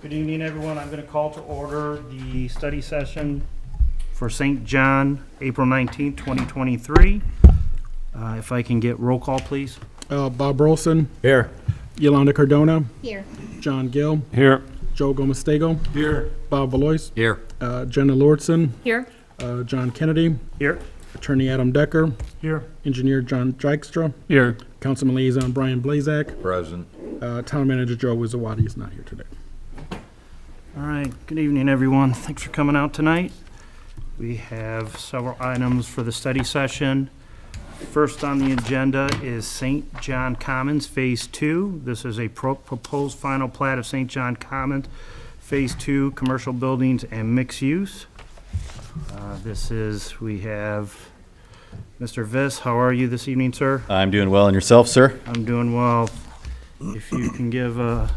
Good evening, everyone. I'm going to call to order the study session for St. John, April 19th, 2023. If I can get roll call, please. Bob Rolson, Here. Yolanda Cardona, Here. John Gill, Here. Joe Gomestego, Here. Bob Valois, Here. Jenna Lordson, Here. John Kennedy, Here. Attorney Adam Decker, Here. Engineer John Dykstra, Here. Councilman Liaison Brian Blazak, Present. Town Manager Joe Wizawati is not here today. All right. Good evening, everyone. Thanks for coming out tonight. We have several items for the study session. First on the agenda is St. John Commons Phase 2. This is a proposed final plat of St. John Commons Phase 2, commercial buildings and mixed use. We have Mr. Viss. How are you this evening, sir? I'm doing well, and yourself, sir? I'm doing well. If you can give a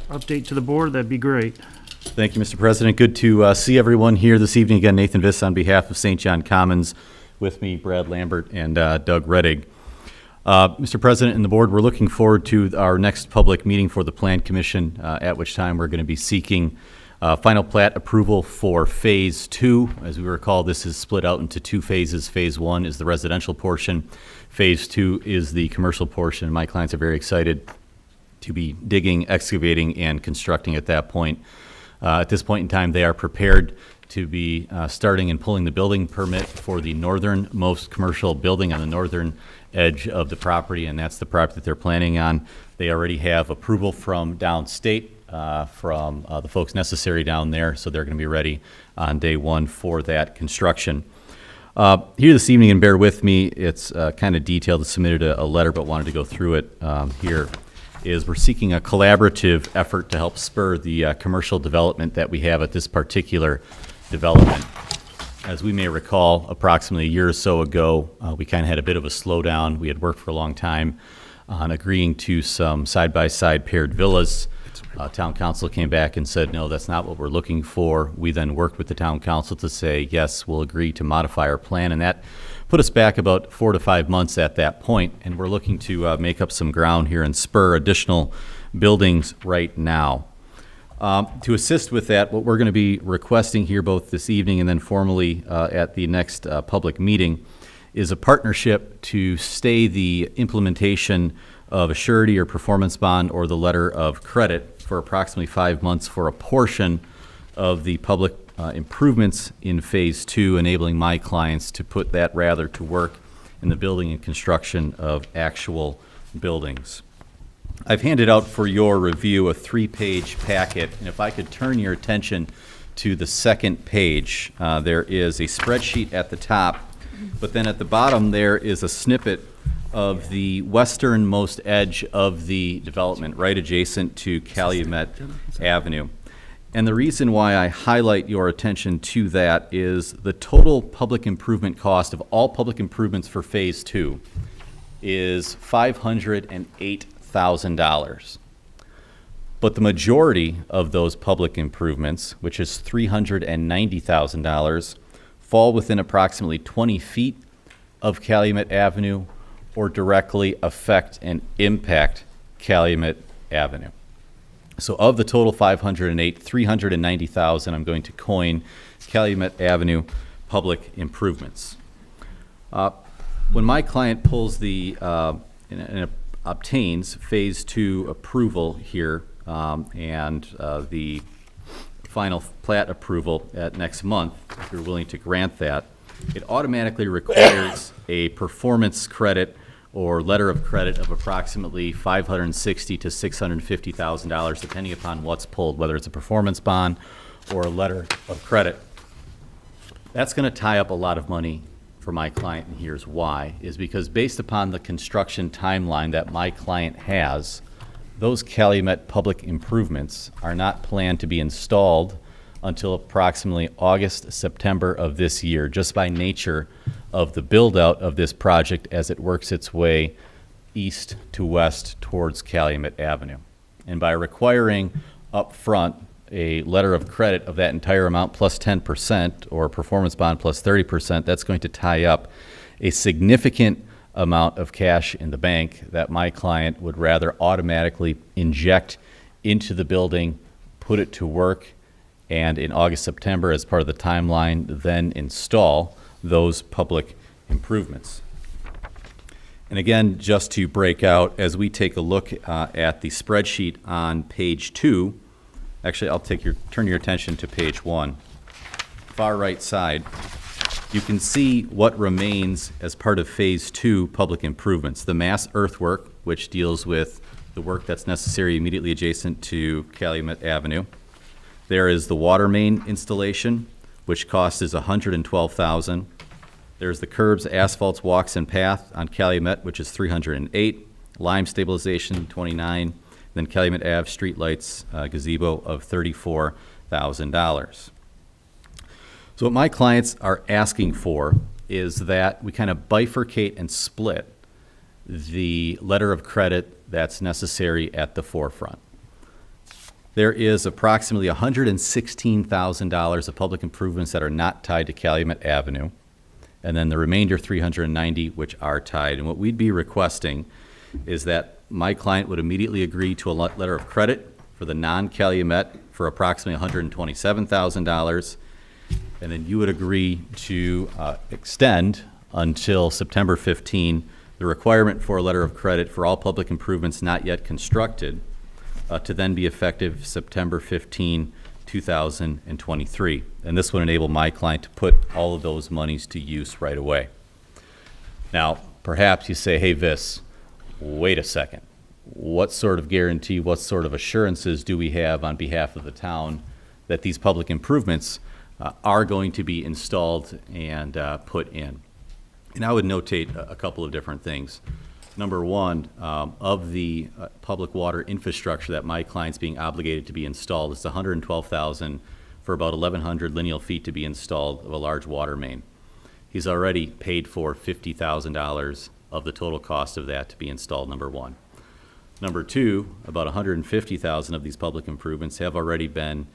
update to the board, that'd be great. Thank you, Mr. President. Good to see everyone here this evening. Again, Nathan Viss on behalf of St. John Commons. With me, Brad Lambert and Doug Reddig. Mr. President and the board, we're looking forward to our next public meeting for the Plan Commission, at which time we're going to be seeking final plat approval for Phase 2. As we recall, this is split out into two phases. Phase 1 is the residential portion. Phase 2 is the commercial portion. My clients are very excited to be digging, excavating, and constructing at that point. At this point in time, they are prepared to be starting and pulling the building permit for the northernmost commercial building on the northern edge of the property, and that's the property that they're planning on. They already have approval from downstate, from the folks necessary down there, so they're going to be ready on day one for that construction. Here this evening, and bear with me, it's kind of detailed. I submitted a letter, but wanted to go through it here. Is we're seeking a collaborative effort to help spur the commercial development that we have at this particular development. As we may recall, approximately a year or so ago, we kind of had a bit of a slowdown. We had worked for a long time on agreeing to some side-by-side paired villas. Town council came back and said, no, that's not what we're looking for. We then worked with the town council to say, yes, we'll agree to modify our plan, and that put us back about 4 to 5 months at that point, and we're looking to make up some ground here and spur additional buildings right now. To assist with that, what we're going to be requesting here both this evening and then formally at the next public meeting is a partnership to stay the implementation of a surety or performance bond or the letter of credit for approximately 5 months for a portion of the public improvements in Phase 2, enabling my clients to put that rather to work in the building and construction of actual buildings. I've handed out for your review a 3-page packet, and if I could turn your attention to the second page, there is a spreadsheet at the top, but then at the bottom there is a snippet of the westernmost edge of the development, right adjacent to Calumet Avenue. And the reason why I highlight your attention to that is the total public improvement cost of all public improvements for Phase 2 is $508,000. But the majority of those public improvements, which is $390,000, fall within approximately 20 feet of Calumet Avenue or directly affect and impact Calumet Avenue. So of the total 508, 390,000 I'm going to coin Calumet Avenue public improvements. When my client pulls the and obtains Phase 2 approval here and the final plat approval at next month, if you're willing to grant that, it automatically requires a performance credit or letter of credit of approximately $560,000 to $650,000, depending upon what's pulled, whether it's a performance bond or a letter of credit. That's going to tie up a lot of money for my client, and here's why, is because based upon the construction timeline that my client has, those Calumet public improvements are not planned to be installed until approximately August, September of this year, just by nature of the build-out of this project as it works its way east to west towards Calumet Avenue. And by requiring up front a letter of credit of that entire amount plus 10% or a performance bond plus 30%, that's going to tie up a significant amount of cash in the bank that my client would rather automatically inject into the building, put put it to work, and in August, September, as part of the timeline, then install those public improvements. And again, just to break out, as we take a look at the spreadsheet on page 2, actually, I'll turn your attention to page 1, far right side. You can see what remains as part of Phase 2 public improvements. The mass earthwork, which deals with the work that's necessary immediately adjacent to Calumet Avenue. There is the water main installation, which cost is $112,000. There's the curbs, asphalts, walks, and path on Calumet, which is $308. Lime stabilization, $29. Then Calumet Ave streetlights gazebo of $34,000. So what my clients are asking for is that we kind of bifurcate and split the letter of credit that's necessary at the forefront. There is approximately $116,000 of public improvements that are not tied to Calumet Avenue, and then the remainder, $390, which are tied. And what we'd be requesting is that my client would immediately agree to a letter of credit for the non-Calumet for approximately $127,000, and then you would agree to extend until September 15 the requirement for a letter of credit for all public improvements not yet constructed to then be effective September 15, 2023. And this would enable my client to put all of those monies to use right away. Now, perhaps you say, hey, Vis, wait a second. What sort of guarantee, what sort of assurances do we have on behalf of the town that these public improvements are going to be installed and put in? And I would notate a couple of different things. Number one, of the public water infrastructure that my client's being obligated to be installed, it's $112,000 for about 1,100 lineal feet to be installed of a large water main. He's already paid for $50,000 of the total cost of that to be installed, number one. Number two, about 150,000 of these public improvements have already been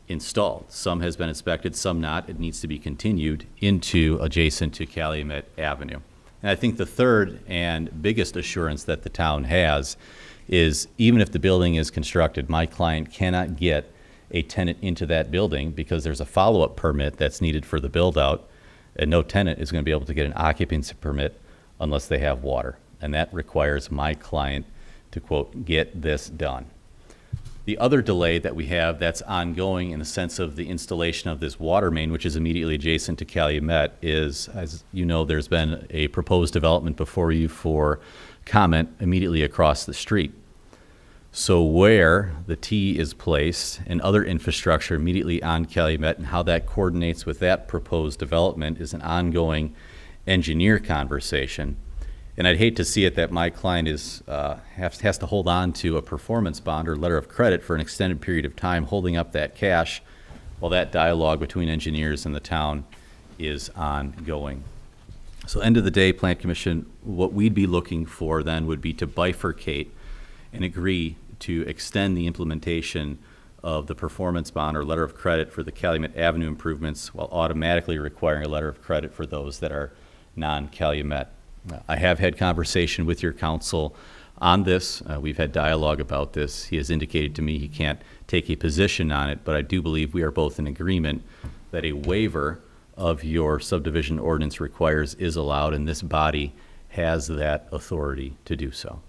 installed. Some has been inspected, some not. It needs to be continued into adjacent to Calumet Avenue. And I think the third and biggest assurance that the town has is even if the building is constructed, my client cannot get a tenant into that building because there's a follow-up permit that's needed for the build-out, and no tenant is going to be able to get an occupancy permit unless they have water. And that requires my client to, quote, get this done. The other delay that we have that's ongoing in the sense of the installation of this water main, which is immediately adjacent to Calumet, is, as you know, there's been a proposed development before you for comment immediately across the street. So where the T is placed and other infrastructure immediately on Calumet and how that coordinates with that proposed development is an ongoing engineer conversation. And I'd hate to see it that my client has to hold on to a performance bond or letter of credit for an extended period of time, holding up that cash while that dialogue between engineers and the town is ongoing. So end of the day, Plan Commission, what we'd be looking for then would be to bifurcate and agree to extend the implementation of the performance bond or letter of credit for the Calumet Avenue improvements while automatically requiring a letter of credit for those that are non-Calumet. I have had conversation with your council on this. We've had dialogue about this. He has indicated to me he can't take a position on it, but I do believe we are both in agreement that a waiver of your subdivision ordinance requires is allowed, and this body has that authority to do so.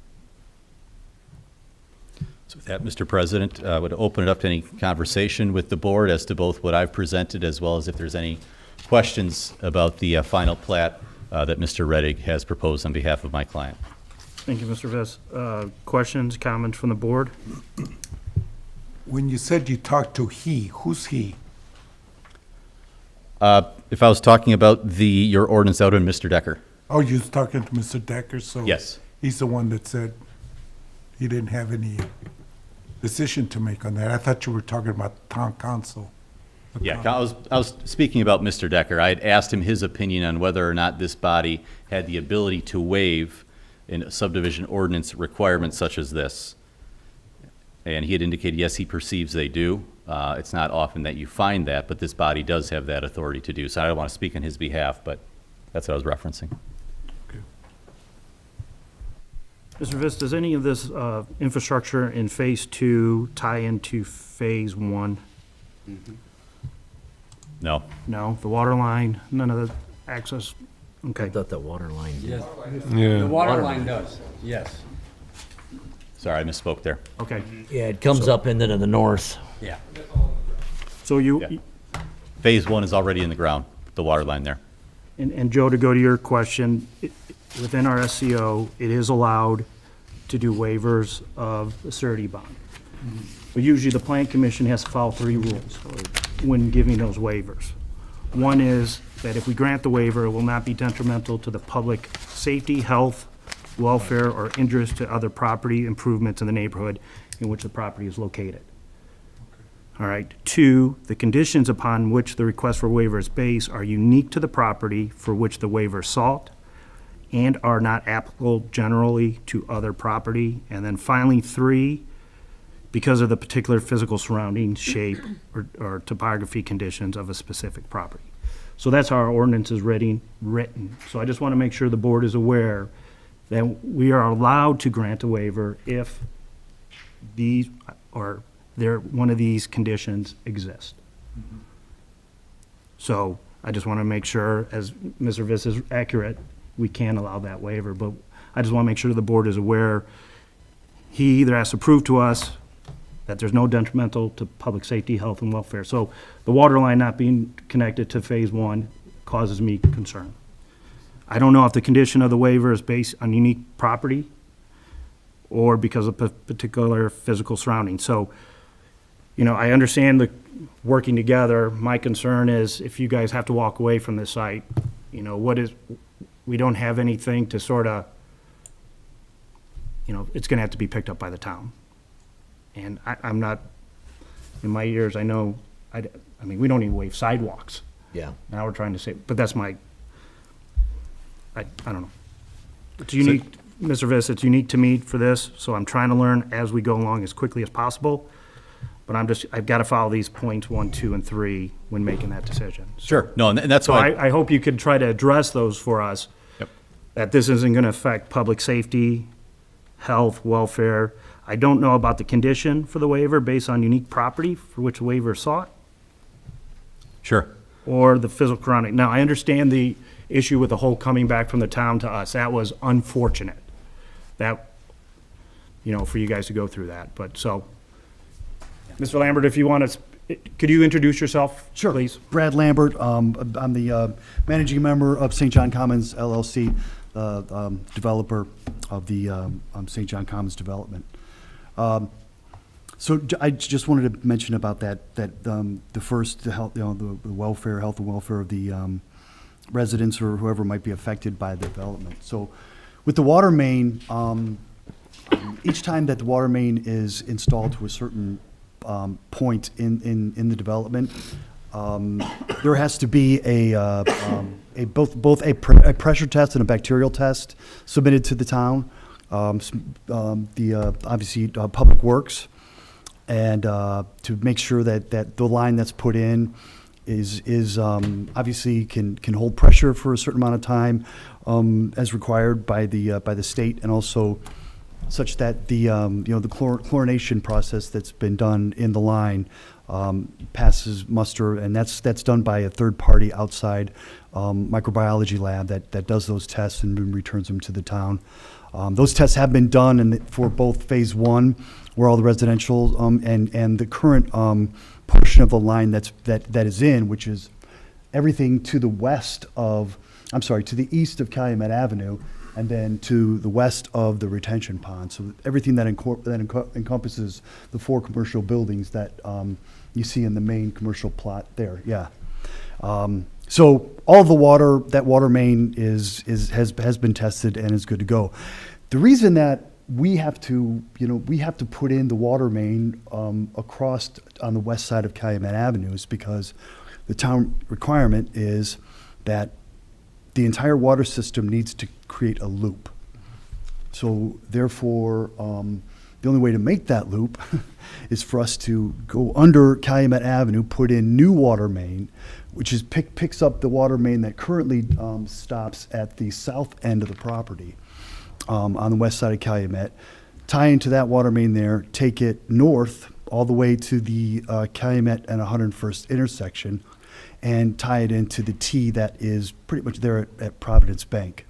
So with that, Mr. President, I would open it up to any conversation with the board as to both what I've presented as well as if there's any questions about the final plat that Mr. Rettig has proposed on behalf of my client. Thank you, Mr. Viss. Questions, comments from the board? When you said you talked to he, who's he? If I was talking about your ordinance out in Mr. Decker. Oh, you was talking to Mr. Decker, so Yes. he's the one that said he didn't have any decision to make on that. I thought you were talking about town council. Yeah, I was speaking about Mr. Decker. I had asked him his opinion on whether or not this body had the ability to waive in a subdivision ordinance requirements such as this. And he had indicated, yes, he perceives they do. It's not often that you find that, but this body does have that authority to do. So I don't want to speak on his behalf, but that's what I was referencing. Mr. Viss, does any of this infrastructure in Phase 2 tie into Phase 1? No. No, the water line, none of the access? Okay. I thought the water line did. The water line does, yes. Sorry, I misspoke there. Okay. Yeah, it comes up into the north. Yeah. So you, Yeah. Phase 1 is already in the ground, the water line there. and Joe, to go to your question, within our SCO, it is allowed to do waivers of the surety bond. But usually the Plan Commission has to follow 3 rules when giving those waivers. One is that if we grant the waiver, it will not be detrimental to the public safety, health, welfare, or interest to other property improvements in the neighborhood in which the property is located. All right. 2, the conditions upon which the request for waiver is based are unique to the property for which the waiver is sought and are not applicable generally to other property. And then finally, 3, because of the particular physical surrounding shape or topography conditions of a specific property. So that's how our ordinance is written. So I just want to make sure the board is aware that we are allowed to grant a waiver if these, or one of these conditions exist. So I just want to make sure, as Mr. Viss is accurate, we can allow that waiver, but I just want to make sure the board is aware. He either has to prove to us that there's no detrimental to public safety, health, and welfare. So the water line not being connected to Phase 1 causes me concern. I don't know if the condition of the waiver is based on unique property or because of particular physical surroundings. So, you know, I understand the working together. My concern is if you guys have to walk away from this site, you know, we don't have anything to sort of, you know, it's going to have to be picked up by the town. And I'm not, in my years, I know, I mean, we don't even waive sidewalks. Yeah. Now we're trying to say, but that's my, I don't know. It's unique, Mr. Viss, it's unique to me for this, so I'm trying to learn as we go along as quickly as possible. But I've got to follow these points 1, 2, and 3 when making that decision. Sure. No, and that's So why. I hope you could try to address those for us. Yep. That this isn't going to affect public safety, health, welfare. I don't know about the condition for the waiver based on unique property for which the waiver is sought, Sure. or the physical surrounding. Now, I understand the issue with the whole coming back from the town to us. That was unfortunate. That, you know, for you guys to go through that. But so, Mr. Lambert, if you want to, could you introduce yourself, Sure. please? Brad Lambert, I'm the managing member of St. John Commons LLC, developer of the St. John Commons development. So I just wanted to mention about the health, the welfare, health and welfare of the residents or whoever might be affected by the development. So with the water main, each time that the water main is installed to a certain point in the development, there has to be both a pressure test and a bacterial test submitted to the town. Obviously Public Works, and to make sure that the line that's put in is obviously can hold pressure for a certain amount of time, as required by the state, and also such that the chlorination process that's been done in the line passes muster, and that's done by a third party outside microbiology lab that does those tests and returns them to the town. Those tests have been done for both Phase 1, where all the residential and the current portion of the line that is in, which is everything to the to the east of Calumet Avenue, and then to the west of the retention pond. So everything that encompasses the 4 commercial buildings that you see in the main commercial plot there. Yeah. So all the water, that water main has been tested and is good to go. The reason that we have to put in the water main across on the west side of Calumet Avenue is because the town requirement is that the entire water system needs to create a loop. So therefore, the only way to make that loop is for us to go under Calumet Avenue, put in new water main, which is picks up the water main that currently stops at the south end of the property. on the west side of Calumet, tie into that water main there, take it north all the way to the Calumet and 101st intersection, and tie it into the T that is pretty much there at Providence Bank.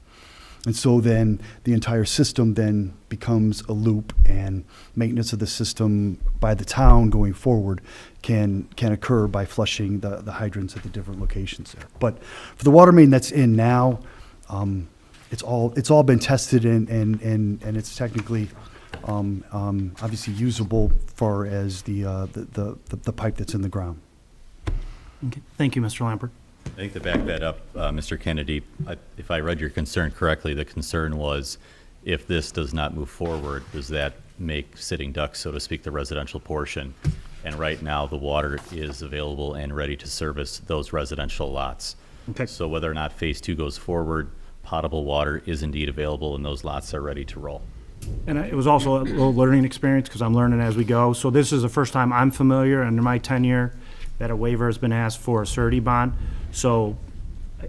And so then the entire system then becomes a loop, and maintenance of the system by the town going forward can occur by flushing the hydrants at the different locations there. But for the water main that's in now, it's all been tested and it's technically obviously usable far as the pipe that's in the ground. Okay. Thank you, Mr. Lampert. I think to back that up, Mr. Kennedy, if I read your concern correctly, the concern was if this does not move forward, does that make sitting ducks, so to speak, the residential portion? And right now, the water is available and ready to service those residential lots. Okay. So whether or not Phase 2 goes forward, potable water is indeed available and those lots are ready to roll. And it was also a little learning experience because I'm learning as we go. So this is the first time I'm familiar under my tenure that a waiver has been asked for a surety bond. So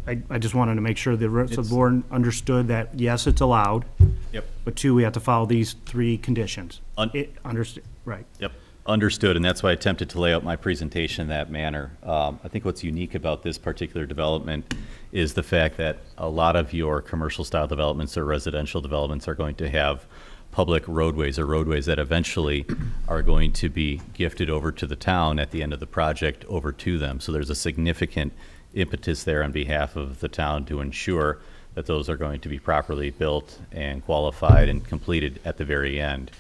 I just wanted to make sure the rest of the board understood that, yes, it's allowed, Yep. but two, we have to follow these three conditions. Right. Yep, understood, and that's why I attempted to lay out my presentation in that manner. I think what's unique about this particular development is the fact that a lot of your commercial-style developments or residential developments are going to have public roadways or roadways that eventually are going to be gifted over to the town at the end of the project over to them. So there's a significant impetus there on behalf of the town to ensure that those are going to be properly built and qualified and completed at the very end.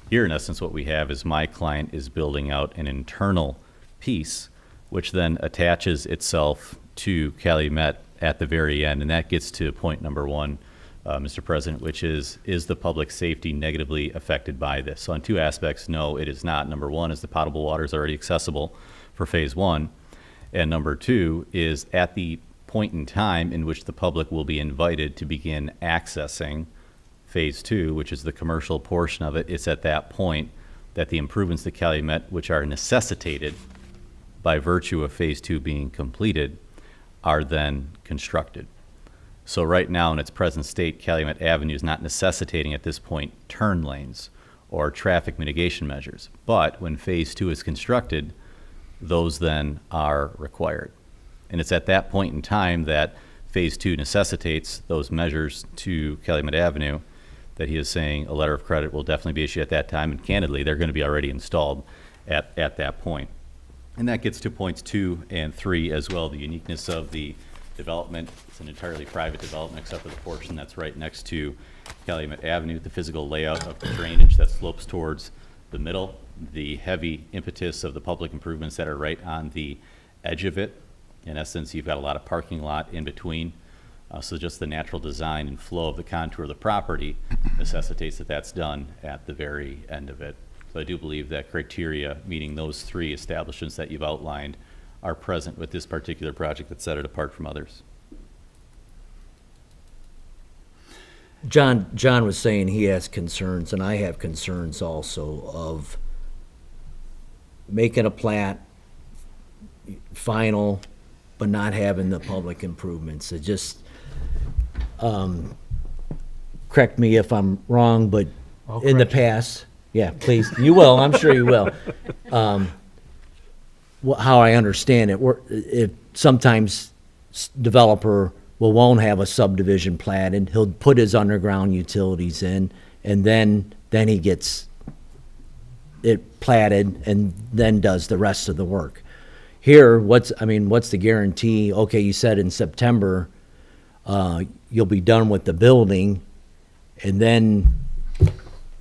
Here, in essence, what we have is my client is building out an internal piece, which then attaches itself to Calumet at the very end. And that gets to point number one, Mr. President, which is the public safety negatively affected by this? So on two aspects, no, it is not. Number one is the potable water is already accessible for Phase 1. And number two is at the point in time in which the public will be invited to begin accessing Phase 2, which is the commercial portion of it, it's at that point that the improvements to Calumet, which are necessitated by virtue of Phase 2 being completed, are then constructed. So right now, in its present state, Calumet Avenue is not necessitating at this point turn lanes or traffic mitigation measures. But when Phase 2 is constructed, those then are required. And it's at that point in time that Phase 2 necessitates those measures to Calumet Avenue that he is saying a letter of credit will definitely be issued at that time, and candidly, they're going to be already installed at that point. And that gets to points 2 and 3 as well, the uniqueness of the development. It's an entirely private development except for the portion that's right next to Calumet Avenue, the physical layout of the drainage that slopes towards the middle, the heavy impetus of the public improvements that are right on the edge of it. In essence, you've got a lot of parking lot in between. So just the natural design and flow of the contour of the property necessitates that that's done at the very end of it. So I do believe that criteria meeting those three establishments that you've outlined are present with this particular project that set it apart from others. John was saying he has concerns, and I have concerns also of making a plat final, but not having the public improvements. It just, correct me if I'm wrong, but in the past, yeah, please, you will, I'm sure you will. How I understand it, sometimes developer won't have a subdivision platted, he'll put his underground utilities in, and then he gets it platted and then does the rest of the work. Here, what's the guarantee? Okay, you said in September, you'll be done with the building, and then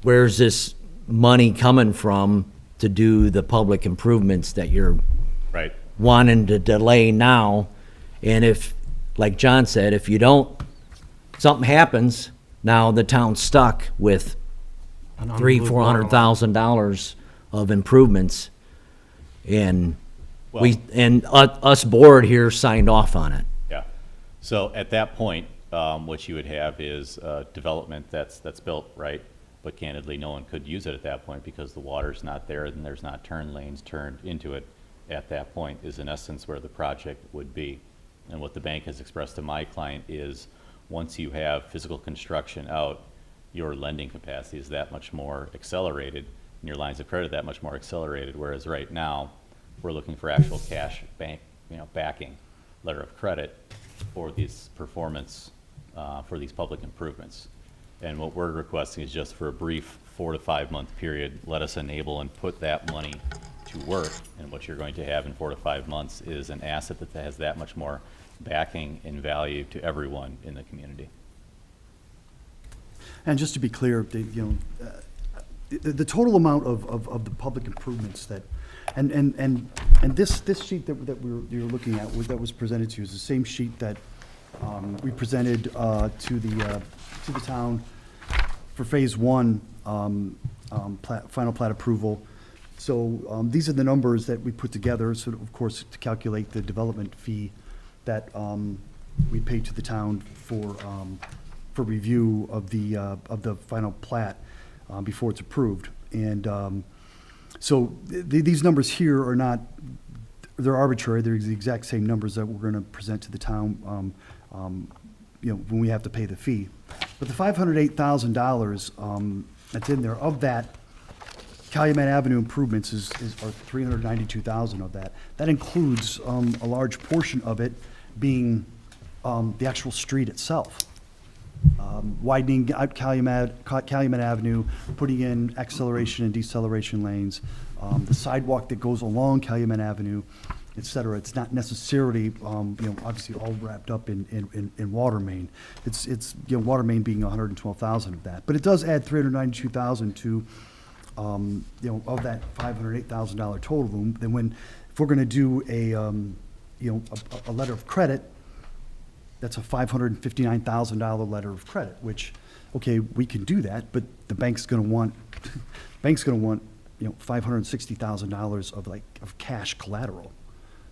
where's this money coming from to do the public improvements that you're Right. wanting to delay now? And if, like John said, if you don't, something happens, now the town's stuck with $400,000 of improvements, and us board here signed off on it. Yeah. So at that point, what you would have is development that's built, right? But candidly, no one could use it at that point because the water's not there and there's not turn lanes turned into it. At that point is in essence where the project would be. And what the bank has expressed to my client is once you have physical construction out, your lending capacity is that much more accelerated, and your lines of credit that much more accelerated, whereas right now, we're looking for actual cash bank, backing, letter of credit for these performance, for these public improvements. And what we're requesting is just for a brief 4 to 5 month period, let us enable and put that money to work. And what you're going to have in 4 to 5 months is an asset that has that much more backing and value to everyone in the community. And just to be clear, the total amount of the public improvements that, and this sheet that you're looking at, that was presented to you, is the same sheet that we presented to the town for phase one, final plat approval. So these are the numbers that we put together, so of course, to calculate the development fee that we pay to the town for review of the final plat before it's approved. And so these numbers here are not, they're arbitrary. They're the exact same numbers that we're going to present to the town when we have to pay the fee. But the $508,000 that's in there, of that, Calumet Avenue improvements are $392,000 of that. That includes a large portion of it being the actual street itself. Widening out Calumet Avenue, putting in acceleration and deceleration lanes, the sidewalk that goes along Calumet Avenue, et cetera. It's not necessarily, obviously all wrapped up in water main. It's water main being 112,000 of that, but it does add 392,000 to, of that $508,000 total. Then if we're going to do a letter of credit, that's a $559,000 letter of credit, which, okay, we can do that, but the bank's going to want, $560,000 of cash collateral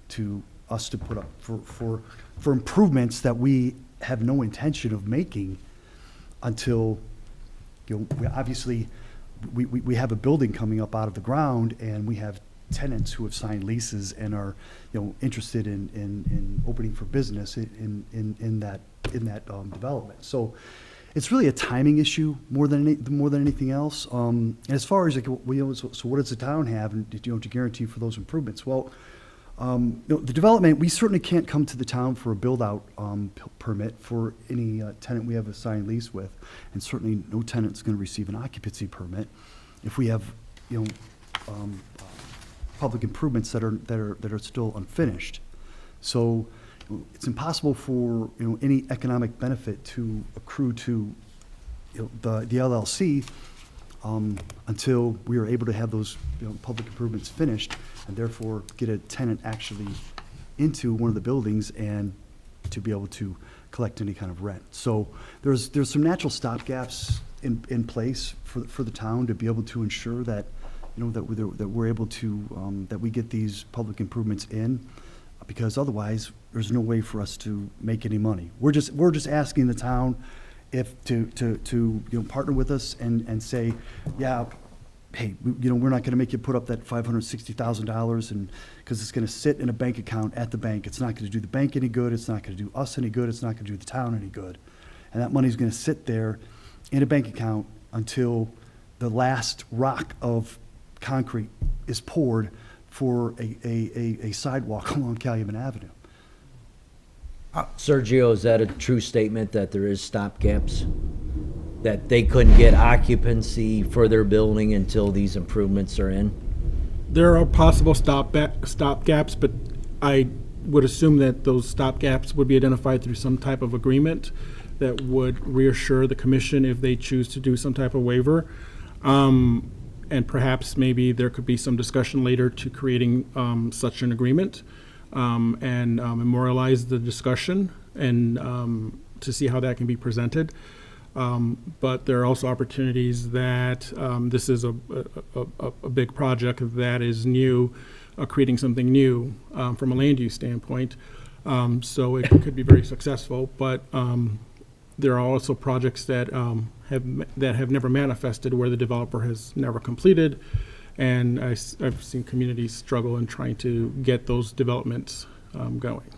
to us to put up for improvements that we have no intention of making until, obviously, we have a building coming up out of the ground, and we have tenants who have signed leases and are, interested in opening for business in that development. So it's really a timing issue more than anything else. And as far as so what does the town have to guarantee for those improvements? Well, the development, we certainly can't come to the town for a build-out permit for any tenant we have a signed lease with, and certainly no tenant's going to receive an occupancy permit if we have, public improvements that are still unfinished. So it's impossible for any economic benefit to accrue to the LLC until we are able to have those public improvements finished, and therefore get a tenant actually into one of the buildings and to be able to collect any kind of rent. So there's some natural stopgaps in place for the town to be able to ensure that that we're able to that we get these public improvements in, because otherwise there's no way for us to make any money. We're just asking the town if to partner with us and say, yeah, hey, we're not going to make you put up that $560,000, and because it's going to sit in a bank account at the bank. It's not going to do the bank any good. It's not going to do us any good. It's not going to do the town any good. And that money's going to sit there in a bank account until the last rock of concrete is poured for a sidewalk along Calumet Avenue. Sergio, is that a true statement that there is stopgaps? That they couldn't get occupancy for their building until these improvements are in? There are possible stopgaps, but I would assume that those stopgaps would be identified through some type of agreement that would reassure the commission if they choose to do some type of waiver. And perhaps maybe there could be some discussion later to creating such an agreement and memorialize the discussion and to see how that can be presented. But there are also opportunities that this is a big project that is new, creating something new from a land use standpoint. So it could be very successful, but there are also projects that have never manifested, where the developer has never completed, and I've seen communities struggle in trying to get those developments going.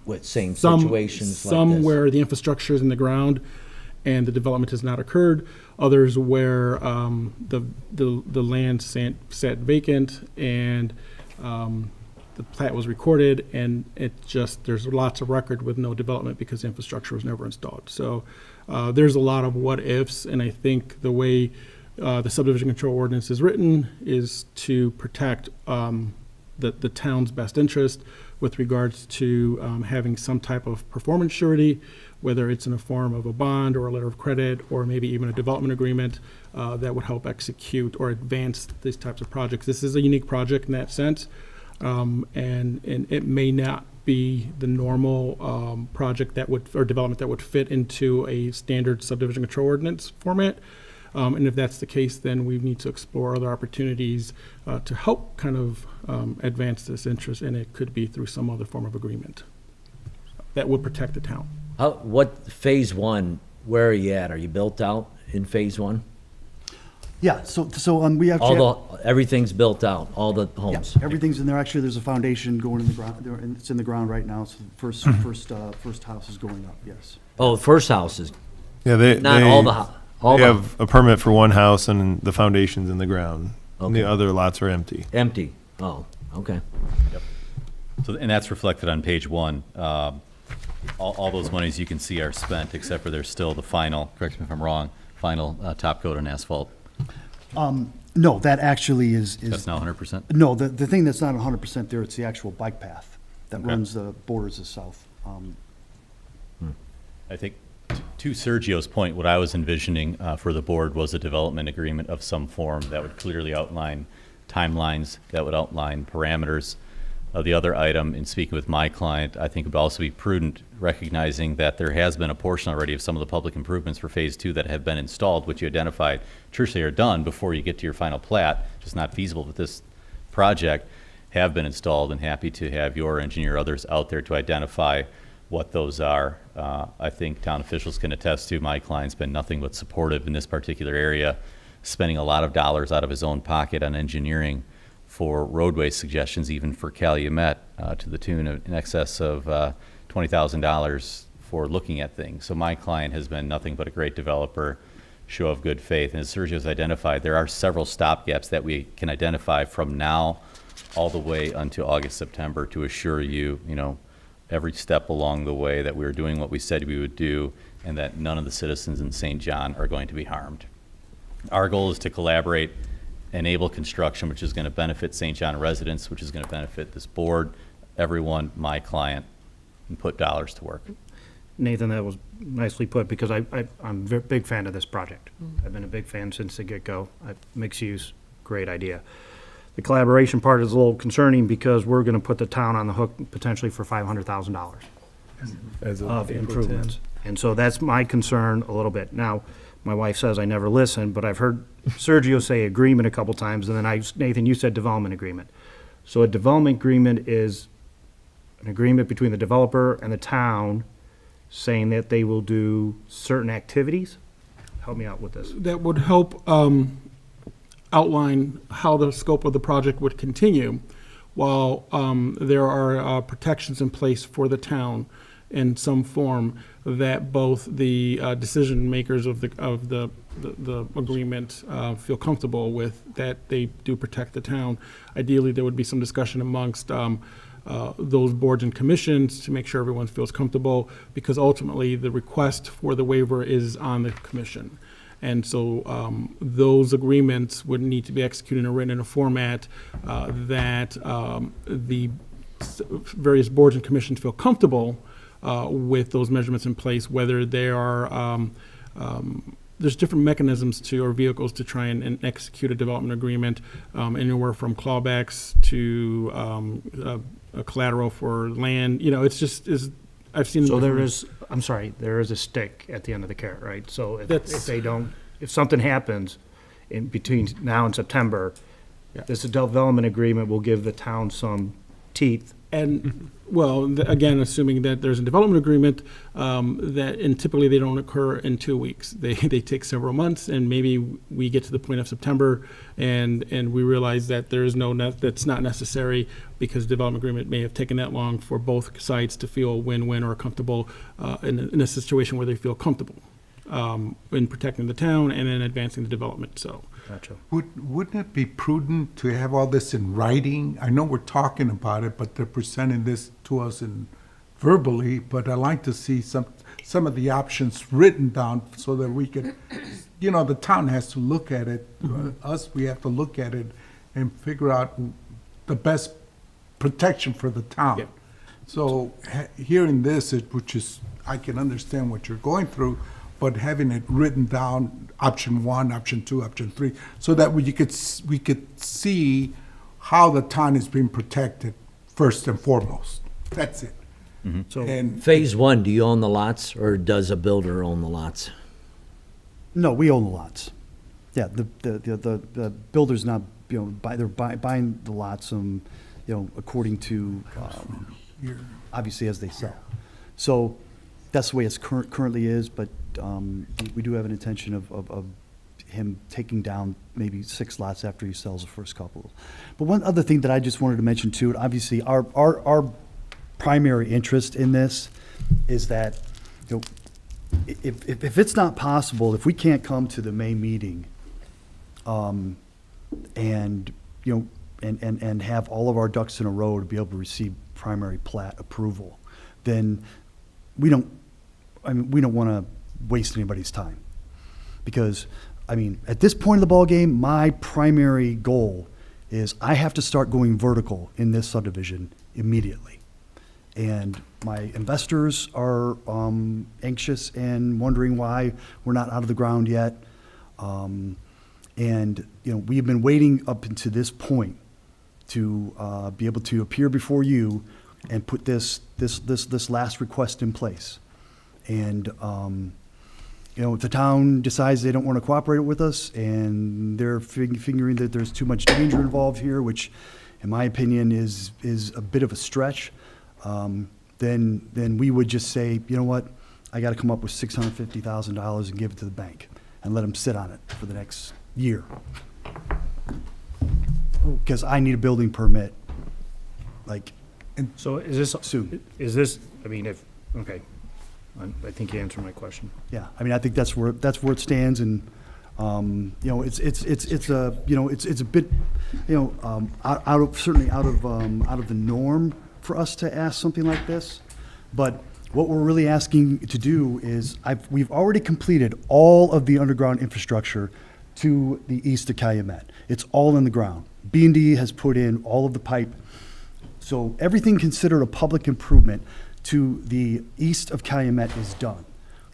With same situations like this? Some where the infrastructure is in the ground and the development has not occurred. Others where the land sat vacant and the plat was recorded, and there's lots of record with no development because infrastructure was never installed. So there's a lot of what ifs, and I think the way the subdivision control ordinance is written is to protect the town's best interest with regards to having some type of performance surety, whether it's in the form of a bond or a letter of credit, or maybe even a development agreement that would help execute or advance these types of projects. This is a unique project in that sense, and it may not be the normal project or development that would fit into a standard subdivision control ordinance format. And if that's the case, then we need to explore other opportunities to help kind of advance this interest, and it could be through some other form of agreement that would protect the town. What, phase one, where are you at? Are you built out in phase one? Yeah, so we actually. Everything's built out, all the Yeah, homes? everything's in there. Actually, there's a foundation going in the ground, and it's in the ground right now, so the first house is going up, yes. Oh, the first house is, Yeah, not all they the, have a permit for one house and the foundation's in the ground. And Okay. the other lots are empty. empty. Oh, okay. So, and that's reflected on page one. All those monies you can see are spent, except for there's still the final, correct me if I'm wrong, final top coat on asphalt. No, that actually is. That's now 100%? No, the thing that's not 100% there, it's the actual bike path that Okay. runs the borders of south. I think, to Sergio's point, what I was envisioning for the board was a development agreement of some form that would clearly outline timelines, that would outline parameters. The other item, in speaking with my client, I think would also be prudent, recognizing that there has been a portion already of some of the public improvements for Phase 2 that have been installed, which you identified truthfully are done before you get to your final plat, just not feasible with this project, have been installed, and happy to have your engineer or others out there to identify what those are. I think town officials can attest to my client's been nothing but supportive in this particular area, spending a lot of dollars out of his own pocket on engineering for roadway suggestions, even for Calumet, to the tune of in excess of $20,000 for looking at things. So my client has been nothing but a great developer, show of good faith. And as Sergio's identified, there are several stopgaps that we can identify from now all the way until August, September to assure you, every step along the way that we're doing what we said we would do, and that none of the citizens in St. John are going to be harmed. Our goal is to collaborate, enable construction, which is going to benefit St. John residents, which is going to benefit this board, everyone, my client, and put dollars to work. Nathan, that was nicely put, because I'm a big fan of this project. I've been a big fan since the get-go. Mixed use, great idea. The collaboration part is a little concerning because we're going to put the town on the hook potentially for $500,000 of improvements. And so that's my concern a little bit. Now, my wife says I never listen, but I've heard Sergio say agreement a couple times, and then Nathan, you said development agreement. So a development agreement is an agreement between the developer and the town saying that they will do certain activities? Help me out with this. That would help outline how the scope of the project would continue while there are protections in place for the town in some form that both the decision makers of the agreement feel comfortable with, that they do protect the town. Ideally, there would be some discussion amongst those boards and commissions to make sure everyone feels comfortable, because ultimately the request for the waiver is on the commission. And so those agreements would need to be executed and written in a format that the various boards and commissions feel comfortable with those measurements in place, whether they are, there's different mechanisms or vehicles to try and execute a development agreement, anywhere from clawbacks to a collateral for land. It's just, I've seen. So there is a stick at the end of the carrot, right? So That's- if something happens in between now and September, Yeah. this development agreement will give the town some teeth. And, well, again, assuming that there's a development agreement, and typically they don't occur in 2 weeks. They take several months, and maybe we get to the point of September and we realize that there is that's not necessary, because development agreement may have taken that long for both sides to feel win-win or comfortable in a situation where they feel comfortable. in protecting the town and in advancing the development, so. Gotcha. Wouldn't it be prudent to have all this in writing? I know we're talking about it, but they're presenting this to us in verbally, but I'd like to see some of the options written down so that we could, the town has to look at it. Us, we have to look at it and figure out the best protection for the town. Yep. So hearing this, which is, I can understand what you're going through, but having it written down, option 1, option 2, option 3, so that we could see how the town is being protected first and foremost. That's it. So, And Phase 1, do you own the lots, or does a builder own the lots? No, we own the lots. Yeah, the builder's not, they're buying the lots, according to, obviously as they sell. So that's the way it's currently is, but we do have an intention of him taking down maybe 6 lots after he sells the first couple. But one other thing that I just wanted to mention too, and obviously our primary interest in this is that, if it's not possible, if we can't come to the May meeting, and have all of our ducks in a row to be able to receive primary plat approval, then we don't want to waste anybody's time. Because, at this point of the ballgame, my primary goal is I have to start going vertical in this subdivision immediately. And my investors are anxious and wondering why we're not out of the ground yet. We've been waiting up until this point to be able to appear before you and put this last request in place. And if the town decides they don't want to cooperate with us and they're figuring that there's too much danger involved here, which in my opinion is a bit of a stretch, then we would just say, you know what, I got to come up with $650,000 and give it to the bank and let them sit on it for the next year. Because I need a building permit, so is this, soon. okay, I think you answered my question. Yeah, I think that's where it stands, and it's a bit, certainly out of the norm for us to ask something like this. But what we're really asking to do is we've already completed all of the underground infrastructure to the east of Calumet. It's all in the ground. B&D has put in all of the pipe. So everything considered a public improvement to the east of Calumet is done.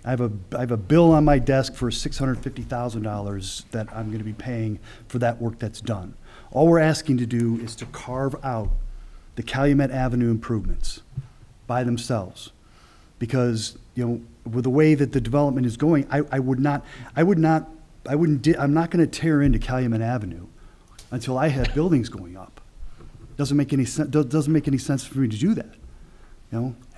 I have a bill on my desk for $650,000 that I'm going to be paying for that work that's done. All we're asking to do is to carve out the Calumet Avenue improvements by themselves. Because, with the way that the development is going, I'm not going to tear into Calumet Avenue until I have buildings going up. Doesn't make any sense for me to do that.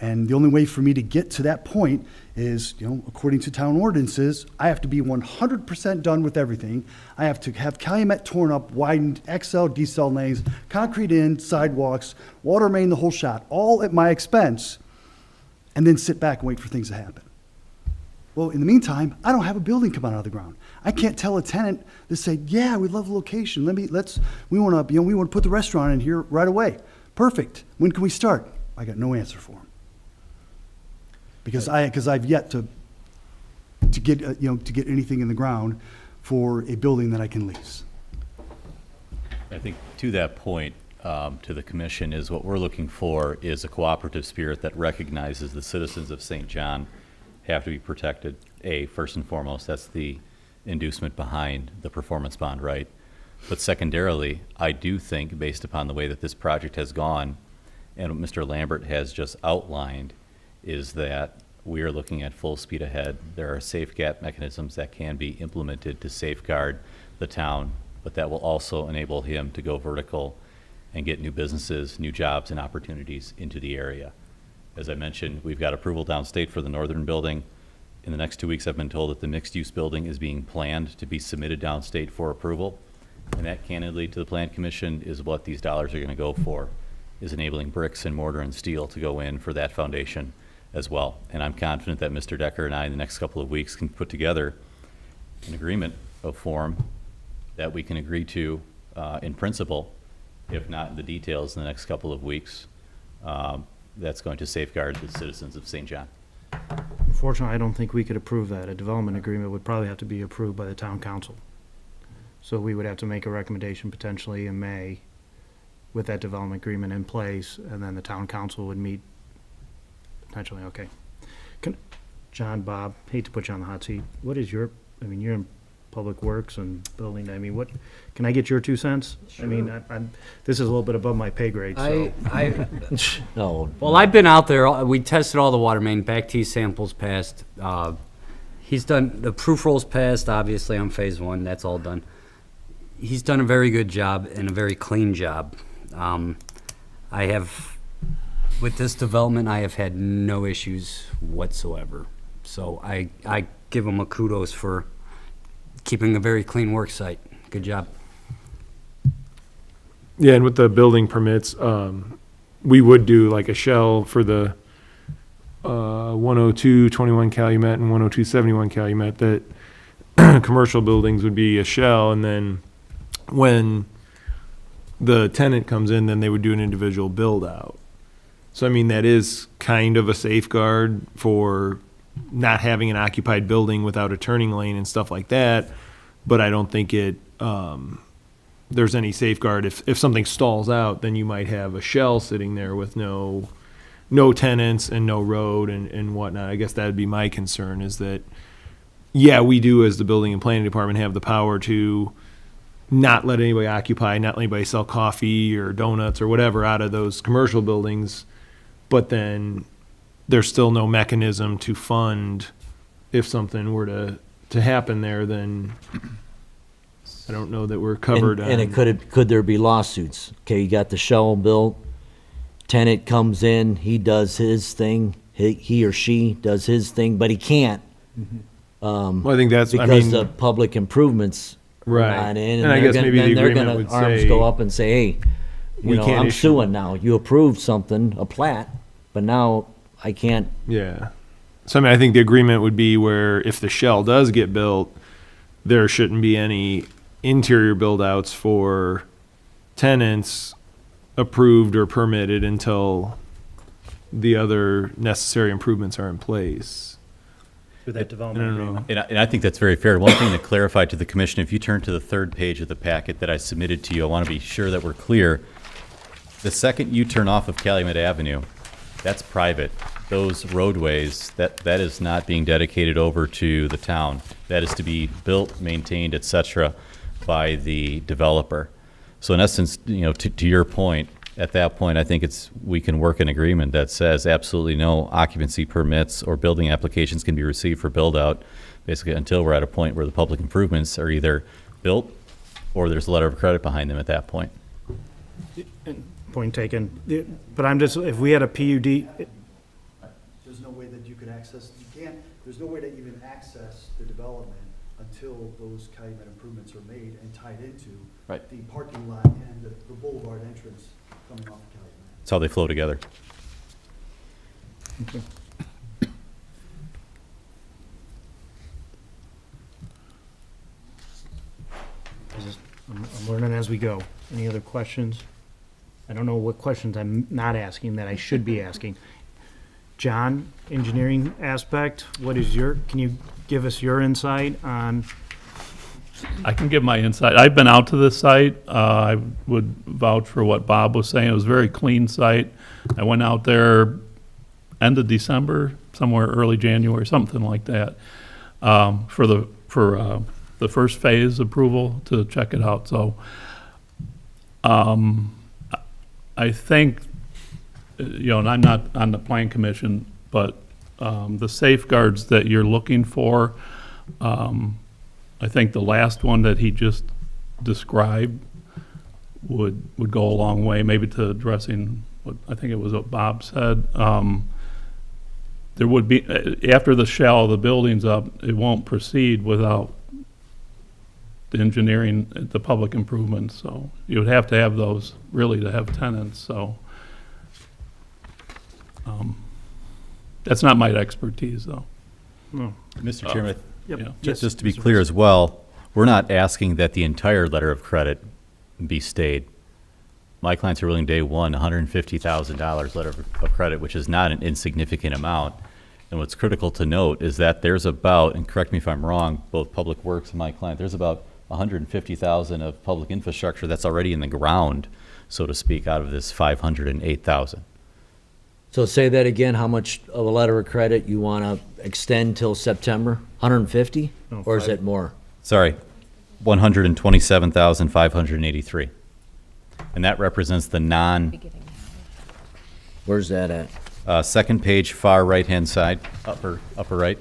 And the only way for me to get to that point is, according to town ordinances, I have to be 100% done with everything. I have to have Calumet torn up, widened, XL, decel lanes, concrete in, sidewalks, water main, the whole shot, all at my expense, and then sit back and wait for things to happen. Well, in the meantime, I don't have a building come out of the ground. I can't tell a tenant to say, yeah, we love the location. We want to put the restaurant in here right away. Perfect. When can we start? I got no answer for him. Because I've yet to get anything in the ground for a building that I can lease. I think to that point, to the commission, is what we're looking for is a cooperative spirit that recognizes the citizens of St. John have to be protected. First and foremost, that's the inducement behind the performance bond, right? But secondarily, I do think, based upon the way that this project has gone, and what Mr. Lambert has just outlined, is that we are looking at full speed ahead. There are safe gap mechanisms that can be implemented to safeguard the town, but that will also enable him to go vertical and get new businesses, new jobs, and opportunities into the area. As I mentioned, we've got approval downstate for the northern building. In the next 2 weeks, I've been told that the mixed-use building is being planned to be submitted downstate for approval. And that, candidly, to the Plan Commission, is what these dollars are going to go for, is enabling bricks and mortar and steel to go in for that foundation, as well. And I'm confident that Mr. Decker and I, in the next couple of weeks, can put together an agreement of form that we can agree to in principle, if not in the details in the next couple of weeks, that's going to safeguard the citizens of St. John. Unfortunately, I don't think we could approve that. A development agreement would probably have to be approved by the town council. So we would have to make a recommendation potentially in May with that development agreement in place, and then the town council would meet potentially, okay. John, Bob, hate to put you on the hot seat. What is your, I mean, you're in Public Works and building, I mean, what, can I get your 2 cents? I mean, this is a little bit above my pay grade, so. No. Well, I've been out there, we tested all the water main, back T samples passed. He's done, the proof rolls passed, obviously, on phase 1, that's all done. He's done a very good job and a very clean job. I have, with this development, I have had no issues whatsoever. So I give him a kudos for keeping a very clean work site. Good job. Yeah, and with the building permits, we would do like a shell for the 102-21 Calumet and 102-71 Calumet, that commercial buildings would be a shell, and then when the tenant comes in, then they would do an individual build out. So I mean, that is kind of a safeguard for not having an occupied building without a turning lane and stuff like that. But I don't think it, there's any safeguard. If something stalls out, then you might have a shell sitting there with no tenants and no road and whatnot. I guess that would be my concern, is that, yeah, we do as the building and planning department have the power to not let anybody occupy, not let anybody sell coffee or donuts or whatever out of those commercial buildings. But then there's still no mechanism to fund if something were to happen there, then I don't know that we're covered. And it could there be lawsuits? Okay, you got the shell built, tenant comes in, he does his thing, he or she does his thing, but he can't. Well, I think that's, I Because mean, the public improvements are Right. not in, And I they're guess gonna- maybe the then they're agreement gonna would arms say, go up and say, hey, we you know, can't I'm issue- suing now. You approved something, a plat, but now I can't. yeah. So I mean, I think the agreement would be where if the shell does get built, there shouldn't be any interior build outs for tenants approved or permitted until the other necessary improvements are in place. With that development agreement. And I think that's very fair. One thing to clarify to the commission, if you turn to the 3rd page of the packet that I submitted to you, I want to be sure that we're clear. The second you turn off of Calumet Avenue, that's private. Those roadways, that is not being dedicated over to the town. That is to be built, maintained, et cetera, by the developer. So in essence, you know, to your point, at that point, I think we can work an agreement that says absolutely no occupancy permits or building applications can be received for build out, basically until we're at a point where the public improvements are either built or there's a letter of credit behind them at that point. Point taken. But I'm just, if we had a PUD, There's no way that you could access, there's no way to even access the development until those Calumet improvements are made and tied into Right. the parking lot and the boulevard entrance coming off of Calumet. That's how they flow together. I'm learning as we go. Any other questions? I don't know what questions I'm not asking that I should be asking. John, engineering aspect, what is can you give us your insight on? I can give my insight. I've been out to this site. I would vouch for what Bob was saying. It was a very clean site. I went out there end of December, somewhere early January, something like that, for the first phase approval to check it out. So I think, you know, and I'm not on the plan commission, but the safeguards that you're looking for, I think the last one that he just described would go a long way, maybe to addressing what I think it was what Bob said. There would be, after the shell, the building's up, it won't proceed without the engineering, the public improvements. So you would have to have those really to have tenants. So That's not my expertise, though. Mr. Chairman, Yep. Yeah. Yes, just to be Mr. clear as well, we're not asking that the entire letter of credit be stayed. My clients are willing day one, $150,000 letter of credit, which is not an insignificant amount. And what's critical to note is that there's about, and correct me if I'm wrong, both Public Works and my client, there's about 150,000 of public infrastructure that's already in the ground, so to speak, out of this 508,000. So say that again, how much of a letter of credit you want to extend till September? 150? No, Or is five. it more? Sorry, 127,583. And that represents the Where's that at? second page, far right-hand side, upper right.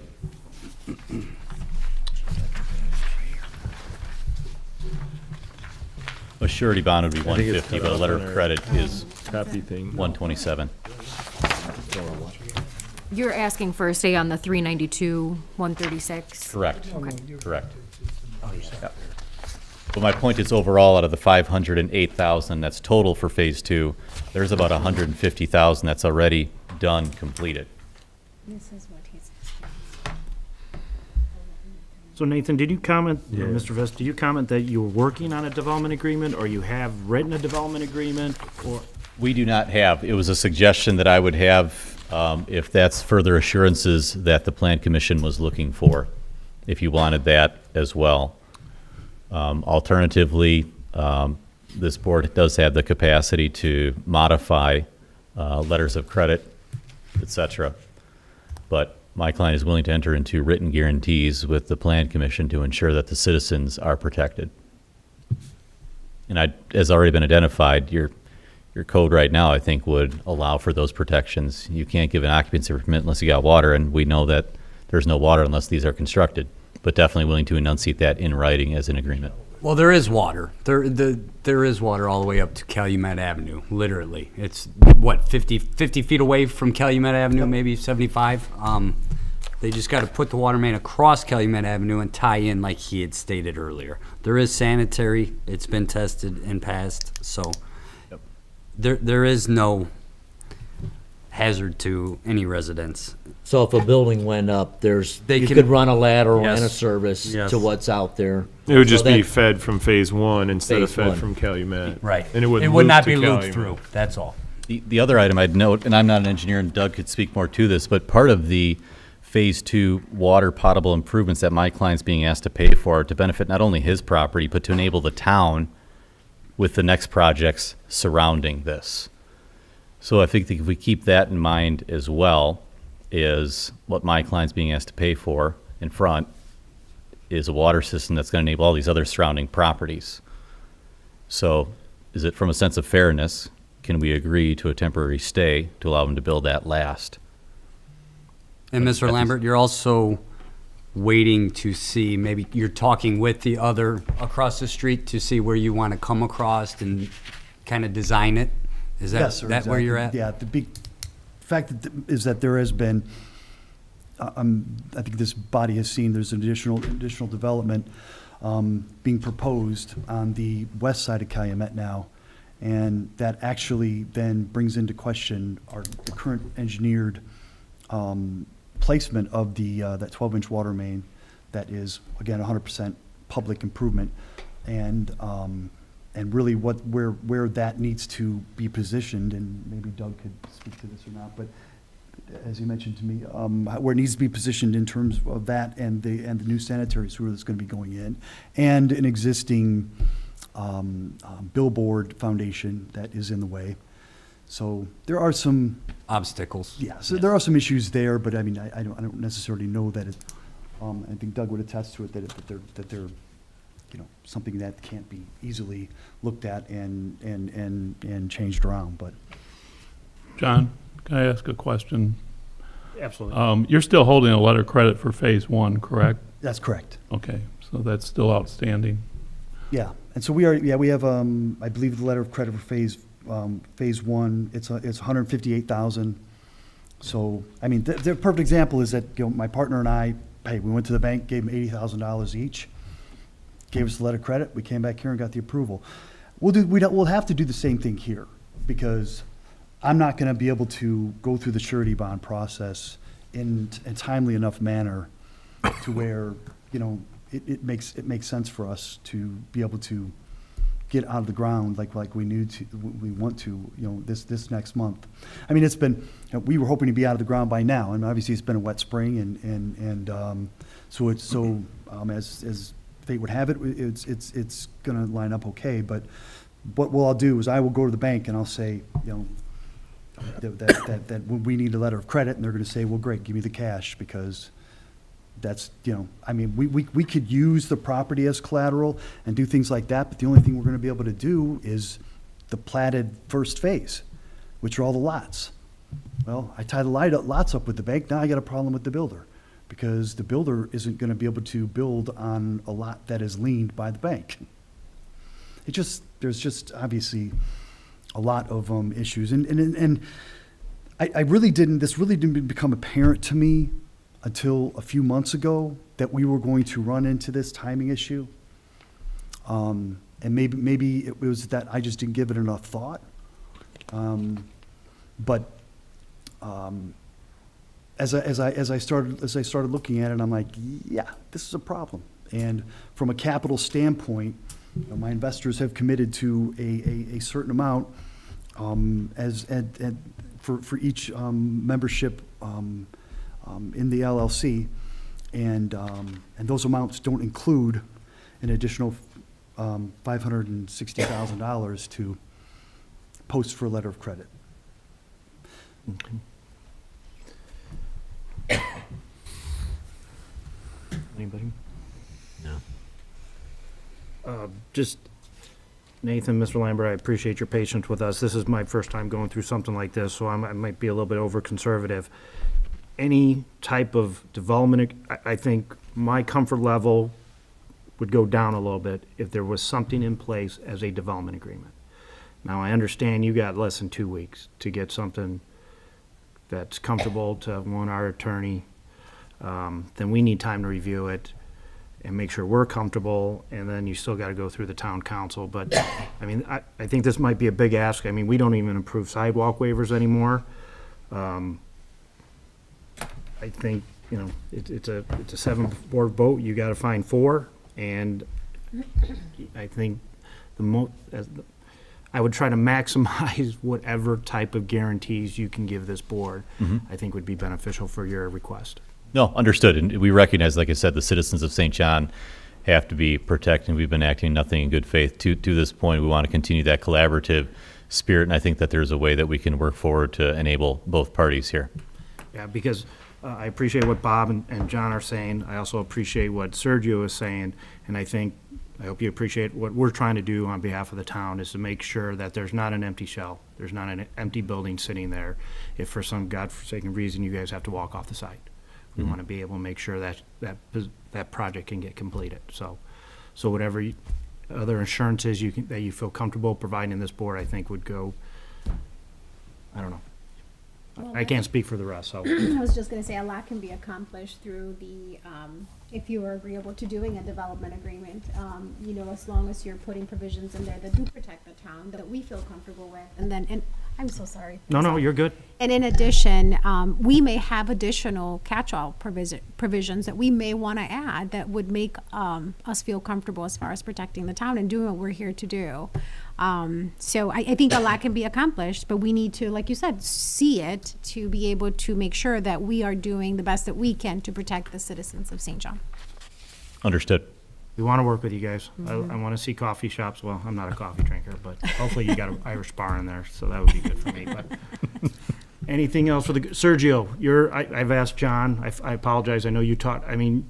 A surety bond would be think it's 150, cut but a off letter on of our- credit is Copy thing. 127. You're asking for a stay on the 392, 136? Correct. Correct. Yep. But my point is overall, out of the 508,000 that's total for phase two, there's about 150,000 that's already done, completed. This is what he's. So Nathan, did you comment, or Yeah. Mr. Vest, did you comment that you were working on a development agreement, or you have written a development agreement, or? We do not have, it was a suggestion that I would have, if that's further assurances that the Plan Commission was looking for, if you wanted that as well. Alternatively, this board does have the capacity to modify letters of credit, et cetera. But my client is willing to enter into written guarantees with the Plan Commission to ensure that the citizens are protected. And as already been identified, your code right now, I think, would allow for those protections. You can't give an occupancy permit unless you got water, and we know that there's no water unless these are constructed. But definitely willing to enunciate that in writing as an agreement. Well, there is water. There is water all the way up to Calumet Avenue, literally. It's, what, 50 feet away from Calumet Avenue, maybe 75? They just got to put the water main across Calumet Avenue and tie in like he had stated earlier. There is sanitary, it's been tested and passed, so there is no hazard to any residents. So if a building went up, you can- could run a lateral and a Yes. service Yes. to what's out there. It would just So be that- fed from phase one instead of Phase fed one. from Calumet. Right. And it would not be to looped Calumet. through, that's all. The other item I'd note, and I'm not an engineer, and Doug could speak more to this, but part of the Phase 2 water potable improvements that my client's being asked to pay for to benefit not only his property, but to enable the town with the next projects surrounding this. So I think that if we keep that in mind as well, is what my client's being asked to pay for in front is a water system that's going to enable all these other surrounding properties. So is it from a sense of fairness, can we agree to a temporary stay to allow them to build that last? And Mr. Lambert, you're also waiting to see, maybe you're talking with the other across the street to see where you want to come across and kind of design it? Is that, Yes, sir, that where you're at? exactly. Yeah, the big fact is that there has been, I think this body has seen, there's additional development being proposed on the west side of Calumet now. And that actually then brings into question the current engineered placement of that 12-inch water main that is, again, 100% public improvement. And really where that needs to be positioned, and maybe Doug could speak to this or not, but as you mentioned to me, where it needs to be positioned in terms of that and the new sanitary sewer that's going to be going in, and an existing billboard foundation that is in the way. So there are some, Obstacles. yeah, so there are some issues there, but I mean, I don't necessarily know that it, I think Doug would attest to it, that they're, you know, something that can't be easily looked at and changed around, but. John, can I ask a question? Absolutely. You're still holding a letter of credit for Phase 1, correct? That's correct. Okay, so that's still outstanding. Yeah, and so we have, I believe the letter of credit for phase 1, it's 158,000. So, I mean, the perfect example is that, you know, my partner and I, hey, we went to the bank, gave them $80,000 each, gave us the letter of credit, we came back here and got the approval. We'll have to do the same thing here, because I'm not gonna be able to go through the surety bond process in a timely enough manner to where, you know, it makes sense for us to be able to get out of the ground like we want to, you know, this next month. I mean, it's been, you know, we were hoping to be out of the ground by now, and obviously it's been a wet spring, and so as fate would have it, it's gonna line up okay. But what I'll do is I will go to the bank and I'll say, you know, that we need a letter of credit, and they're gonna say, well, great, give me the cash, because that's, you know, I mean, we could use the property as collateral and do things like that, but the only thing we're gonna be able to do is the platted first phase, which are all the lots. Well, I tie the lots up with the bank, now I got a problem with the builder, because the builder isn't gonna be able to build on a lot that is liened by the bank. There's just obviously a lot of issues, and this really didn't become apparent to me until a few months ago that we were going to run into this timing issue. And maybe it was that I just didn't give it enough thought. But as I started looking at it, I'm like, yeah, this is a problem. And from a capital standpoint, you know, my investors have committed to a certain amount for each membership in the LLC, and those amounts don't include an additional $560,000 to post for a letter of credit. Anybody? No. Just, Nathan, Mr. Lambert, I appreciate your patience with us. This is my first time going through something like this, so I might be a little bit over-conservative. Any type of development, I think my comfort level would go down a little bit if there was something in place as a development agreement. Now, I understand you got less than 2 weeks to get something that's comfortable to our attorney. Then we need time to review it and make sure we're comfortable, and then you still got to go through the town council. But, I mean, I think this might be a big ask. I mean, we don't even approve sidewalk waivers anymore. I think, you know, it's a 7-4 vote, you got to find 4, and I think I would try to maximize whatever type of guarantees you can give this board, I think would be beneficial for your request. No, understood. And we recognize, like I said, the citizens of St. John have to be protected. We've been acting nothing in good faith to this point. We want to continue that collaborative spirit, and I think that there's a way that we can work forward to enable both parties here. Yeah, because I appreciate what Bob and John are saying. I also appreciate what Sergio is saying, and I hope you appreciate what we're trying to do on behalf of the town is to make sure that there's not an empty shell. There's not an empty building sitting there if for some godforsaken reason you guys have to walk off the site. We want to be able to make sure that project can get completed. So whatever other assurances that you feel comfortable providing this board, I think would go, I don't know. I can't speak for the rest, so. I was just gonna say, a lot can be accomplished through if you are agreeable to doing a development agreement, you know, as long as you're putting provisions in there that do protect the town, that we feel comfortable with. And I'm so sorry. No, you're good. And in addition, we may have additional catch-all provisions that we may want to add that would make us feel comfortable as far as protecting the town and doing what we're here to do. So I think a lot can be accomplished, but we need to, like you said, see it to be able to make sure that we are doing the best that we can to protect the citizens of St. John. Understood. We want to work with you guys. I want to see coffee shops. Well, I'm not a coffee drinker, but hopefully you got an Irish bar in there, so that would be good for me. But anything else for Sergio? I've asked John. I apologize. I know you taught. I mean,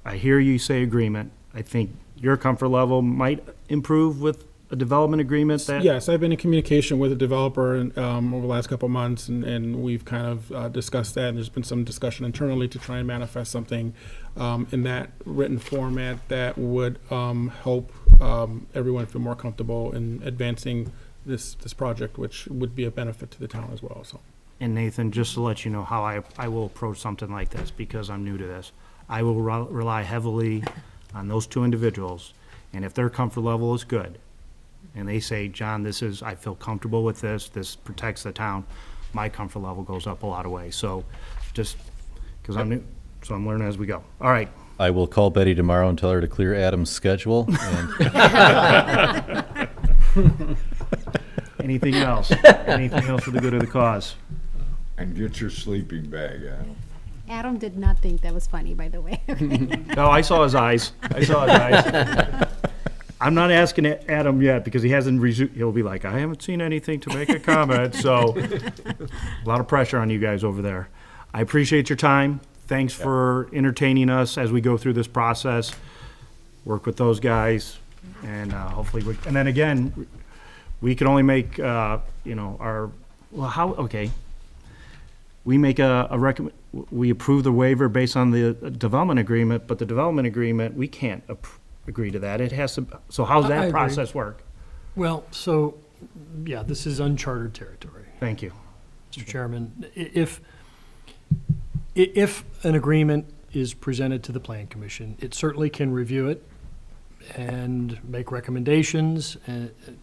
I hear you say agreement. I think your comfort level might improve with a development agreement. Yes, I've been in communication with a developer over the last couple of months, and we've kind of discussed that, and there's been some discussion internally to try and manifest something in that written format that would help everyone feel more comfortable in advancing this project, which would be a benefit to the town as well. So. And Nathan, just to let you know how I will approach something like this, because I'm new to this, I will rely heavily on those two individuals, and if their comfort level is good, and they say, John, I feel comfortable with this protects the town, my comfort level goes up a lot of ways. So just because I'm new, so I'm learning as we go. All right. I will call Betty tomorrow and tell her to clear Adam's schedule. And Anything else? Anything else for the good of the cause? And get your sleeping bag, Adam. Adam did not think that was funny, by the way. No, I saw his eyes. I saw his eyes. I'm not asking Adam yet because he hasn't he'll be like, I haven't seen anything to make a comment, so a lot of pressure on you guys over there. I appreciate your time. Thanks for entertaining us as we go through this process. Work with those guys, and hopefully, and then again, we can only make, we make we approve the waiver based on the development agreement, but the development agreement, we can't agree to that. It has to, so how's I that agree. process work? Well, so, yeah, this is uncharted territory, Thank you. Mr. Chairman. If an agreement is presented to the Plan Commission, it certainly can review it and make recommendations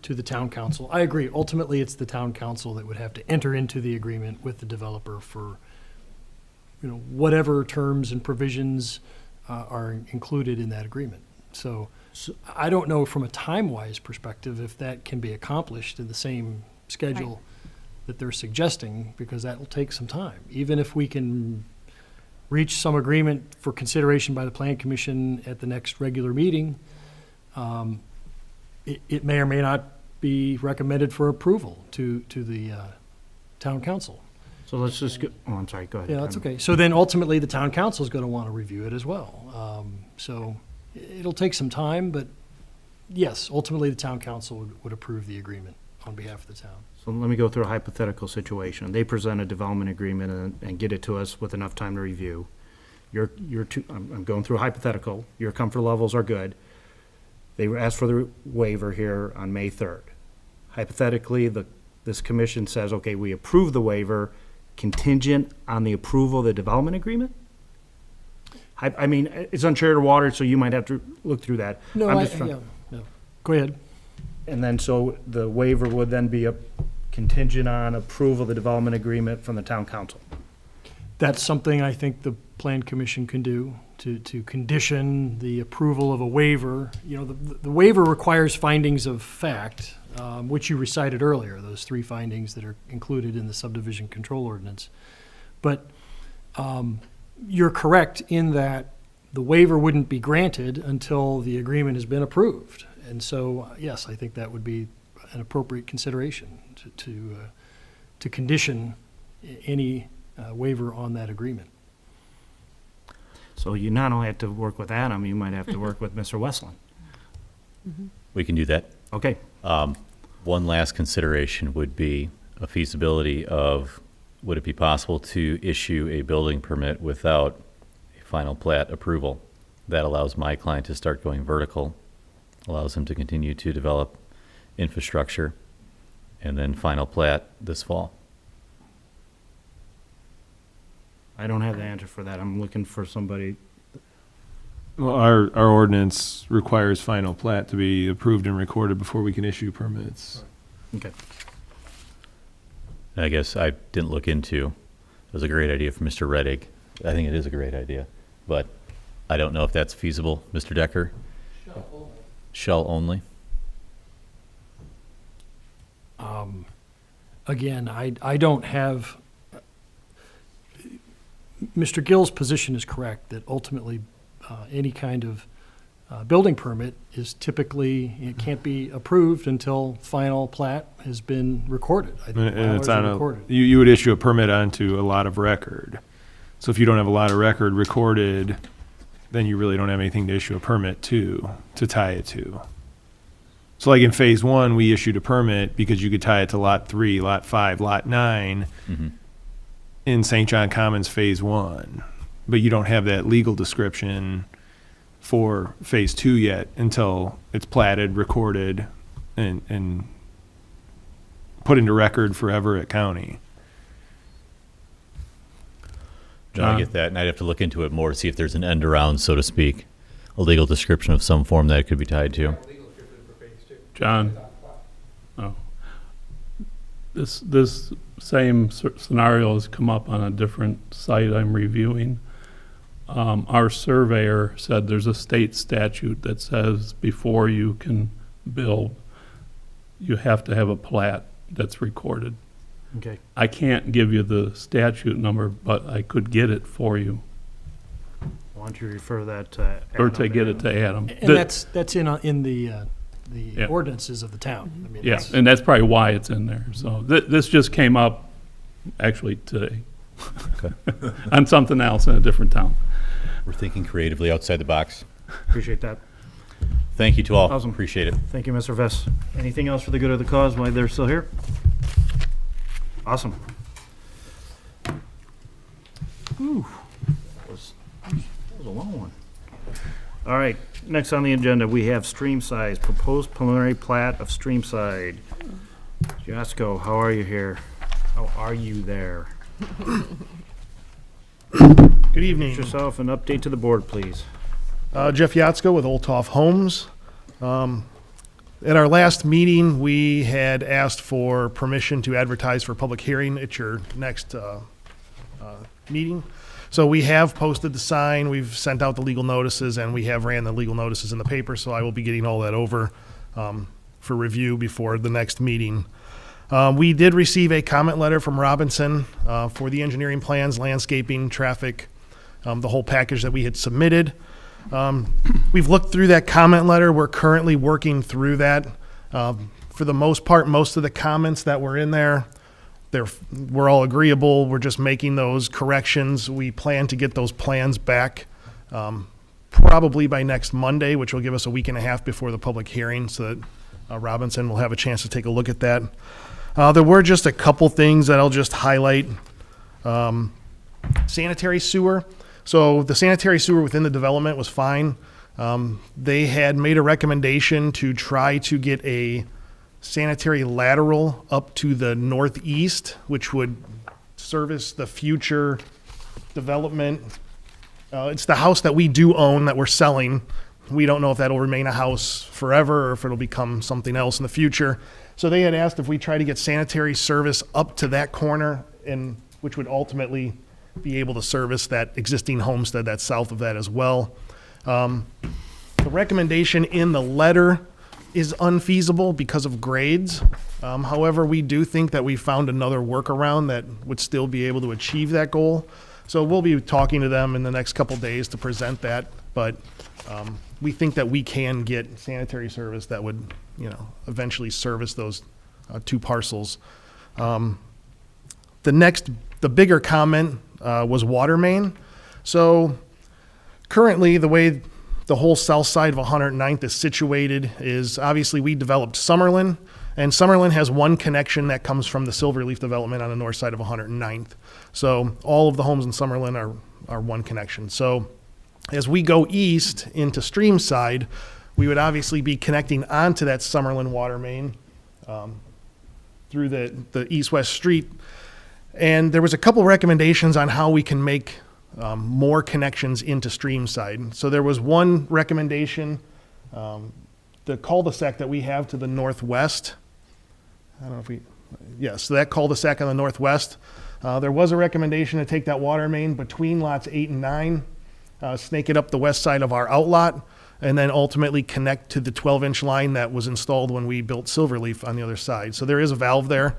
to the town council. I agree, ultimately, it's the town council that would have to enter into the agreement with the developer for, whatever terms and provisions are included in that agreement. So I don't know from a time-wise perspective if that can be accomplished in the same schedule that they're suggesting, because that will take some time. Even if we can reach some agreement for consideration by the Plan Commission at the next regular meeting, it may or may not be recommended for approval to the town council. So let's just go, oh, I'm sorry, go ahead. Yeah, that's okay. So then ultimately, the town council is going to want to review it as well. So it'll take some time, but yes, ultimately, the town council would approve the agreement on behalf of the town. So let me go through a hypothetical situation. They present a development agreement and get it to us with enough time to review. I'm going through a hypothetical. Your comfort levels are good. They asked for the waiver here on May 3rd. Hypothetically, this commission says, okay, we approve the waiver contingent on the approval of the development agreement? I mean, it's uncharted water, so you might have to look through that. No, I'm just trying- yeah. Go ahead. And then, so the waiver would then be a contingent on approval of the development agreement from the town council. That's something I think the Plan Commission can do, to condition the approval of a waiver. The waiver requires findings of fact, which you recited earlier, those 3 findings that are included in the subdivision control ordinance. But you're correct in that the waiver wouldn't be granted until the agreement has been approved. And so, yes, I think that would be an appropriate consideration to condition any waiver on that agreement. So you not only have to work with Adam, you might have to work with Mr. Westland. we can do that. Okay. One last consideration would be a feasibility of, would it be possible to issue a building permit without a final plat approval? That allows my client to start going vertical, allows him to continue to develop infrastructure, and then final plat this fall. I don't have the answer for that. I'm looking for somebody. Well, our ordinance requires final plat to be approved and recorded before we can issue permits. Okay. And I guess I didn't look into, it was a great idea from Mr. Reddick. I think it is a great idea, but I don't know if that's feasible. Mr. Decker? Shell only? Again, I don't have, Mr. Gill's position is correct, that ultimately any kind of building permit is typically, it can't be approved until final plat has been recorded. I think And it's plats are on recorded. you would issue a permit onto a lot of record. So if you don't have a lot of record recorded, then you really don't have anything to issue a permit to tie it to. So like in phase 1, we issued a permit because you could tie it to lot 3, lot 5, lot 9 in St. John Commons phase 1. But you don't have that legal description for phase 2 yet until it's platted, recorded, and put into record for Everett County. No, I get that, and I'd have to look into it more, see if there's an end around, so to speak, a legal description of some form that it could be tied to. John? Oh. This same scenario has come up on a different site I'm reviewing. our surveyor said there's a state statute that says before you can build, you have to have a plat that's recorded. Okay. I can't give you the statute number, but I could get it for you, Why don't you refer that to or Adam to get it there? to Adam. And that's in the Yeah. ordinances of the town. I mean, Yeah, that's- and that's probably why it's in there. So this just came up actually today on something else in a different town. We're thinking creatively outside the box. Appreciate that. Thank you to all. Awesome. Appreciate it. Thank you, Mr. Vess. Anything else for the good of the cause while they're still here? Awesome. Whew. That was a long one. All right, next on the agenda, we have Streamside, proposed preliminary plat of Streamside. Jasko, how are you here? How are you there? Good evening. Introduce yourself and update to the board, please. Jeff Yatsko with Old Toff Homes. At our last meeting, we had asked for permission to advertise for public hearing at your next meeting. So we have posted the sign, we've sent out the legal notices, and we have ran the legal notices in the paper, so I will be getting all that over for review before the next meeting. We did receive a comment letter from Robinson for the engineering plans, landscaping, traffic, the whole package that we had submitted. We've looked through that comment letter. We're currently working through that. For the most part, most of the comments that were in there, we're all agreeable. We're just making those corrections. We plan to get those plans back probably by next Monday, which will give us a week and a half before the public hearing, so that Robinson will have a chance to take a look at that. There were just a couple things that I'll just highlight. Sanitary sewer. So the sanitary sewer within the development was fine. They had made a recommendation to try to get a sanitary lateral up to the northeast, which would service the future development. It's the house that we do own that we're selling. We don't know if that'll remain a house forever or if it'll become something else in the future. So they had asked if we try to get sanitary service up to that corner, and which would ultimately be able to service that existing homestead that's south of that as well. The recommendation in the letter is unfeasible because of grades. However, we do think that we found another workaround that would still be able to achieve that goal. So we'll be talking to them in the next couple days to present that, but we think that we can get sanitary service that would, eventually service those two parcels. The bigger comment was water main. So currently, the way the whole south side of 109th is situated is obviously we developed Summerlin, and Summerlin has one connection that comes from the Silverleaf development on the north side of 109th. So all of the homes in Summerlin are one connection. So as we go east into Streamside, we would obviously be connecting onto that Summerlin water main through the east-west street. And there was a couple recommendations on how we can make more connections into Streamside. So there was one recommendation, the cul-de-sac that we have to the northwest. I don't know if yes, so that cul-de-sac on the northwest. There was a recommendation to take that water main between lots 8 and 9, snake it up the west side of our outlot, and then ultimately connect to the 12-inch line that was installed when we built Silverleaf on the other side. So there is a valve there.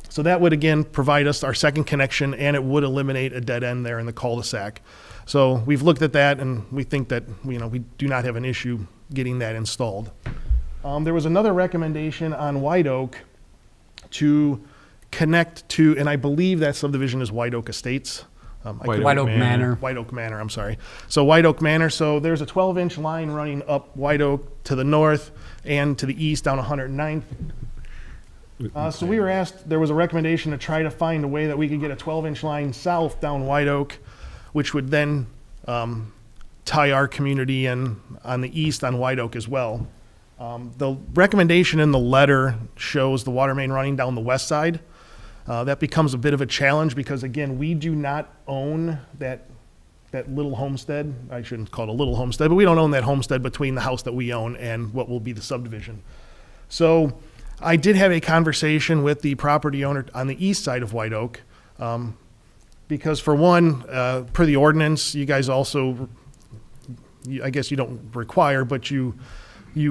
So that would, again, provide us our second connection, and it would eliminate a dead end there in the cul-de-sac. So we've looked at that, and we think that, we do not have an issue getting that installed. There was another recommendation on White Oak to connect to, and I believe that subdivision is White Oak Estates. White Oak Manor. White Oak Manor, I'm sorry. So White Oak Manor, so there's a 12-inch line running up White Oak to the north and to the east down 109th. So we were asked, there was a recommendation to try to find a way that we could get a 12-inch line south down White Oak, which would then tie our community in on the east on White Oak as well. The recommendation in the letter shows the water main running down the west side. That becomes a bit of a challenge because, again, we do not own that little homestead. I shouldn't call it a little homestead, but we don't own that homestead between the house that we own and what will be the subdivision. So I did have a conversation with the property owner on the east side of White Oak. The because for one, per the ordinance, you guys also, I guess you don't require, but you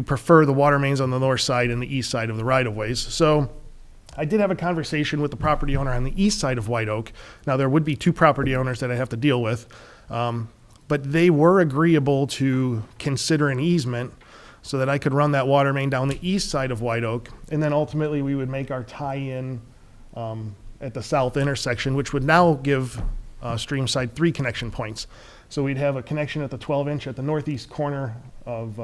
prefer the water mains on the north side and the east side of the right-of-ways. So I did have a conversation with the property owner on the east side of White Oak. Now, there would be two property owners that I have to deal with, but they were agreeable to consider an easement so that I could run that water main down the east side of White Oak, and then ultimately we would make our tie-in at the south intersection, which would now give Streamside 3 connection points. So we'd have a connection at the 12-inch at the northeast corner of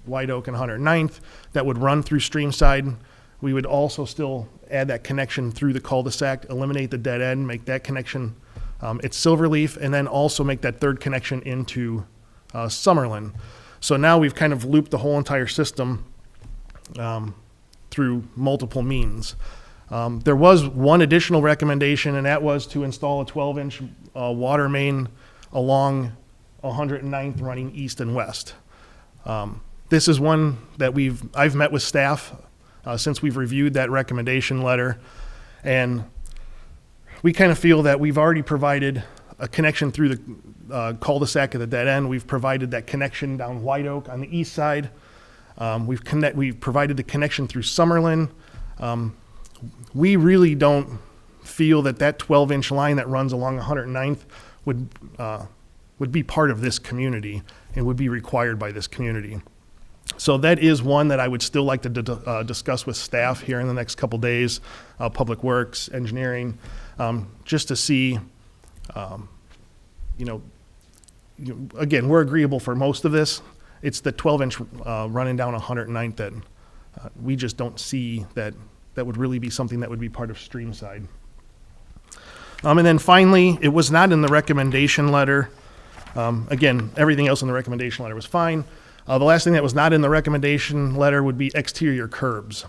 White Oak and 109th that would run through Streamside. We would also still add that connection through the cul-de-sac, eliminate the dead end, make that connection at Silverleaf, and then also make that third connection into Summerlin. So now we've kind of looped the whole entire system through multiple means. There was one additional recommendation, and that was to install a 12-inch water main along 109th running east and west. This is one that I've met with staff since we've reviewed that recommendation letter, and we kind of feel that we've already provided a connection through the cul-de-sac at the dead end. We've provided that connection down White Oak on the east side. We've provided the connection through Summerlin. We really don't feel that 12-inch line that runs along 109th would be part of this community and would be required by this community. So that is one that I would still like to discuss with staff here in the next couple days, Public Works, Engineering, just to see, again, we're agreeable for most of this. It's the 12-inch running down 109th that we just don't see that would really be something that would be part of Streamside. And then finally, it was not in the recommendation letter. Again, everything else in the recommendation letter was fine. The last thing that was not in the recommendation letter would be exterior curbs.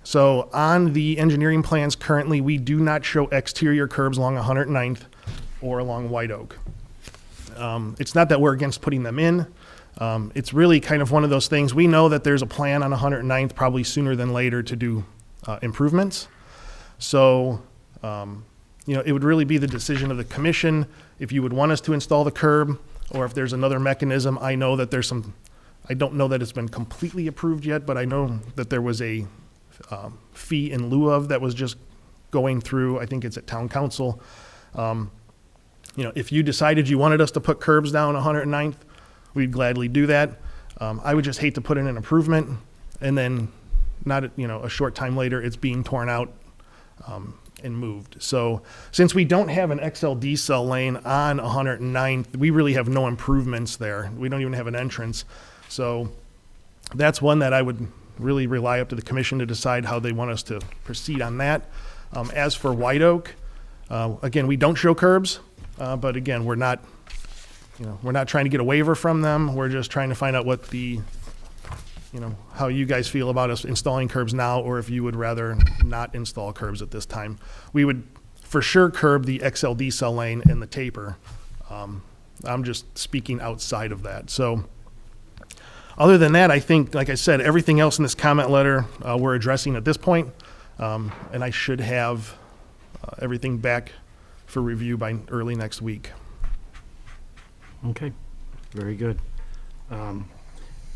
So on the engineering plans currently, we do not show exterior curbs along 109th or along White Oak. It's not that we're against putting them in. It's really kind of one of those things. We know that there's a plan on 109th probably sooner than later to do improvements. So, it would really be the decision of the commission if you would want us to install the curb or if there's another mechanism. I know that there's I don't know that it's been completely approved yet, but I know that there was a fee in lieu of that was just going through, I think it's at town council. If you decided you wanted us to put curbs down 109th, we'd gladly do that. I would just hate to put in an improvement and then not, a short time later, it's being torn out and moved. So since we don't have an XLD cell lane on 109th, we really have no improvements there. We don't even have an entrance. So that's one that I would really rely up to the commission to decide how they want us to proceed on that. As for White Oak, again, we don't show curbs, but again, we're not trying to get a waiver from them. We're just trying to find out what how you guys feel about us installing curbs now, or if you would rather not install curbs at this time. We would for sure curb the XLD cell lane and the taper. I'm just speaking outside of that. So other than that, I think, like I said, everything else in this comment letter we're addressing at this point, and I should have everything back for review by early next week. Okay, very good.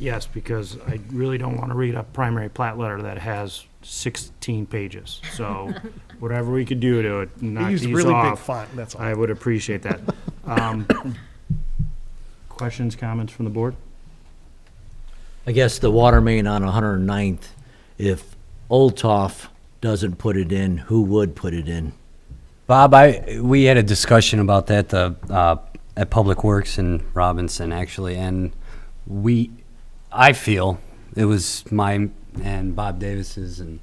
Yes, because I really don't want to read a primary plat letter that has 16 pages. So whatever we could do to knock Use these really big off, font, that's all. I would appreciate that. Questions, comments from the board? I guess the water main on 109th, if Old Toff doesn't put it in, who would put it in? Bob, we had a discussion about that at Public Works in Robinson, actually, and I feel it was mine and Bob Davis's and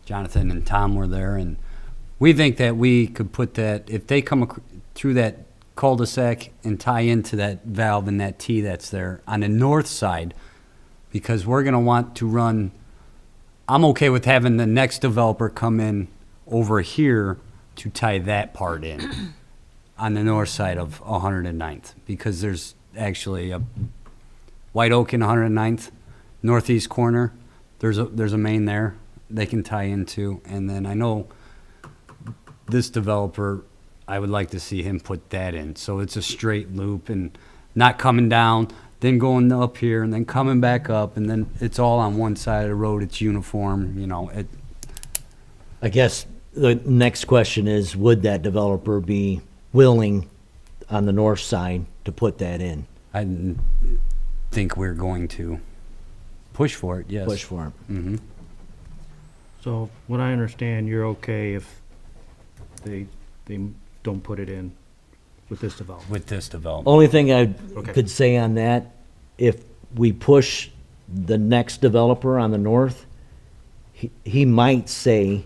Jonathan and Tom were there, and we think that we could put that, if they come through that cul-de-sac and tie into that valve and that T that's there on the north side, because we're going to want to run, I'm okay with having the next developer come in over here to tie that part in on the north side of 109th, because there's actually a White Oak in 109th, northeast corner. There's a main there they can tie into, and then I know this developer I would like to see him put that in. So it's a straight loop and not coming down, then going up here and then coming back up, and then it's all on one side of the road. It's uniform, you know. I guess the next question is, would that developer be willing on the north side to put that in? I think we're going to push for it, yes. Push for it. Mm-hmm. So what I understand, you're okay if they don't put it in with this development? With this development. Only thing I Okay. could say on that, if we push the next developer on the north, he might say,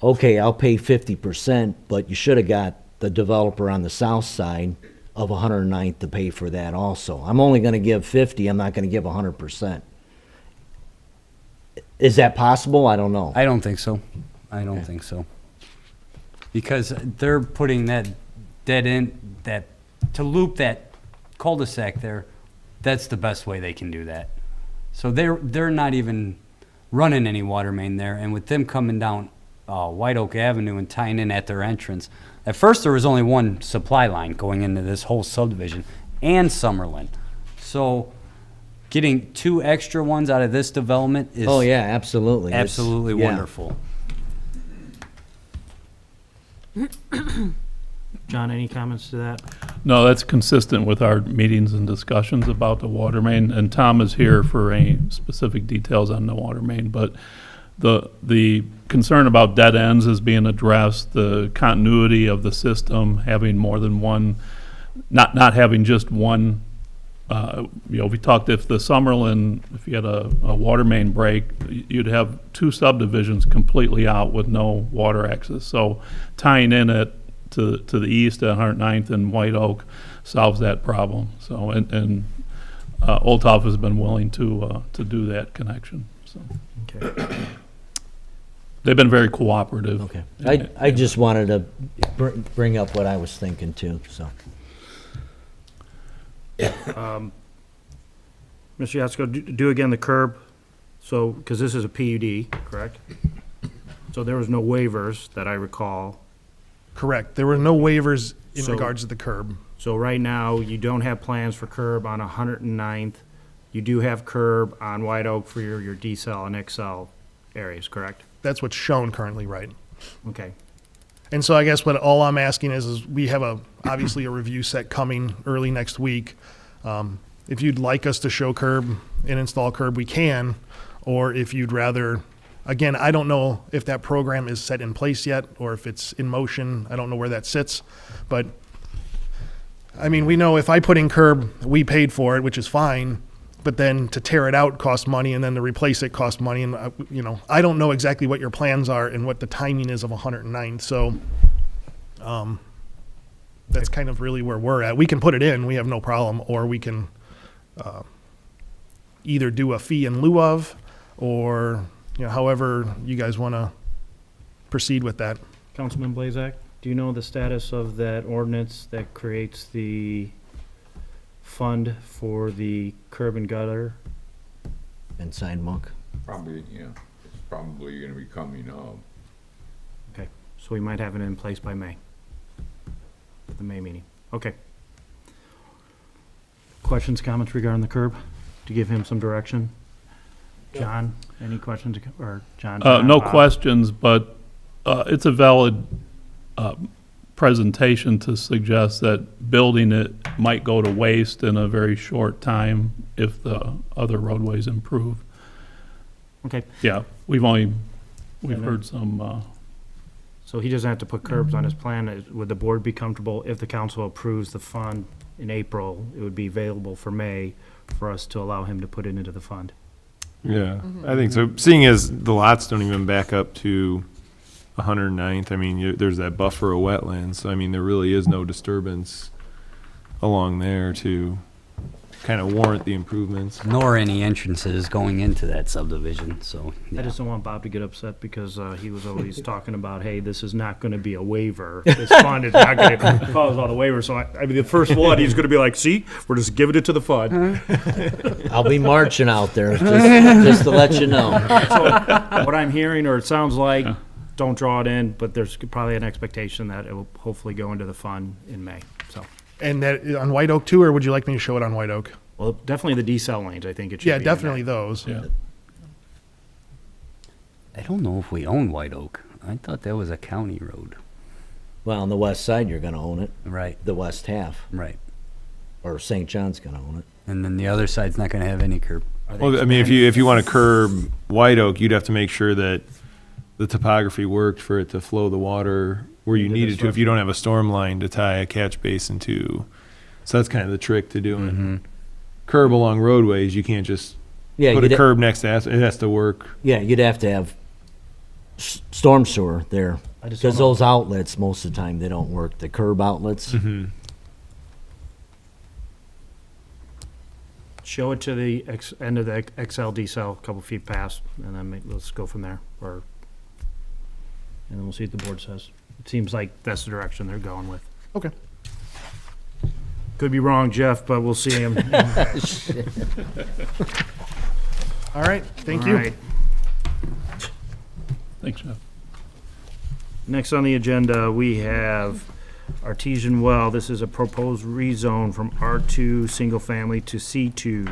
okay, I'll pay 50%, but you should have got the developer on the south side of 109th to pay for that also. I'm only gonna give 50, I'm not gonna give 100%. Is that possible? I don't know. I don't think so. I don't think so. Because they're putting that dead end, that, to loop that cul-de-sac there, that's the best way they can do that. So they're not even running any water main there, and with them coming down White Oak Avenue and tying in at their entrance, at first there was only one supply line going into this whole subdivision and Summerlin. So getting 2 extra ones out of this development is Oh, yeah, absolutely. It's- absolutely yeah. wonderful. John, any comments to that? No, that's consistent with our meetings and discussions about the water main, and Tom is here for any specific details on the water main, but the concern about dead ends is being addressed, the continuity of the system, having more than one, not having just one. We talked, if the Summerlin, if you had a water main break, you'd have 2 subdivisions completely out with no water access. So tying in it to the east at 109th and White Oak solves that problem. So, and Olthoff has been willing to do that connection, so. Okay. They've been very cooperative. Okay. I just wanted to bring up what I was thinking too, so. Mr. Yatsko, do again the curb, so, because this is a PUD, correct? So there was no waivers that I recall. Correct. There were no waivers in So- regards to the curb. So right now, you don't have plans for curb on 109th. You do have curb on White Oak for your D-cell and XL areas, correct? That's what's shown currently, right? Okay. And so I guess what all I'm asking is we have obviously a review set coming early next week. If you'd like us to show curb and install curb, we can. Or if you'd rather, again, I don't know if that program is set in place yet or if it's in motion. I don't know where that sits. But, I mean, we know if I put in curb, we paid for it, which is fine. But then to tear it out costs money, and then to replace it costs money. And, I don't know exactly what your plans are and what the timing is of 109th. So that's kind of really where we're at. We can put it in, we have no problem, or we can either do a fee in lieu of, or however you guys want to proceed with that. Councilman Blazak, do you know the status of that ordinance that creates the fund for the curb and gutter? And sidewalk. Probably, it's probably gonna be coming up. Okay, so we might have it in place by May, at the May meeting. Okay. Questions, comments regarding the curb, to give him some direction? John, any questions, or John? No questions, but it's a valid presentation to suggest that building it might go to waste in a very short time if the other roadways improve. Okay, Yeah, we've heard some, so he doesn't have to put curbs on his plan. Would the board be comfortable if the council approves the fund in April? It would be available for May for us to allow him to put it into the fund. Yeah, I think so. Seeing as the lots don't even back up to 109th, I mean, there's that buffer of wetlands, so I mean, there really is no disturbance along there to kind of warrant the improvements. Nor any entrances going into that subdivision, so. I yeah. just don't want Bob to get upset because he was always talking about, hey, this is not going to be a waiver. This fund is not going to cause all the waivers. So I mean, the first one, he's going to be like, see, we're just giving it to the fund. I'll be marching out there, just to let you know. So what I'm hearing, or it sounds like, don't draw it in, but there's probably an expectation that it will hopefully go into the fund in May, so. And that on White Oak too, or would you like me to show it on White Oak? Well, definitely the decel lanes, I think it should be. Yeah, in there. definitely those. Yeah. I don't know if we own White Oak. I thought that was a county road. Well, on the west side, you're gonna own it, Right, the west half, right. or St. John's gonna own it. And then the other side's not gonna have any curb. Well, I mean, if you want to curb White Oak, you'd have to make sure that the topography worked for it to flow the water where you Into the needed to, if you don't have a storm line to tie a catch basin to. So that's kind of the trick to doing. Curb along roadways, you can't just Yeah, put a you'd, curb next to asphalt. It has to work. yeah, you'd have to have storm sewer there. I just Because don't know. those outlets, most of the time, they don't work, the curb outlets. Show it to the end of the XL decel, a couple feet past, and then let's go from there, and then we'll see what the board says. It seems like that's the direction they're going with. Okay. Could be wrong, Jeff, but we'll see him. All right, thank you. Thanks, Jeff. Next on the agenda, we have Artesian Well. This is a proposed rezone from R2 single family to C2.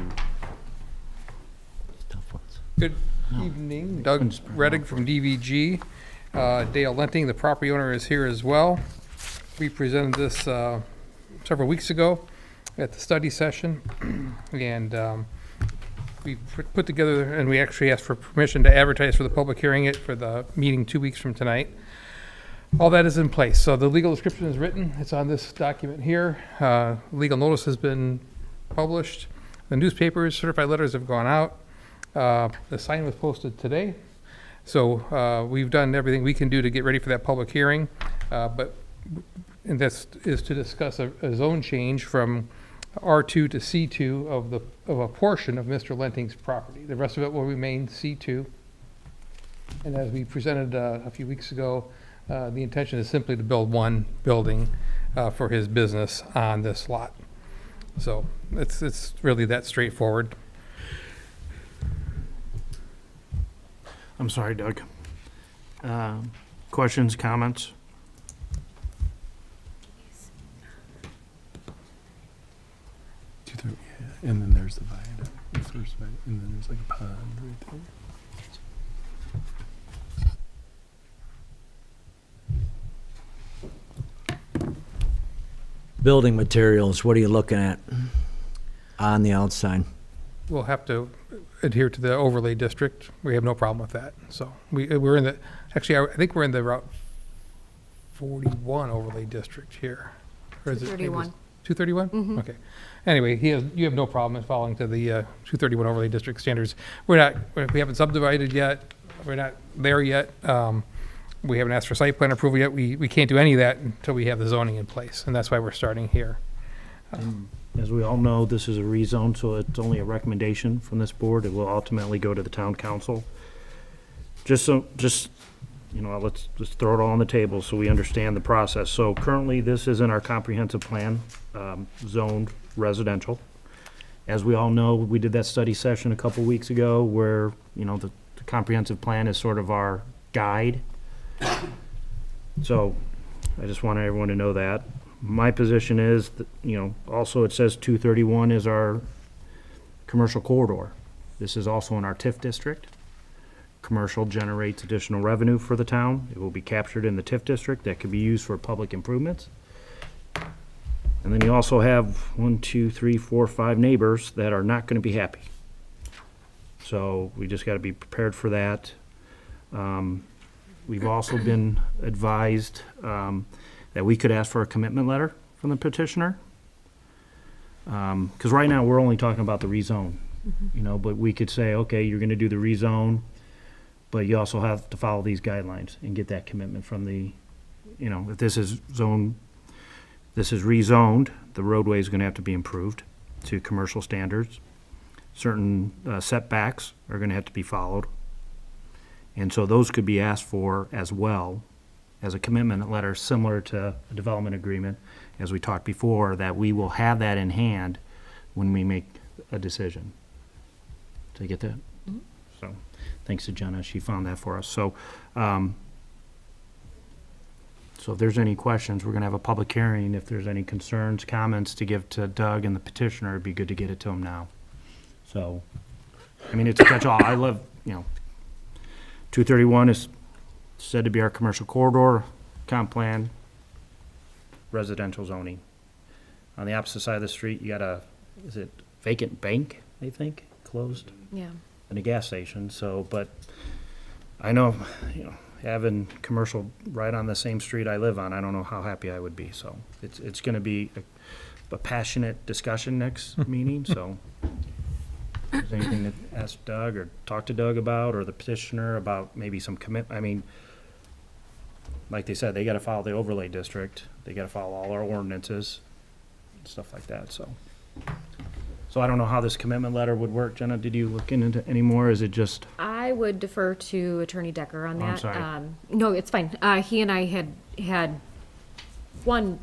Tough ones. Good evening, Doug Reddick from DVG. Dale Lenting, the property owner, is here as well. We presented this several weeks ago at the study session, and we put together, and we actually asked for permission to advertise for the public hearing it for the meeting 2 weeks from tonight. All that is in place. So the legal description is written. It's on this document here. Legal notice has been published. The newspapers, certified letters have gone out. The sign was posted today. So we've done everything we can do to get ready for that public hearing. And this is to discuss a zone change from R2 to C2 of a portion of Mr. Lenting's property. The rest of it will remain C2. And as we presented a few weeks ago, the intention is simply to build one building for his business on this lot. So it's really that straightforward. I'm sorry, Doug. Questions, comments? And then there's the viaduct, the first viaduct, and then there's like a pond right there. Building materials, what are you looking at on the outside? We'll have to adhere to the overlay district. We have no problem with that. So we're in the, actually, I think we're in the Route 41 overlay district here. Or is it maybe 231. 231? Okay. Anyway, you have no problem in following to the 231 overlay district standards. We haven't subdivided yet. We're not there yet. We haven't asked for site plan approval yet. We can't do any of that until we have the zoning in place, and that's why we're starting here. As we all know, this is a rezone, so it's only a recommendation from this board. It will ultimately go to the town council. Let's throw it all on the table so we understand the process. So currently, this is in our comprehensive plan, zoned residential. As we all know, we did that study session a couple weeks ago where, the comprehensive plan is sort of our guide. So I just want everyone to know that. My position is that, also it says 231 is our commercial corridor. This is also in our TIF district. Commercial generates additional revenue for the town. It will be captured in the TIF district that could be used for public improvements. And then you also have 1, 2, 3, 4, 5 neighbors that are not going to be happy. So we just got to be prepared for that. We've also been advised that we could ask for a commitment letter from the petitioner. Because right now, we're only talking about the rezone, but we could say, okay, you're going to do the rezone, but you also have to follow these guidelines and get that commitment from the, if this is rezoned, the roadway is going to have to be improved to commercial standards. Certain setbacks are going to have to be followed. And so those could be asked for as well as a commitment letter similar to a development agreement, as we talked before, that we will have that in hand when we make a decision. Did I get that? So, thanks to Jenna, she found that for us. So, So if there's any questions, we're gonna have a public hearing. If there's any concerns, comments to give to Doug and the petitioner, it'd be good to get it to him now. So, I mean, it's a catch-all. I love, 231 is said to be our commercial corridor, comp plan, residential zoning. On the opposite side of the street, you got is it vacant bank, I think, closed? Yeah. And a gas station, so, but I know, having commercial right on the same street I live on, I don't know how happy I would be, so it's gonna be a passionate discussion next meeting, so. Is there anything to ask Doug or talk to Doug about, or the petitioner about maybe some like they said, they gotta follow the overlay district, they gotta follow all our ordinances, stuff like that, so. So I don't know how this commitment letter would work. Jenna, did you look into any more? Is it just, I would defer to Attorney Decker on Oh, I'm that. sorry. No, it's fine. He and I had one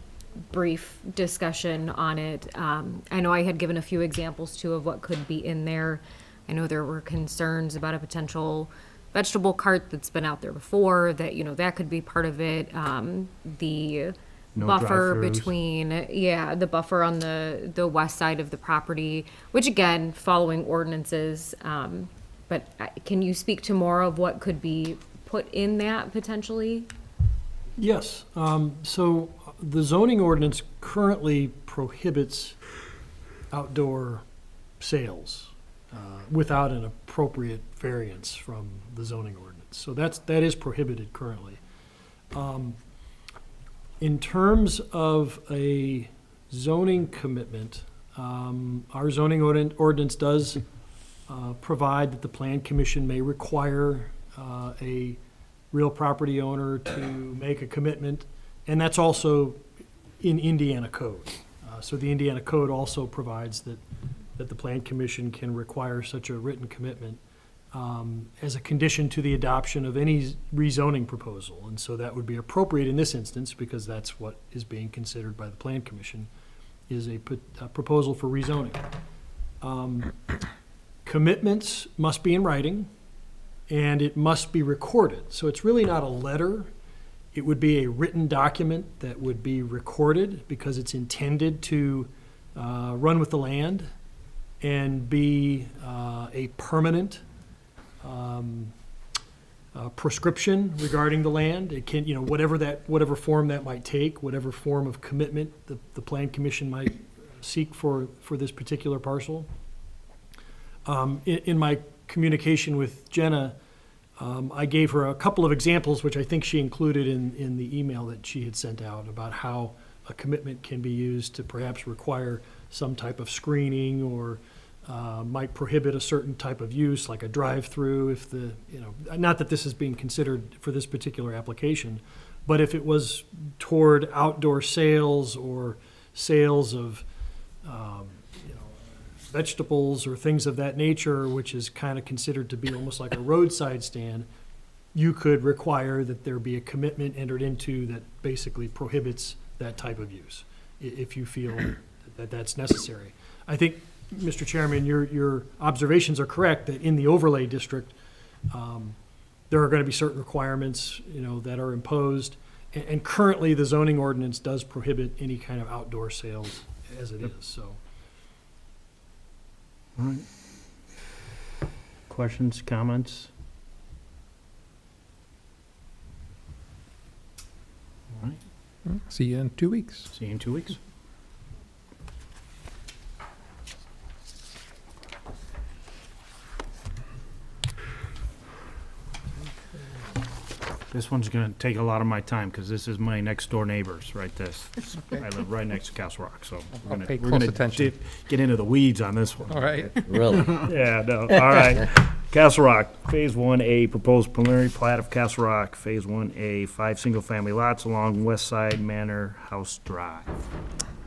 brief discussion on it. I know I had given a few examples too of what could be in there. I know there were concerns about a potential vegetable cart that's been out there before, that, that could be part of it. The No buffer drive-throughs. between, the buffer on the west side of the property, which again, following ordinances. But can you speak to more of what could be put in that potentially? Yes. So the zoning ordinance currently prohibits outdoor sales without an appropriate variance from the zoning ordinance. So that is prohibited currently. In terms of a zoning commitment, our zoning ordinance does provide that the Plan Commission may require a real property owner to make a commitment, and that's also in Indiana code. So the Indiana code also provides that the Plan Commission can require such a written commitment as a condition to the adoption of any rezoning proposal. And so that would be appropriate in this instance, because that's what is being considered by the Plan Commission, is a proposal for rezoning. Commitments must be in writing, and it must be recorded. So it's really not a letter. It would be a written document that would be recorded, because it's intended to run with the land and be a permanent prescription regarding the land. It can, whatever form that might take, whatever form of commitment the Plan Commission might seek for this particular parcel. In my communication with Jenna, I gave her a couple of examples, which I think she included in the email that she had sent out, about how a commitment can be used to perhaps require some type of screening, or might prohibit a certain type of use, like a drive-through, if not that this is being considered for this particular application, but if it was toward outdoor sales or sales of vegetables or things of that nature, which is kind of considered to be almost like a roadside stand, you could require that there be a commitment entered into that basically prohibits that type of use, if you feel that that's necessary. I think, Mr. Chairman, your observations are correct, that in the overlay district, there are going to be certain requirements, that are imposed. And currently, the zoning ordinance does prohibit any kind of outdoor sales as it is, so. all right. Questions, comments? All right, See you in 2 weeks. see you in 2 weeks. This one's gonna take a lot of my time, because this is my next door neighbors, right this. I live right next to Castle Rock, so I'll pay we're close gonna attention. get into the weeds on this one. All right. Really? Yeah, no, all right. Castle Rock, Phase 1A, proposed preliminary plat of Castle Rock, Phase 1A, 5 single-family lots along West Side Manor House Drive.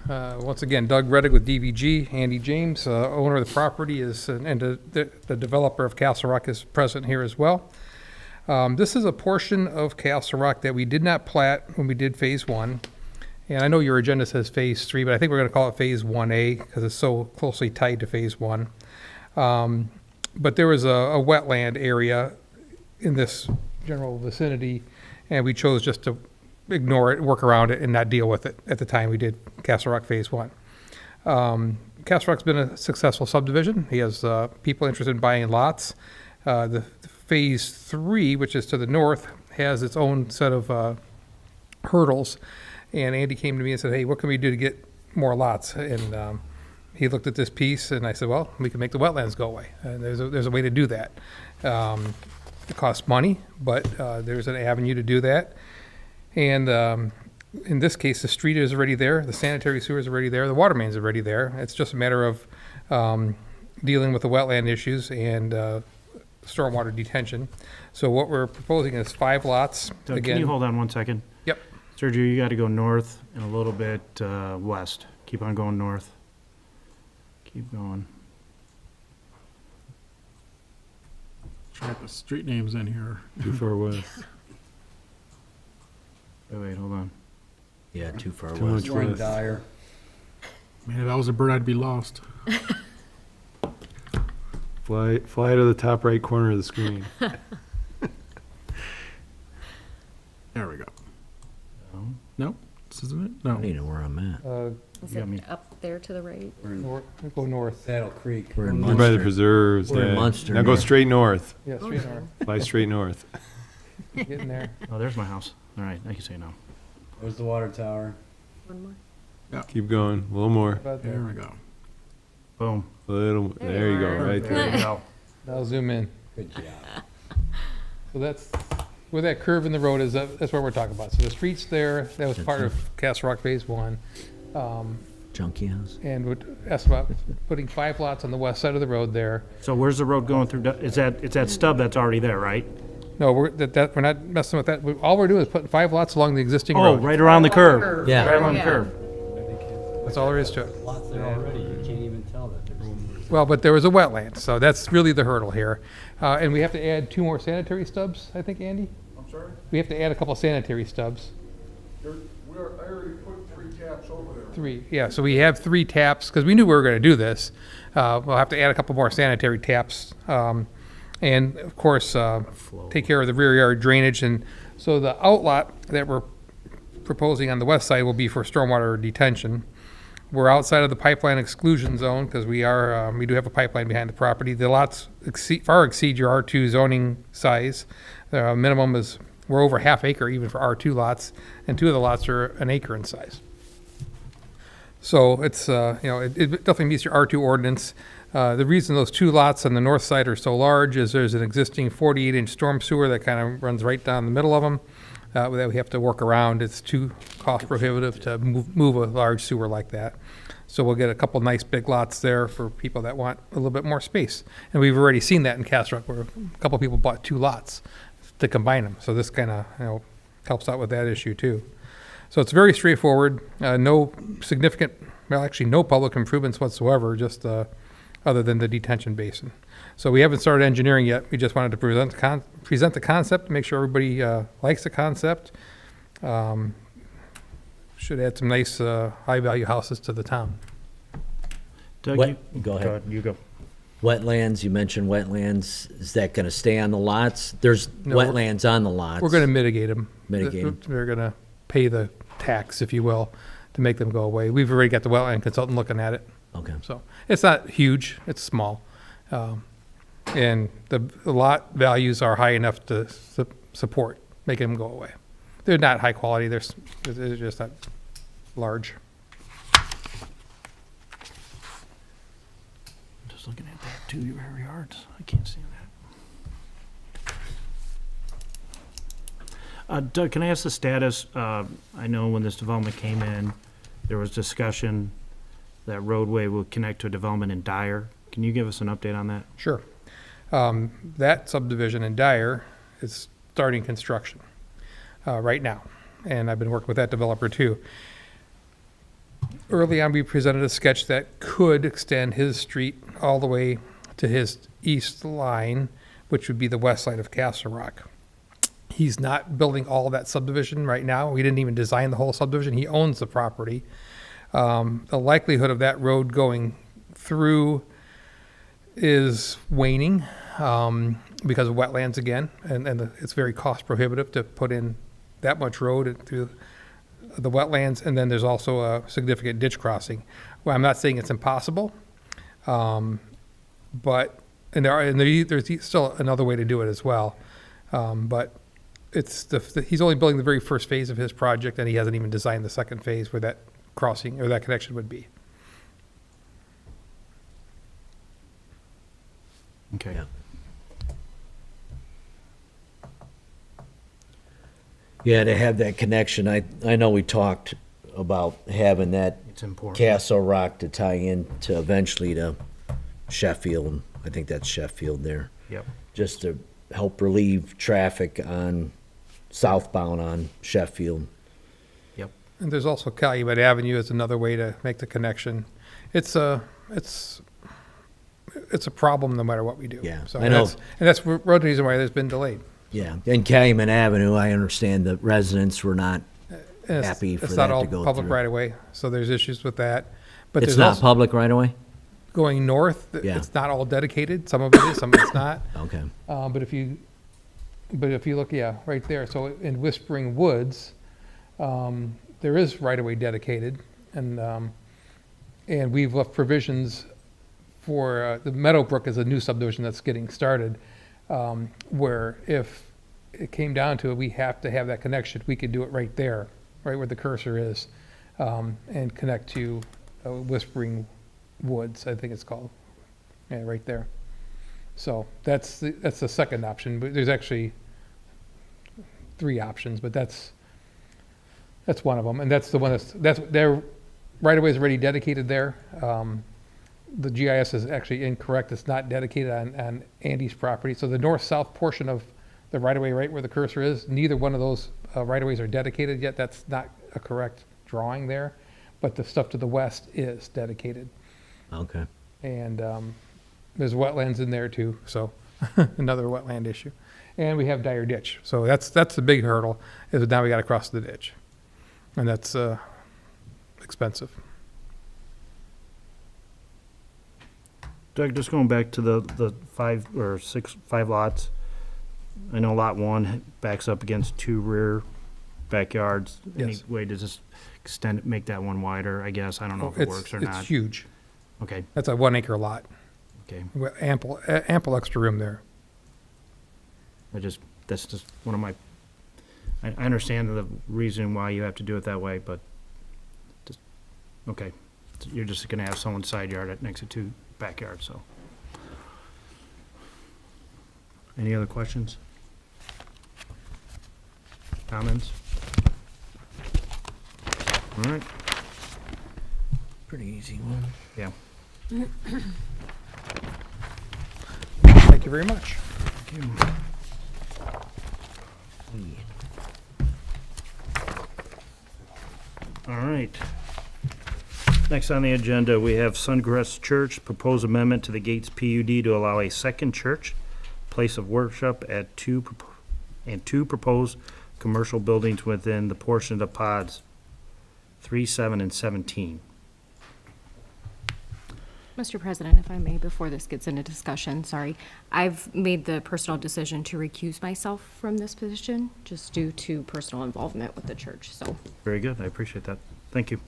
Once again, Doug Reddick with DVG. Andy James, owner of the property, is and the developer of Castle Rock, is present here as well. This is a portion of Castle Rock that we did not plat when we did Phase 1. And I know your agenda says Phase 3, but I think we're going to call it Phase 1A because it's so closely tied to Phase 1. But there was a wetland area in this general vicinity, and we chose just to ignore it, work around it, and not deal with it at the time we did Castle Rock Phase 1. Castle Rock's been a successful subdivision. He has people interested in buying lots. The Phase 3, which is to the north, has its own set of hurdles. And Andy came to me and said, hey, what can we do to get more lots? And he looked at this piece, and I said, well, we can make the wetlands go away. And there's a way to do that. It costs money, but there's an avenue to do that. And in this case, the street is already there, the sanitary sewer is already there, the water main's already there. It's just a matter of dealing with the wetland issues and stormwater detention. So what we're proposing is 5 lots. Doug, Again, can you hold on one second? Yep. Sergio, you got to go north and a little bit west. Keep on going north. Keep going. Try to get the street names in here. Too far west. Wait, hold on. Yeah, too far Too west. much west. Man, if I was a bird, I'd be lost. Fly to the top right corner of the screen. There we go. No. Nope, this isn't it? I No. don't even know where I'm at. Is You got it me. up there to the right? go north. Saddle Creek. We're in We're by the Munster. preserves. We're in yeah. Munster Now go now. straight north. Yeah, straight north. Fly straight north. Getting there. Oh, there's my house. All right, I can say no. There's the water tower. One more. Keep going. A little more. About There there. we go. Boom. A little. There you go. Right There there. you go. I'll zoom in. Good job. So that's, where that curve in the road is, that's what we're talking about. So the street's there, that was part of Castle Rock Phase 1. Junkie house. And would ask about putting 5 lots on the west side of the road there. So where's the road going through? It's that stub that's already there, right? No, we're not messing with that. All we're doing is putting 5 lots along the existing Oh, road. right around the curve. Yeah. Right along the Yeah. curve. That's all there is to it. Lots there already. You can't even tell that there's. Well, but there was a wetland, so that's really the hurdle here. And we have to add 2 more sanitary stubs, I think, Andy? I'm sorry? We have to add a couple sanitary stubs. I already put 3 taps over there. 3, yeah, so we have 3 taps, because we knew we were gonna do this. We'll have to add a couple more sanitary taps. And of course, take care of the rear yard drainage. And so the outlot that we're proposing on the west side will be for stormwater detention. We're outside of the pipeline exclusion zone, because we do have a pipeline behind the property. The lots far exceed your R2 zoning size. The minimum is, we're over ½ acre even for R2 lots, and 2 of the lots are an acre in size. So it's, it definitely meets your R2 ordinance. The reason those 2 lots on the north side are so large is there's an existing 48-inch storm sewer that kind of runs right down the middle of them that we have to work around. It's too cost prohibitive to move a large sewer like that. So we'll get a couple nice big lots there for people that want a little bit more space. And we've already seen that in Castle Rock, where a couple people bought 2 lots to combine them. So this kind of helps out with that issue too. So it's very straightforward. No significant, well, actually no public improvements whatsoever, just other than the detention basin. So we haven't started engineering yet. We just wanted to present the concept, make sure everybody likes the concept. Should add some nice high-value houses to the town. Doug, Go ahead. You go. Wetlands, you mentioned wetlands. Is that going to stay on the lots? There's No, wetlands on the lots. We're going to mitigate them. Mitigate 'em. We're going to pay the tax, if you will, to make them go away. We've already got the wetland consultant looking at it. Okay. So it's not huge, it's small. And the lot values are high enough to support making them go away. They're not high quality, they're just not large. Just looking at that, 2 rear yards. I can't see that. Doug, can I ask the status? I know when this development came in, there was discussion that roadway will connect to a development in Dyer. Can you give us an update on that? Sure. That subdivision in Dyer is starting construction right now, and I've been working with that developer too. Early on, we presented a sketch that could extend his street all the way to his east line, which would be the west side of Castle Rock. He's not building all that subdivision right now. We didn't even design the whole subdivision. He owns the property. The likelihood of that road going through is waning because of wetlands again, and it's very cost prohibitive to put in that much road through the wetlands, and then there's also a significant ditch crossing. Well, I'm not saying it's impossible, but, there's still another way to do it as well. But it's he's only building the very first phase of his project, and he hasn't even designed the second phase where that crossing or that connection would be. Okay. Yeah. Yeah, to have that connection, I know we talked about having that It's important. Castle Rock to tie in to eventually to Sheffield. I think that's Sheffield there. Yep. Just to help relieve traffic on southbound on Sheffield. Yep. And there's also Calumet Avenue as another way to make the connection. It's a problem no matter what we do. Yeah, So I know. that's one reason why there's been delayed. Yeah, and Calumet Avenue, I understand the residents were not And happy for it's that not all to go public through. right away, so there's issues with that. But It's there's not also public right away? going north. Yeah. It's not all dedicated. Some of it is, some of it's not. Okay. But if you look, yeah, right there. So in Whispering Woods, there is right of way dedicated, and we've left provisions for the Meadowbrook is a new subdivision that's getting started, where if it came down to it, we have to have that connection. We could do it right there, right where the cursor is, and connect to Whispering Woods, I think it's called. Yeah, right there. So that's the second option. But there's actually 3 options, but that's one of them, and that's the one that's their right of way is already dedicated there. The GIS is actually incorrect. It's not dedicated on Andy's property. So the north-south portion of the right-of-way, right where the cursor is, neither one of those right-of-ways are dedicated yet. That's not a correct drawing there. But the stuff to the west is dedicated. Okay. And there's wetlands in there too, so another wetland issue. And we have Dyer Ditch. So that's the big hurdle, is now we got to cross the ditch. And that's expensive. Doug, just going back to the 5 lots. I know lot 1 backs up against 2 rear backyards. Any Yes. way to just extend it, make that one wider, I guess? I don't know if it works or not. It's huge. Okay, That's a 1 acre lot. okay. With ample extra room there. That's just one of my, I understand the reason why you have to do it that way, but just, okay. You're just gonna have someone's side yard next to 2 backyards, so. Any other questions? Comments? All right, Pretty easy one. yeah. Thank you very much. All right. Next on the agenda, we have Suncrest Church, proposed amendment to the Gates PUD to allow a second church, place of worship at two proposed commercial buildings within the portion of pods 3, 7, and 17. Mr. President, if I may, before this gets into discussion, sorry. I've made the personal decision to recuse myself from this position, just due to personal involvement with the church, so. Very good, I appreciate that. Thank you.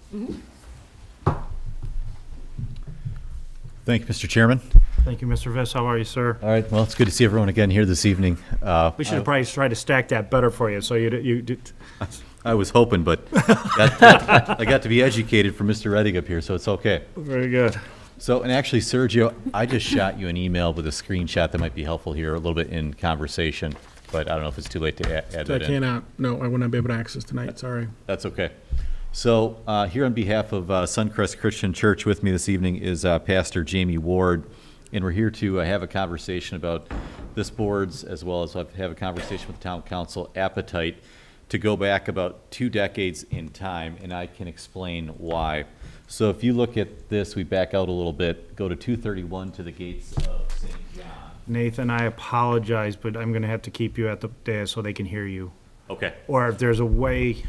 Thank you, Mr. Chairman. Thank you, Mr. Viss. How are you, sir? All right, well, it's good to see everyone again here this evening. We should have probably tried to stack that better for you, so you did. I was hoping, but I got to be educated from Mr. Reddick up here, so it's okay. Very good. So, and actually, Sergio, I just shot you an email with a screenshot that might be helpful here a little bit in conversation, but I don't know if it's too late to add I that in. cannot, no, I will not be able to access tonight, sorry. That's okay. So, here on behalf of Suncrest Christian Church, with me this evening is Pastor Jamie Ward, and we're here to have a conversation about this board's, as well as have a conversation with the town council appetite to go back about 2 decades in time, and I can explain why. So if you look at this, we back out a little bit, go to 231 to the gates of St. John. Nathan, I apologize, but I'm gonna have to keep you at the dais so they can hear you. Okay. Or if there's a way,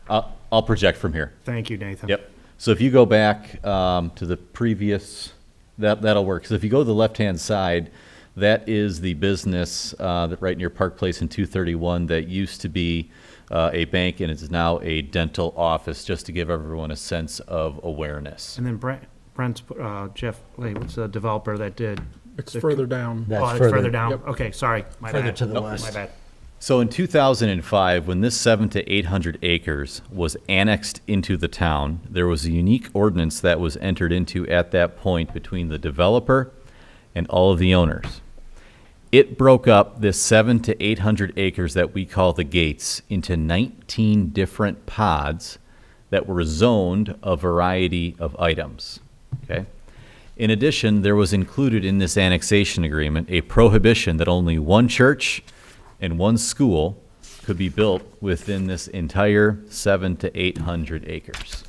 I'll project from here. thank you, Nathan. Yep. So if you go back to the previous, that'll work. So if you go to the left-hand side, that is the business that right near Park Place in 231 that used to be a bank, and it's now a dental office, just to give everyone a sense of awareness. And then Brent's, Jeff, wait, what's the developer that did? It's further down. Oh, it's further down? Okay, sorry, my bad. Further to the Nope, west. My bad. So in 2005, when this 700 to 800 acres was annexed into the town, there was a unique ordinance that was entered into at that point between the developer and all of the owners. It broke up this 700 to 800 acres that we call the gates into 19 different pods that were zoned a variety of items, okay? In addition, there was included in this annexation agreement a prohibition that only one church and one school could be built within this entire 700 to 800 acres.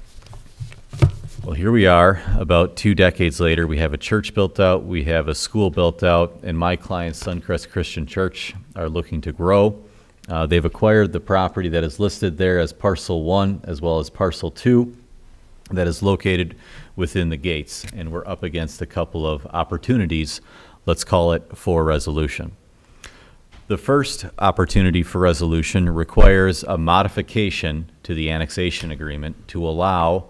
Well, here we are, about 2 decades later. We have a church built out, we have a school built out, and my client, Suncrest Christian Church, are looking to grow. They've acquired the property that is listed there as Parcel 1 as well as Parcel 2 that is located within the gates, and we're up against a couple of opportunities, let's call it, for resolution. The first opportunity for resolution requires a modification to the annexation agreement to allow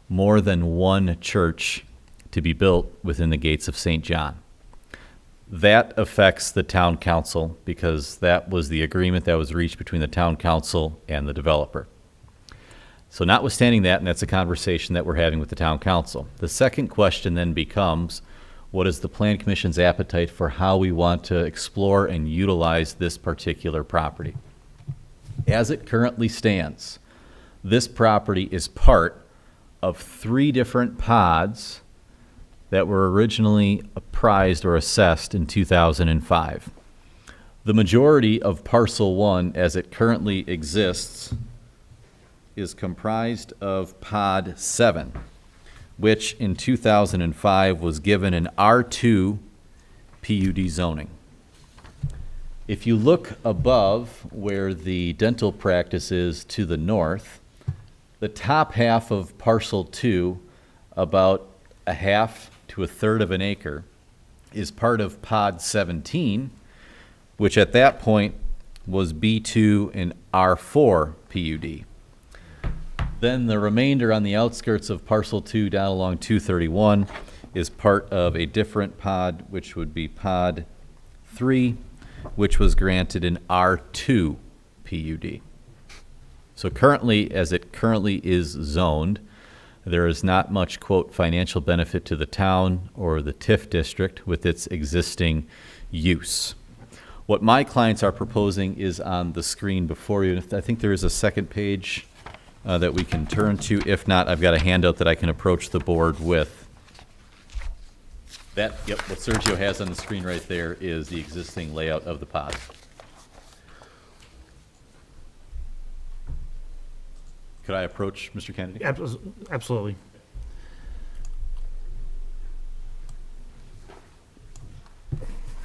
more than one church to be built within the gates of St. John. That affects the town council because that was the agreement that was reached between the town council and the developer. So notwithstanding that, and that's a conversation that we're having with the town council, the second question then becomes, what is the Plan Commission's appetite for how we want to explore and utilize this particular property? As it currently stands, this property is part of 3 different pods that were originally apprised or assessed in 2005. The majority of Parcel 1, as it currently exists, is comprised of Pod 7, which in 2005 was given an R2 PUD zoning. If you look above where the dental practice is to the north, the top half of Parcel 2, about a half to a third of an acre, is part of Pod 17, which at that point was B2 and R4 PUD. Then the remainder on the outskirts of Parcel 2 down along 231 is part of a different pod, which would be Pod 3, which was granted an R2 PUD. So currently, as it currently is zoned, there is not much, quote, financial benefit to the town or the TIF district with its existing use. What my clients are proposing is on the screen before you. I think there is a second page that we can turn to. If not, I've got a handout that I can approach the board with. That, yep, what Sergio has on the screen right there is the existing layout of the pod. Could I approach Mr. Kennedy? Absolutely.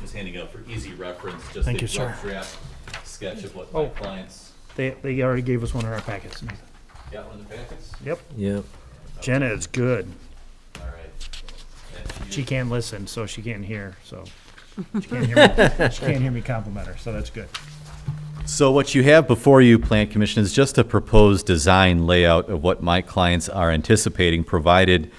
Just handing out for easy reference, just Thank you, a sir. rough draft sketch of what my clients. They already gave us one of our packets. Got one of the packets? Yep. Yep. Jenna is good. All right. And She can't listen, so she can't hear, so she can't hear me, she can't hear me compliment her, so that's good. So what you have before you, Plan Commission, is just a proposed design layout of what my clients are anticipating, provided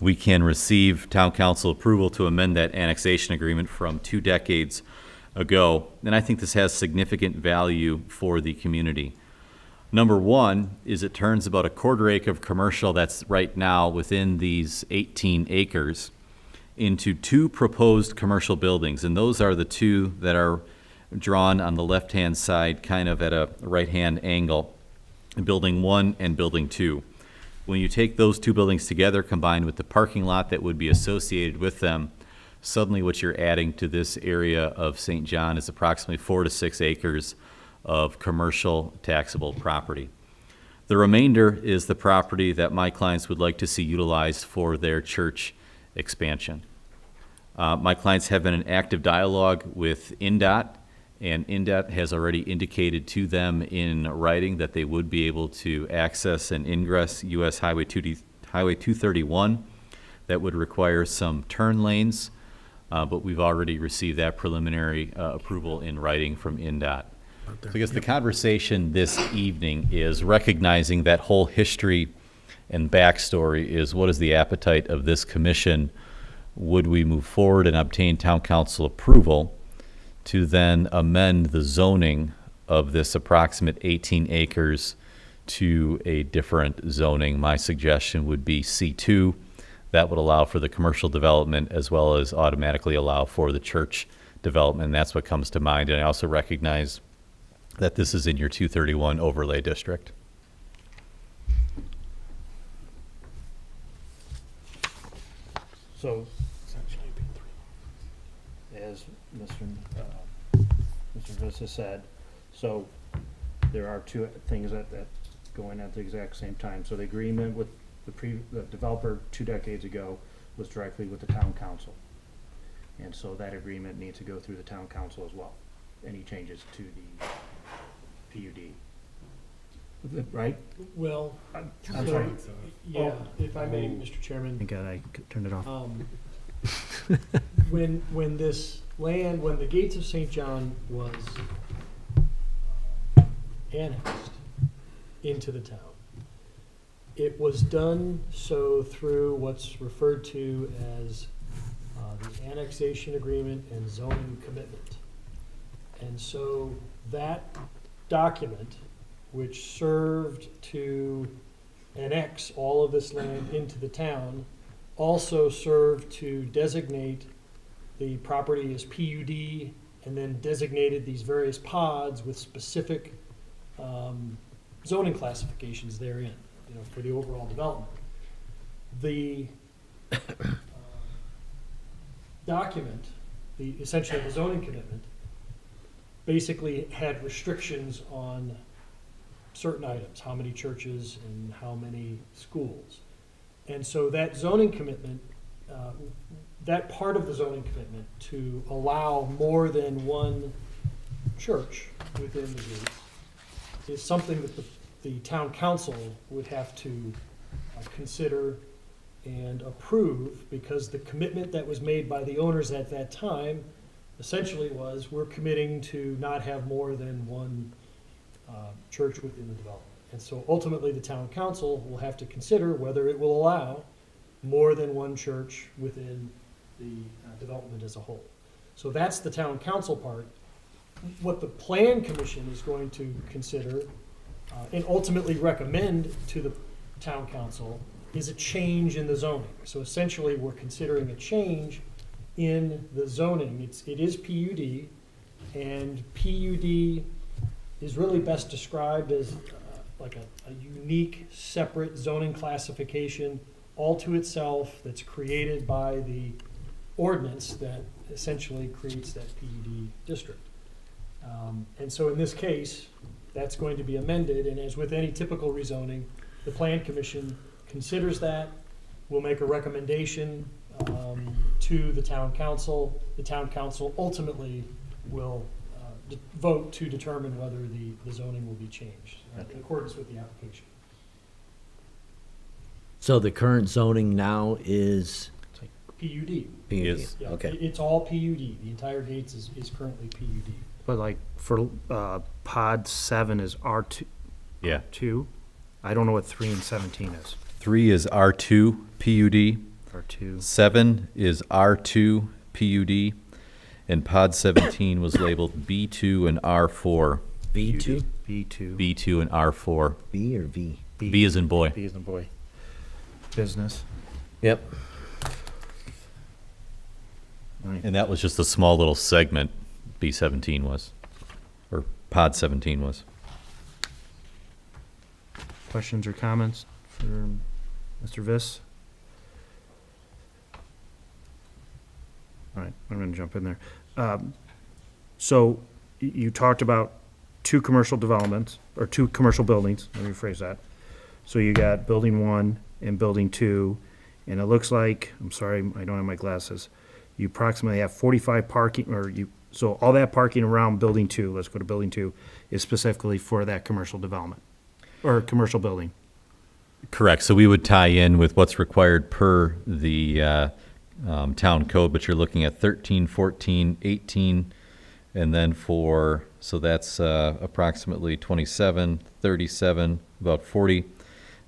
we can receive town council approval to amend that annexation agreement from 2 decades ago. And I think this has significant value for the community. Number one is it turns about a quarter acre of commercial that's right now within these 18 acres into 2 proposed commercial buildings. And those are the 2 that are drawn on the left-hand side, kind of at a right-hand angle, Building 1 and Building 2. When you take those 2 buildings together, combined with the parking lot that would be associated with them, suddenly what you're adding to this area of St. John is approximately 4 to 6 acres of commercial taxable property. The remainder is the property that my clients would like to see utilized for their church expansion. My clients have been in active dialogue with INDOT, and INDOT has already indicated to them in writing that they would be able to access and ingress US Highway 231. That would require some turn lanes, but we've already received that preliminary approval in writing from INDOT. So I guess the conversation this evening is recognizing that whole history and backstory is what is the appetite of this commission? Would we move forward and obtain town council approval to then amend the zoning of this approximate 18 acres to a different zoning? My suggestion would be C2. That would allow for the commercial development as well as automatically allow for the church development. And that's what comes to mind. And I also recognize that this is in your 231 overlay district. So, as Mr. Vista said, so there are two things that go in at the exact same time. So the agreement with the developer 2 decades ago was directly with the town council. And so that agreement needs to go through the town council as well. Any changes to the PUD. Right? Well, I'm sorry. yeah, if I may, Mr. Chairman. Thank God I turned it off. When this land, when the gates of St. John was annexed into the town, it was done so through what's referred to as the annexation agreement and zoning commitment. And so that document, which served to annex all of this land into the town, also served to designate the property as PUD and then designated these various pods with specific zoning classifications therein, you know, for the overall development. The document, essentially the zoning commitment, basically had restrictions on certain items, how many churches and how many schools. And so that zoning commitment, that part of the zoning commitment to allow more than one church within the gates is something that the town council would have to consider and approve, because the commitment that was made by the owners at that time essentially was, we're committing to not have more than one church within the development. And so ultimately, the town council will have to consider whether it will allow more than one church within the development as a whole. So that's the town council part. What the plan commission is going to consider and ultimately recommend to the town council is a change in the zoning. So essentially, we're considering a change in the zoning. It is PUD, and PUD is really best described as like a unique, separate zoning classification all to itself that's created by the ordinance that essentially creates that PUD district. And so in this case, that's going to be amended, and as with any typical rezoning, the Plan Commission considers that, will make a recommendation to the town council. The town council ultimately will vote to determine whether the zoning will be changed in accordance with the application. So the current zoning now is PUD. Yes. Yeah, Okay. It's all PUD. The entire gates is currently PUD. But like for pod 7 is R2. Yeah. 2. I don't know what 3 and 17 is. 3 is R2 PUD. R2. 7 is R2 PUD. And pod 17 was labeled B2 and R4. B2? B2. B2 and R4. B or V? B as in boy. B is in boy. Business. Yep. And that was just a small little segment B17 was, or pod 17 was. Questions or comments for Mr. Viss? All right, I'm going to jump in there. So you talked about 2 commercial developments, or 2 commercial buildings, let me rephrase that. So you got building 1 and building 2, and it looks like, I'm sorry, I don't have my glasses, you approximately have 45 parking, so all that parking around building 2, let's go to building 2, is specifically for that commercial development, or commercial building. Correct. So we would tie in with what's required per the town code, but you're looking at 13, 14, 18, and then for So that's approximately 27, 37, about 40.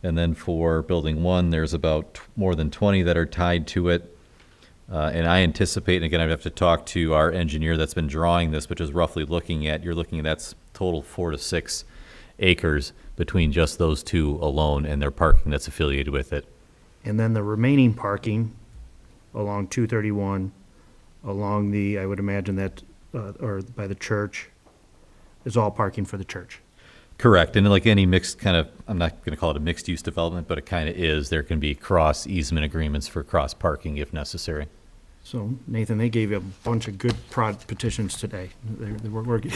And then for building 1, there's about more than 20 that are tied to it. And I anticipate, and again, I'd have to talk to our engineer that's been drawing this, but just roughly looking at, you're looking at that's total 4 to 6 acres between just those two alone and their parking that's affiliated with it. And then the remaining parking along 231, along the, I would imagine that, or by the church, is all parking for the church. Correct, and like any mixed kind of, I'm not going to call it a mixed-use development, but it kind of is. There can be cross easement agreements for cross parking if necessary. So Nathan, they gave you a bunch of good petitions today. They were working.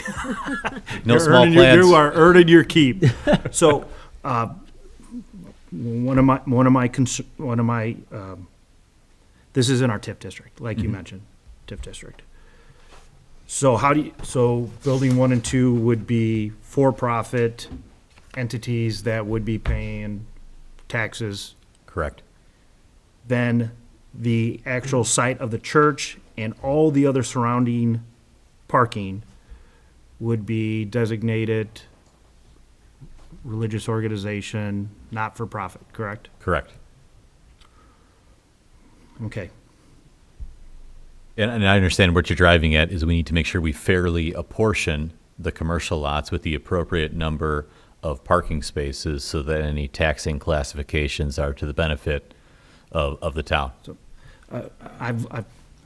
No You're small earning plans. You are earning your keep. So, one of my, this is in our TIF district, like you mentioned, TIF district. So so building 1 and 2 would be for-profit entities that would be paying taxes. Correct. Then the actual site of the church and all the other surrounding parking would be designated religious organization, not-for-profit, correct? Correct. Okay. And I understand what you're driving at is we need to make sure we fairly apportion the commercial lots with the appropriate number of parking spaces so that any taxing classifications are to the benefit of the town. So,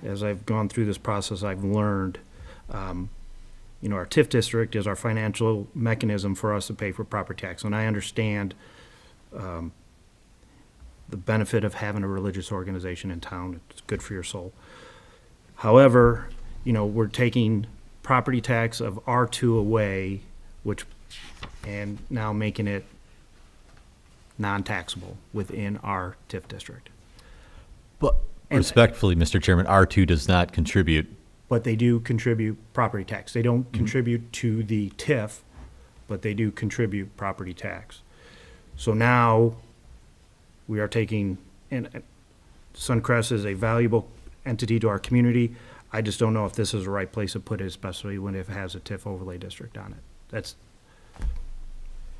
as I've gone through this process, I've learned, our TIF district is our financial mechanism for us to pay for property tax. And I understand the benefit of having a religious organization in town. It's good for your soul. However, we're taking property tax of R2 away, and now making it non-taxable within our TIF district. But respectfully, Mr. Chairman, R2 does not contribute. But they do contribute property tax. They don't contribute to the TIF, but they do contribute property tax. So now we are taking, and Suncrest is a valuable entity to our community. I just don't know if this is the right place to put it, especially when it has a TIF overlay district on it. That's,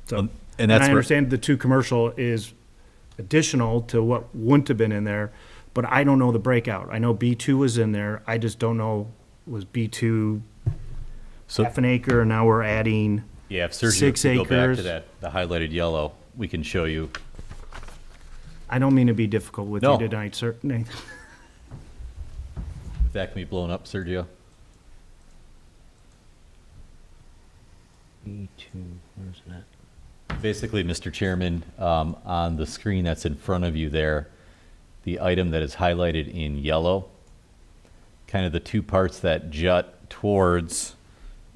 so, and that's I where- understand the 2 commercial is additional to what wouldn't have been in there, but I don't know the breakout. I know B2 was in there. I just don't know, was B2 half an acre, and now we're adding Yeah, if Sergio 6 could go back acres. to that, the highlighted yellow, we can show you. I don't mean to be difficult with No. you tonight, sir. Nathan. If that can be blown up, Sergio. B2, where's that? Basically, Mr. Chairman, on the screen that's in front of you there, the item that is highlighted in yellow, kind of the 2 parts that jut towards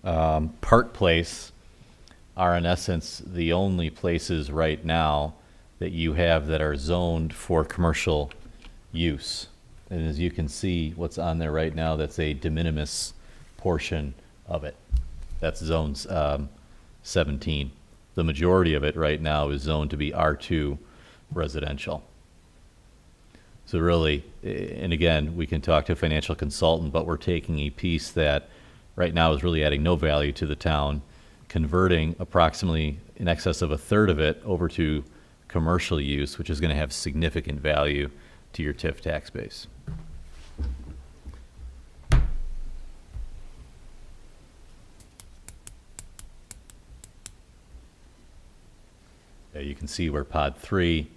Park Place are in essence the only places right now that you have that are zoned for commercial use. And as you can see, what's on there right now, that's a de minimis portion of it. That's zones 17. The majority of it right now is zoned to be R2 residential. So really, and again, we can talk to a financial consultant, but we're taking a piece that right now is really adding no value to the town, converting approximately in excess of a third of it over to commercial use, which is going to have significant value to your TIF tax base. You can see where pod 3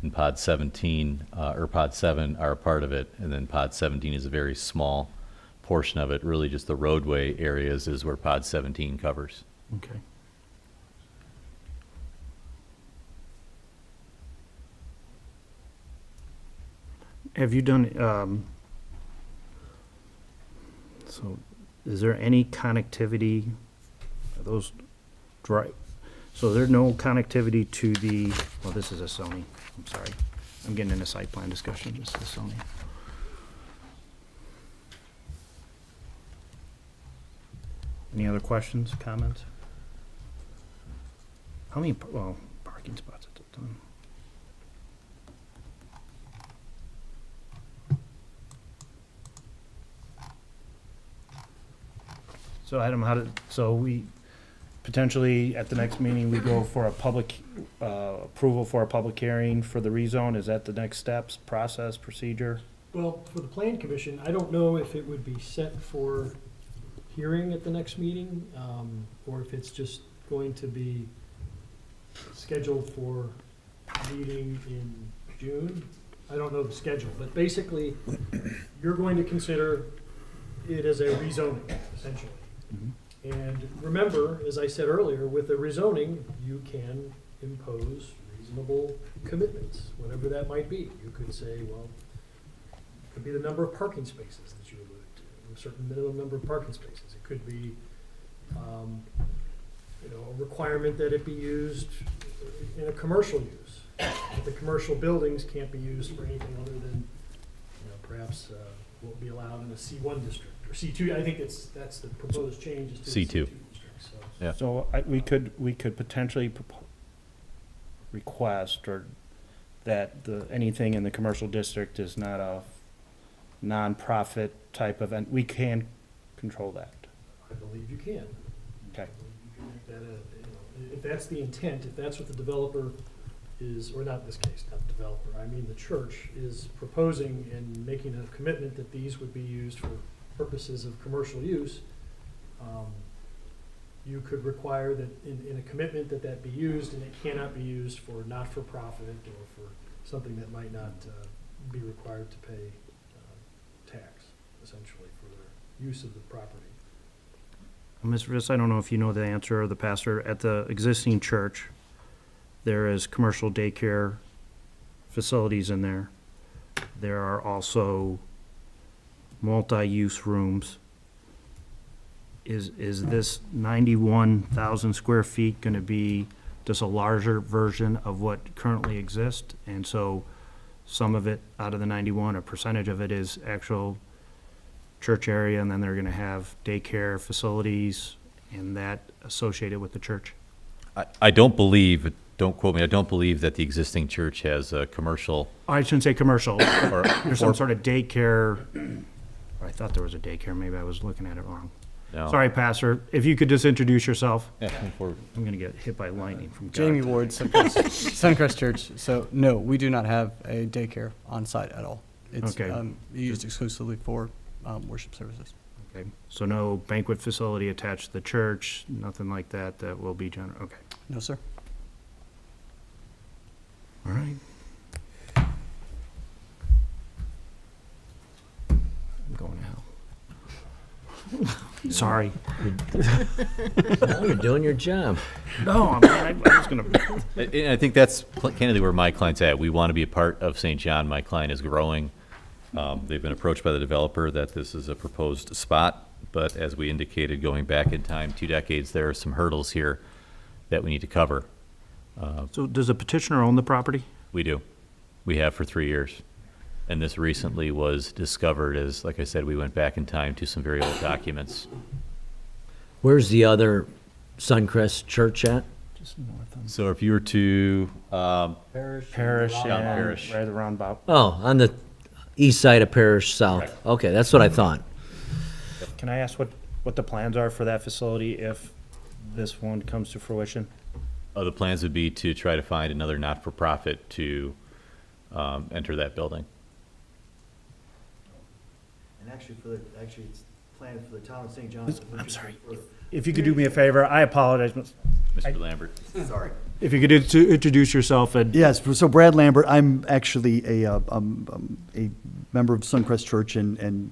and pod 17, or pod 7 are a part of it, and then pod 17 is a very small portion of it. Really just the roadway areas is where pod 17 covers. Okay. Have you done, so is there any connectivity, are those dry, so there's no connectivity to the, well, this is a Sony, I'm sorry. I'm getting into site plan discussion, this is Sony. Any other questions, comments? How many, well, parking spots at the time? So Adam, so we, potentially at the next meeting, we go for a public, approval for a public hearing for the rezone? Is that the next steps, process, procedure? Well, for the plan commission, I don't know if it would be set for hearing at the next meeting, or if it's just going to be scheduled for meeting in June. I don't know the schedule, but basically, you're going to consider it as a rezoning, essentially. And remember, as I said earlier, with a rezoning, you can impose reasonable commitments, whatever that might be. You could say, well, it could be the number of parking spaces that you alluded to, a certain minimum number of parking spaces. It could be, a requirement that it be used in a commercial use. That the commercial buildings can't be used for anything other than, perhaps won't be allowed in a C1 district or C2. I think that's the proposed change is to the C2. C2 district. So. Yeah. So we could potentially request or that anything in the commercial district is not a nonprofit type event. We can control that. I believe you can. Okay. I believe you can make that if that's the intent, if that's what the developer is, or not in this case, not the developer, I mean the church is proposing and making a commitment that these would be used for purposes of commercial use, you could require that in a commitment that be used, and it cannot be used for not-for-profit or for something that might not be required to pay tax, essentially, for their use of the property. Mr. Viss, I don't know if you know the answer, or the pastor, at the existing church, there is commercial daycare facilities in there. There are also multi-use rooms. Is this 91,000 square feet going to be just a larger version of what currently exists? And so some of it out of the 91, a percentage of it is actual church area, and then they're going to have daycare facilities and that associated with the church? I don't believe, don't quote me, I don't believe that the existing church has a commercial. I shouldn't say commercial. Or- There's some or- sort of daycare. I thought there was a daycare. Maybe I was looking at it wrong. No. Sorry, Pastor. If you could just introduce yourself. Yeah, come forward. I'm going to get hit by lightning from God. Jamie Ward, Suncrest Church. So, no, we do not have a daycare on site at all. It's Okay. used exclusively for worship services. Okay. So no banquet facility attached to the church, nothing like that that will be okay. No, sir. All right. I'm going to hell. Sorry. Oh, you're doing your job. No, I was going to. And I think that's candidly where my client's at. We want to be a part of St. John. My client is growing. They've been approached by the developer that this is a proposed spot, but as we indicated, going back in time 2 decades, there are some hurdles here that we need to cover. So does the petitioner own the property? We do. We have for 3 years. And this recently was discovered as, like I said, we went back in time to some very old documents. Where's the other Suncrest church at? Just north of So if you were to, Parish Down and Parish. right around about. Oh, on the east side of Parish South. Okay, that's what I thought. Can I ask what the plans are for that facility if this one comes to fruition? the plans would be to try to find another not-for-profit to enter that building. And actually, it's planned for the town of St. John's. I'm sorry. If you could do me a favor, I apologize. Mr. Lambert. Sorry. If you could introduce yourself and. Yes, so Brad Lambert, I'm actually a member of Suncrest Church and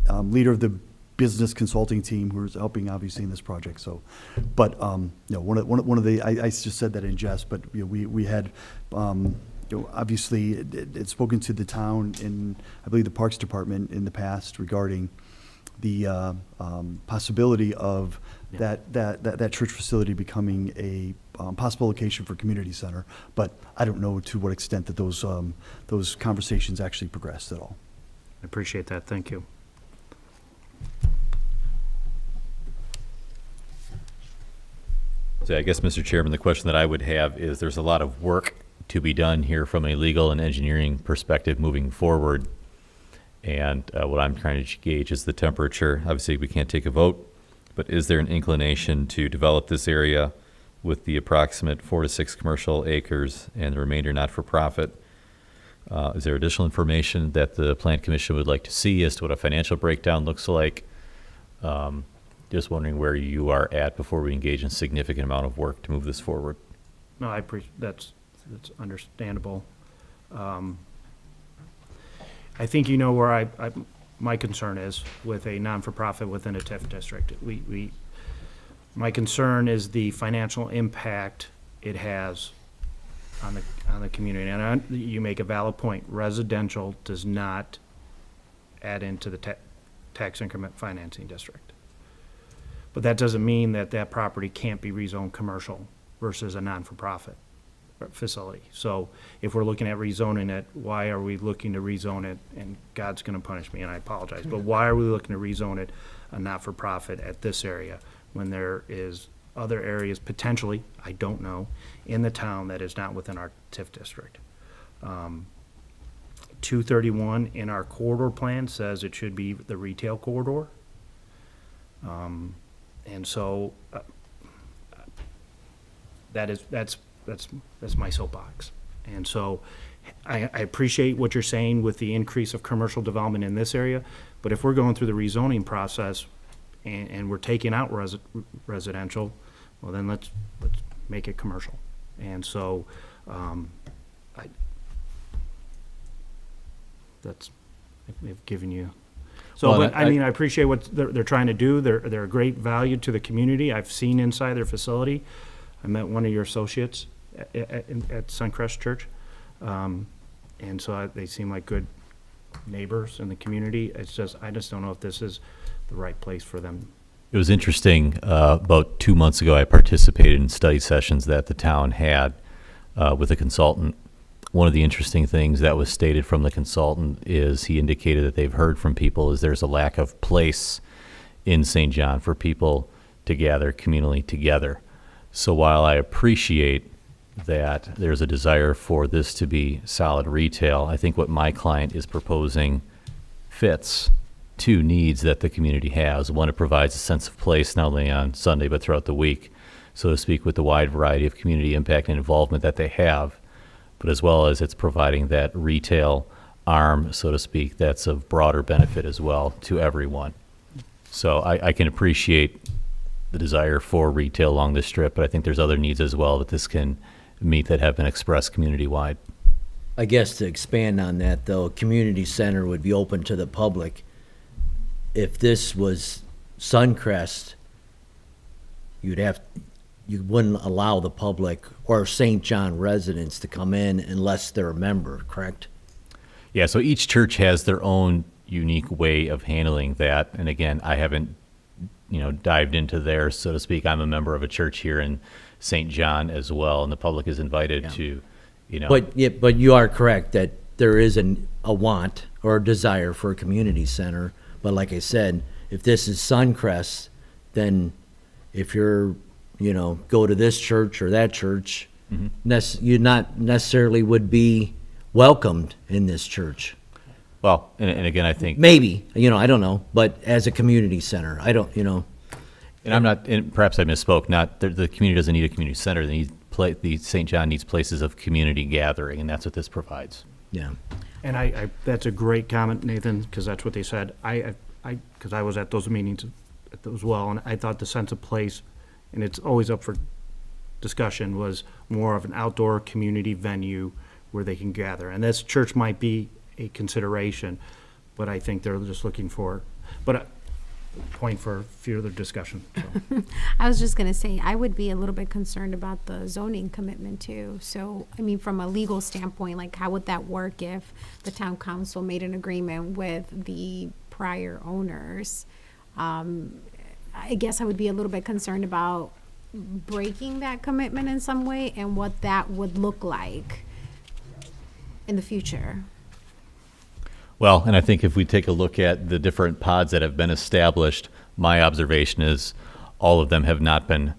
leader of the business consulting team who's helping obviously in this project. So, but you know, one of the I just said that in jest, but you know, we had you know, obviously it's spoken to the town in I believe the Parks Department in the past regarding the possibility of that church facility becoming a possible location for community center, but I don't know to what extent that those conversations actually progressed at all. I appreciate that. Thank you. So I guess, Mr. Chairman, the question that I would have is there's a lot of work to be done here from a legal and engineering perspective moving forward. And what I'm trying to gauge is the temperature. Obviously, we can't take a vote, but is there an inclination to develop this area with the approximate 4 to 6 commercial acres and the remainder not for profit? Is there additional information that the Plan Commission would like to see as to what a financial breakdown looks like? Just wondering where you are at before we engage in significant amount of work to move this forward. No, I appreciate, that's understandable. I think you know where my concern is with a non-for-profit within a TIF district. My concern is the financial impact it has on the community. And you make a valid point. Residential does not add into the tax increment financing district. But that doesn't mean that that property can't be rezoned commercial versus a non-for-profit facility. So if we're looking at rezoning it, why are we looking to rezone it? And God's going to punish me, and I apologize, but why are we looking to rezone it a not-for-profit at this area when there is other areas potentially, I don't know, in the town that is not within our TIF district? 231 in our corridor plan says it should be the retail corridor. And so that's my soapbox. And so I appreciate what you're saying with the increase of commercial development in this area, but if we're going through the rezoning process and we're taking out residential, well then let's make it commercial. And so I've given you. So, Well, but I mean, I appreciate what they're trying to do. They're a great value to the community. I've seen inside their facility. I met one of your associates at Suncrest Church. And so they seem like good neighbors in the community. I just don't know if this is the right place for them. It was interesting, about 2 months ago, I participated in study sessions that the town had with a consultant. One of the interesting things that was stated from the consultant is he indicated that they've heard from people is there's a lack of place in St. John for people to gather communally together. So while I appreciate that there's a desire for this to be solid retail, I think what my client is proposing fits two needs that the community has. One, it provides a sense of place not only on Sunday but throughout the week, so to speak, with the wide variety of community impact and involvement that they have, but as well as it's providing that retail arm, so to speak, that's of broader benefit as well to everyone. So I can appreciate the desire for retail along this strip, but I think there's other needs as well that this can meet that have been expressed community-wide. I guess to expand on that, though, a community center would be open to the public. If this was Suncrest, you wouldn't allow the public or St. John residents to come in unless they're a member, correct? Yeah, so each church has their own unique way of handling that. And again, I haven't, dived into theirs, so to speak. I'm a member of a church here in St. John as well, and the public is invited to, But you are correct that there is a want or a desire for a community center. But like I said, if this is Suncrest, then if you're, go to this church or that church, you not necessarily would be welcomed in this church. Well, and again, I think Maybe, I don't know, but as a community center, I don't, and I'm not, and perhaps I misspoke. Not the community doesn't need a community center. The St. John needs places of community gathering, and that's what this provides. Yeah. And I that's a great comment, Nathan, because that's what they said. Because I was at those meetings as well, and I thought the sense of place, and it's always up for discussion, was more of an outdoor community venue where they can gather. And this church might be a consideration, but I think they're just looking for, point for further discussion. So. I was just gonna say, I would be a little bit concerned about the zoning commitment too. So, I mean, from a legal standpoint, like how would that work if the town council made an agreement with the prior owners? I guess I would be a little bit concerned about breaking that commitment in some way and what that would look like in the future. Well, and I think if we take a look at the different pods that have been established, my observation is all of them have not been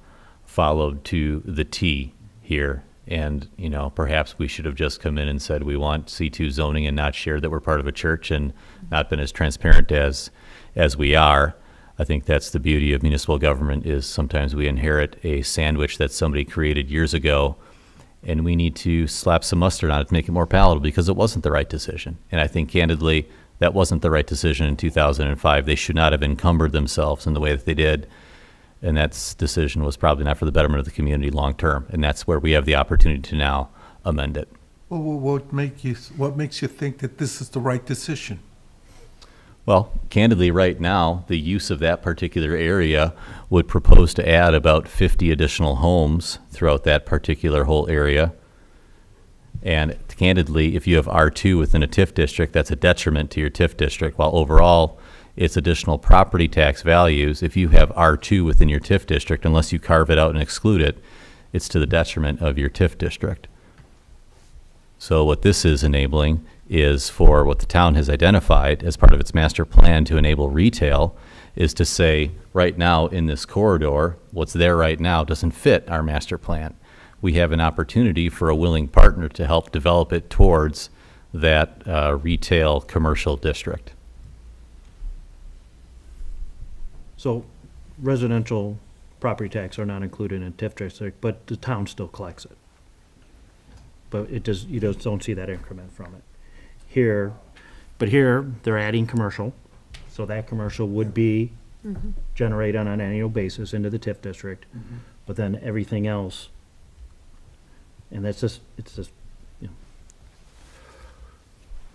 followed to the T here. And, perhaps we should have just come in and said we want C2 zoning and not shared that we're part of a church and not been as transparent as we are. I think that's the beauty of municipal government, is sometimes we inherit a sandwich that somebody created years ago, and we need to slap some mustard on it to make it more palatable, because it wasn't the right decision. And I think candidly, that wasn't the right decision in 2005. They should not have encumbered themselves in the way that they did. And that decision was probably not for the betterment of the community long term. And that's where we have the opportunity to now amend it. Well, what makes you think that this is the right decision? Well, candidly, right now, the use of that particular area would propose to add about 50 additional homes throughout that particular whole area. And candidly, if you have R2 within a TIF district, that's a detriment to your TIF district, while overall, it's additional property tax values. If you have R2 within your TIF district, unless you carve it out and exclude it, it's to the detriment of your TIF district. So what this is enabling is for what the town has identified as part of its master plan to enable retail, is to say, right now in this corridor, what's there right now doesn't fit our master plan. We have an opportunity for a willing partner to help develop it towards that retail commercial district. So residential property tax are not included in TIF district, but the town still collects it. But it does, you just don't see that increment from it. Here, but here, they're adding commercial, so that commercial would be generated on an annual basis into the TIF district, but then everything else, and that's just, it's just, you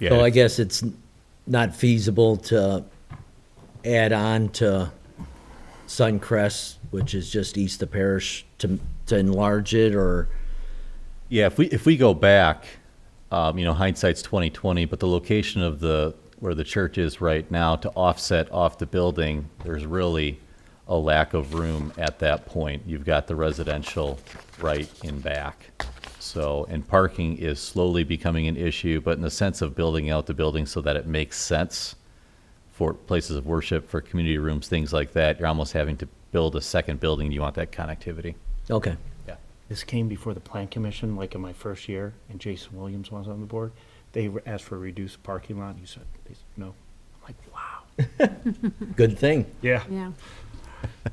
know. So I guess it's not feasible to add on to Suncrest, which is just east of Parish, to enlarge it, or? Yeah, if we go back, hindsight's 20/20, but the location of where the church is right now to offset off the building, there's really a lack of room at that point. You've got the residential right in back. So, and parking is slowly becoming an issue, but in the sense of building out the building so that it makes sense for places of worship, for community rooms, things like that, you're almost having to build a second building. You want that connectivity. Okay. Yeah. This came before the plan commission, like in my first year, and Jason Williams was on the board. They asked for a reduced parking lot, and he said no. I'm like, wow. Good thing. Yeah. Yeah.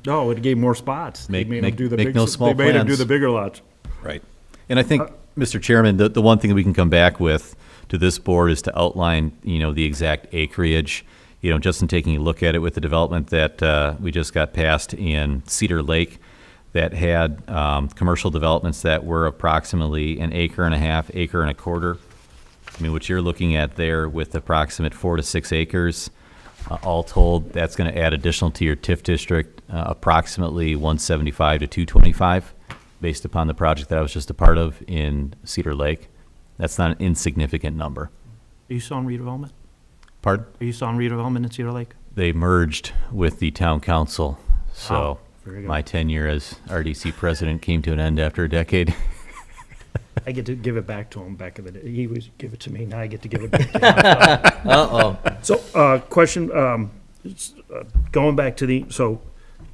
No, it gave more spots. They made them do the big, no small they made them do plans. the bigger lots. Right. And I think, Mr. Chairman, the one thing that we can come back with to this board is to outline, the exact acreage. Just in taking a look at it with the development that we just got passed in Cedar Lake, that had commercial developments that were approximately an acre and a half, acre and a quarter. I mean, what you're looking at there with approximate 4 to 6 acres, all told, that's going to add additional to your TIF district, approximately 175 to 225, based upon the project that I was just a part of in Cedar Lake. That's not an insignificant number. Are you still on redevelopment? Pardon? Are you still on redevelopment in Cedar Lake? They merged with the town council, so Oh, very good. my tenure as RDC president came to an end after a decade. I get to give it back to him back in the day. He was give it to me. Now I get to give it back to him. Uh-oh. So, question, going back to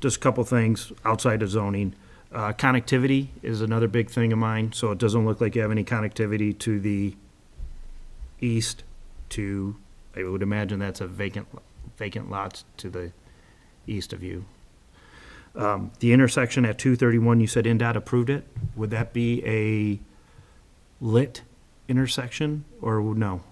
just a couple things outside of zoning. Connectivity is another big thing of mine, so it doesn't look like you have any connectivity to the east to, I would imagine that's a vacant lots to the east of you. The intersection at 231, you said NDOT approved it. Would that be a lit intersection or no?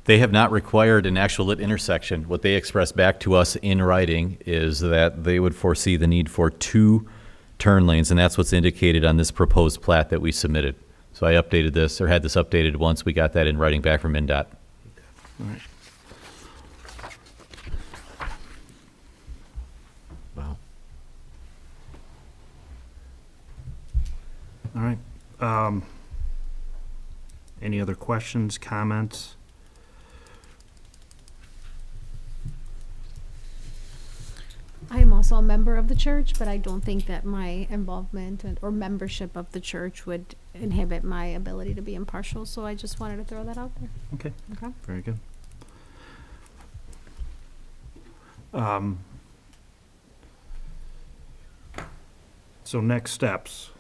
They have not required an actual lit intersection. What they expressed back to us in writing is that they would foresee the need for 2 turn lanes, and that's what's indicated on this proposed plat that we submitted. So I updated this, or had this updated once we got that in writing back from NDOT. All right. Wow. All right. Any other questions, comments? I am also a member of the church, but I don't think that my involvement or membership of the church would inhibit my ability to be impartial, so I just wanted to throw that out there. Okay, Okay. very good. So next steps.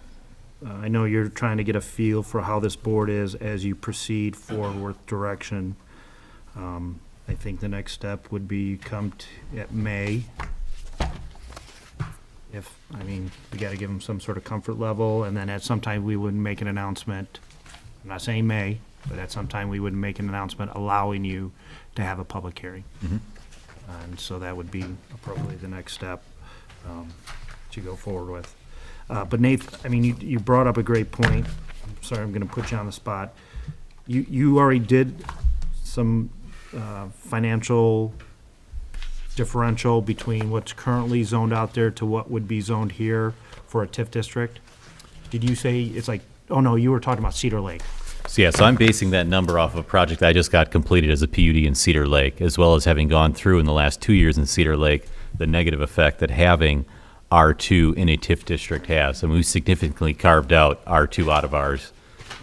I know you're trying to get a feel for how this board is as you proceed forward with direction. I think the next step would be at May, we gotta give them some sort of comfort level, and then at some time, we would make an announcement. I'm not saying may, but at some time, we would make an announcement allowing you to have a public hearing. And so that would be appropriately the next step to go forward with. But Nate, you brought up a great point. I'm sorry, I'm gonna put you on the spot. You already did some financial differential between what's currently zoned out there to what would be zoned here for a TIF district? Did you say it's like, oh no, you were talking about Cedar Lake. So I'm basing that number off of a project I just got completed as a PUD in Cedar Lake, as well as having gone through in the last 2 years in Cedar Lake, the negative effect that having R2 in a TIF district has. And we significantly carved out R2 out of ours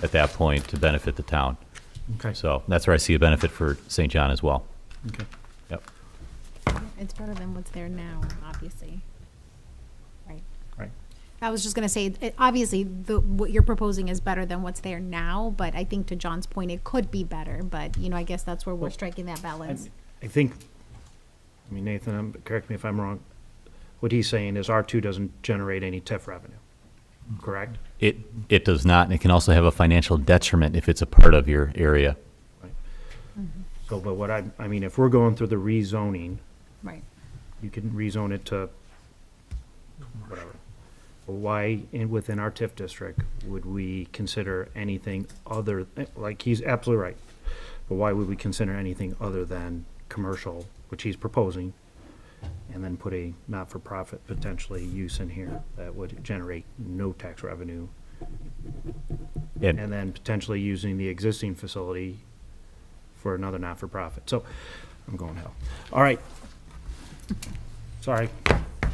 at that point to benefit the town. Okay. So that's where I see a benefit for St. John as well. Okay. Yep. It's better than what's there now, obviously. Right. Right. I was just gonna say, obviously, what you're proposing is better than what's there now, but I think to John's point, it could be better, but, I guess that's where we're striking that balance. I think, Nathan, correct me if I'm wrong, what he's saying is R2 doesn't generate any TIF revenue, correct? It does not, and it can also have a financial detriment if it's a part of your area. So, but if we're going through the rezoning, Right. you can rezone it to whatever. But why, within our TIF district, would we consider anything other, like, he's absolutely right, but why would we consider anything other than commercial, which he's proposing, and then put a not-for-profit potentially use in here that would generate no tax revenue, And and then potentially using the existing facility for another not-for-profit. So, I'm going hell. All right. Sorry.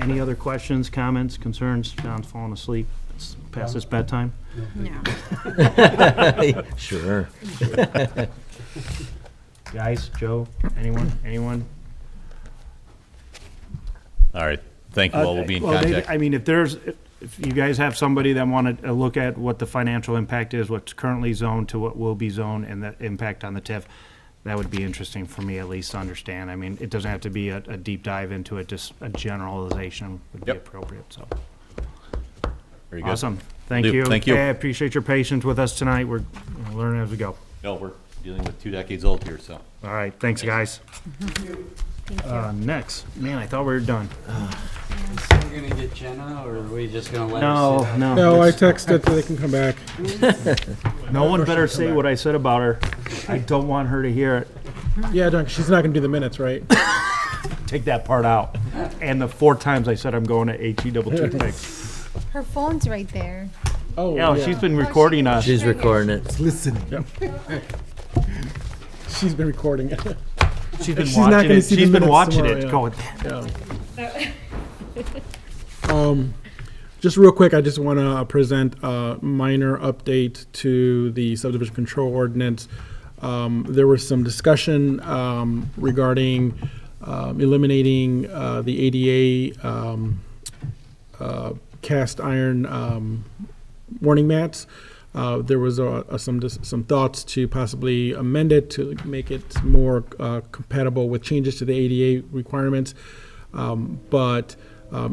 Any other questions, comments, concerns? John's falling asleep. It's past his bedtime. No. Sure. Guys, Joe, anyone? All right, thank you all, we'll be in Well, contact. if you guys have somebody that wanted to look at what the financial impact is, what's currently zoned to what will be zoned, and the impact on the TIF, that would be interesting for me at least to understand. It doesn't have to be a deep dive into it, just a generalization would be Yep. appropriate, so. Very good. Awesome. Thank Do. you. Thank you. Hey, I appreciate your patience with us tonight. We're learning as we go. No, we're dealing with 2 decades old here, so. All right, thanks, guys. Next, man, I thought we were done. We're gonna get Jenna, or are we just gonna let her sit? No, I texted so they can come back. No one better say what I said about her. I don't want her to hear it. Yeah, Doug, she's not gonna do the minutes, right? Take that part out. And the 4 times I said I'm going to HE double toothpicks. Her phone's right there. Oh, Yeah, she's been recording us. She's recording it. Listen. She's been recording it. She's been She's not watching gonna it. see the She's been minutes watching tomorrow, it. yeah. Going. Just real quick, I just want to present a minor update to the subdivision control ordinance. There was some discussion regarding eliminating the ADA cast iron warning mats. There was some thoughts to possibly amend it to make it more compatible with changes to the ADA requirements, but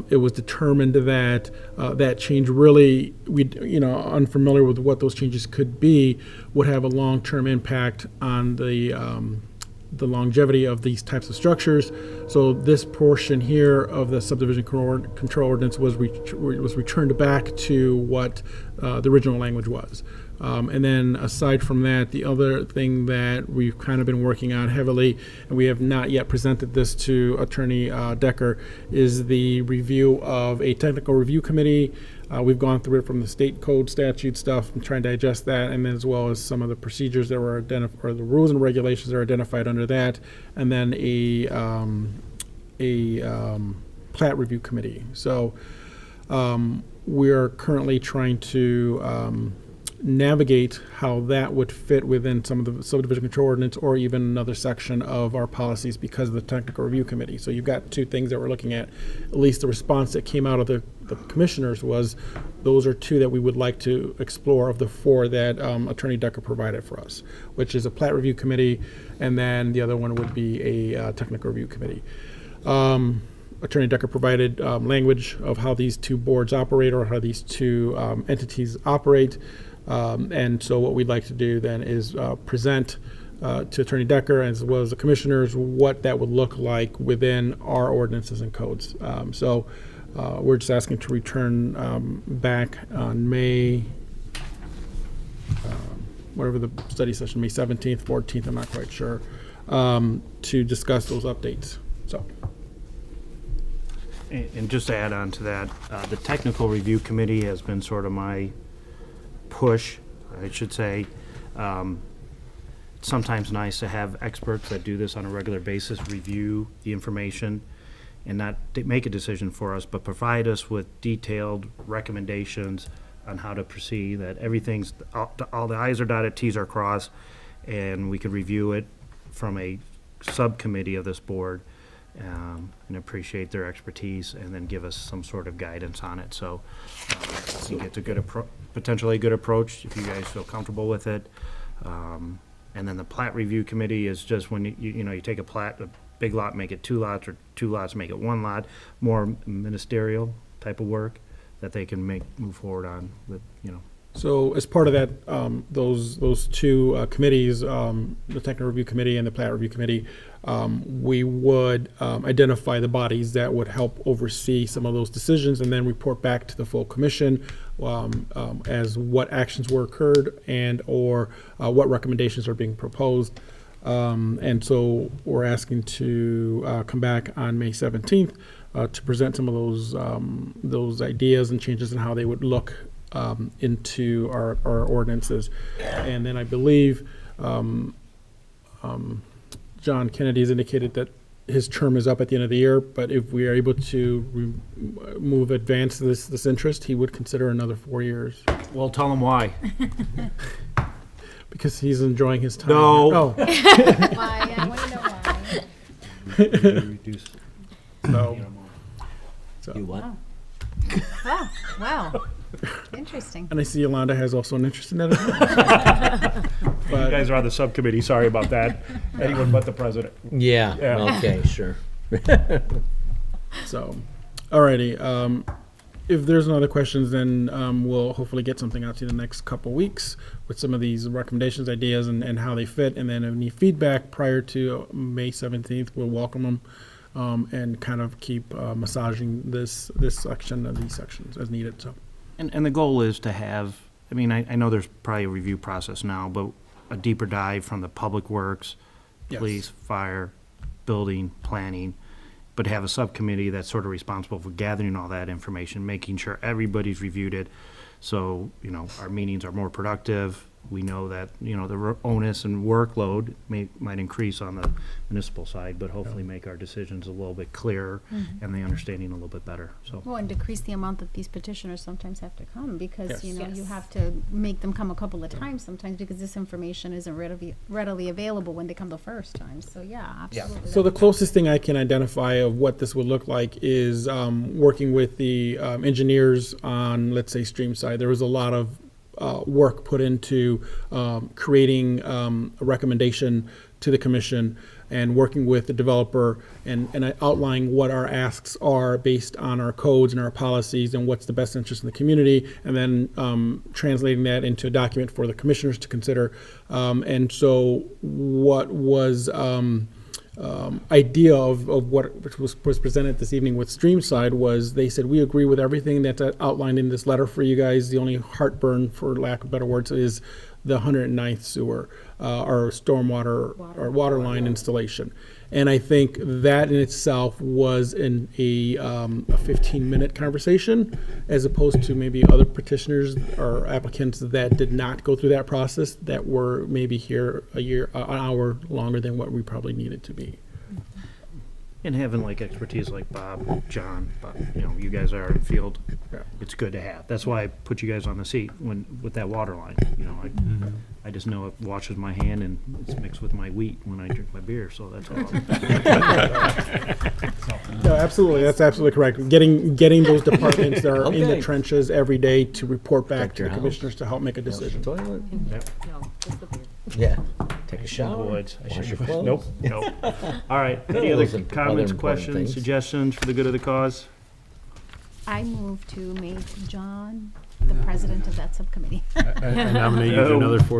it was determined that that change really, unfamiliar with what those changes could be, would have a long-term impact on the longevity of these types of structures. So this portion here of the subdivision control ordinance was returned back to what the original language was. And then aside from that, the other thing that we've kind of been working on heavily, and we have not yet presented this to Attorney Decker, is the review of a technical review committee. We've gone through it from the state code statute stuff and trying to digest that, and then as well as some of the procedures that were identified, or the rules and regulations that are identified under that, and then a plat review committee. So we're currently trying to navigate how that would fit within some of the subdivision control ordinance or even another section of our policies because of the technical review committee. So you've got 2 things that we're looking at. At least the response that came out of the commissioners was those are 2 that we would like to explore of the 4 that Attorney Decker provided for us, which is a plat review committee, and then the other one would be a technical review committee. Attorney Decker provided language of how these two boards operate or how these two entities operate. And so what we'd like to do then is present to Attorney Decker as well as the commissioners what that would look like within our ordinances and codes. So we're just asking to return back on May, whatever the study session, May 17th, 14th, I'm not quite sure, to discuss those updates. So. And just to add on to that, the technical review committee has been sort of my push, I should say. It's sometimes nice to have experts that do this on a regular basis, review the information, and not make a decision for us, but provide us with detailed recommendations on how to proceed, that everything's, all the I's are dotted, T's are crossed, and we could review it from a subcommittee of this board, and appreciate their expertise, and then give us some sort of guidance on it. So I think it's a good potentially a good approach if you guys feel comfortable with it. And then the plat review committee is just when you take a plat, a big lot, make it 2 lots, or 2 lots, make it 1 lot, more ministerial type of work that they can move forward on with, So as part of that, those two committees, the technical review committee and the plat review committee, we would identify the bodies that would help oversee some of those decisions and then report back to the full commission as what actions were occurred and or what recommendations are being proposed. And so we're asking to come back on May 17th to present some of those ideas and changes in how they would look into our ordinances. And then I believe John Kennedy has indicated that his term is up at the end of the year, but if we are able to advance this interest, he would consider another 4 years. Well, tell them why. Because he's enjoying his time. No. Oh. Why? I want to know why. So, You what? Oh, wow. Interesting. and I see Yolanda has also an interest in that as well. You guys are the subcommittee, sorry about that. Anyone but the president. Yeah, Yeah. okay, sure. So, alrighty. If there's no other questions, then we'll hopefully get something out to you the next couple weeks with some of these recommendations, ideas, and how they fit. And then any feedback prior to May 17th, we'll welcome them and kind of keep massaging this section of these sections as needed. So, And the goal is to have, I know there's probably a review process now, but a deeper dive from the public works, Yes. police, fire, building, planning, but have a subcommittee that's sort of responsible for gathering all that information, making sure everybody's reviewed it. So, our meetings are more productive. We know that, the onus and workload might increase on the municipal side, but hopefully make our decisions a little bit clearer and the understanding a little bit better, so. Well, and decrease the amount that these petitioners sometimes have to come because, Yes. you Yes. have to make them come a couple of times sometimes because this information isn't readily available when they come the first time. So, yeah, absolutely. So the closest thing I can identify of what this would look like is working with the engineers on, let's say, Streamside. There was a lot of work put into creating a recommendation to the commission and working with the developer and outlining what our asks are based on our codes and our policies and what's the best interest in the community, and then translating that into a document for the commissioners to consider. And so what was idea of what was presented this evening with Streamside was they said, we agree with everything that's outlined in this letter for you guys. The only heartburn, for lack of better words, is the 109th sewer or stormwater or water line installation. And I think that in itself was a 15-minute conversation, as opposed to maybe other petitioners or applicants that did not go through that process that were maybe here an hour longer than what we probably needed to be. And having expertise like Bob, John, you guys are in field, it's good to have. That's why I put you guys on the seat with that water line. I just know it washes my hand and it's mixed with my wheat when I drink my beer, so that's all. No, absolutely, that's absolutely correct. Getting those departments that are in the Okay. trenches every day to report back Protect to your the house. commissioners to help make a decision. Toilet? No, just the beer. Yeah. Take a shower, Avoid. I wash should- your clothes. Nope. Nope. All right, any other Those are other comments, important questions, things. suggestions for the good of the cause? I move to make John the president of that subcommittee. I nominate you to another 4-year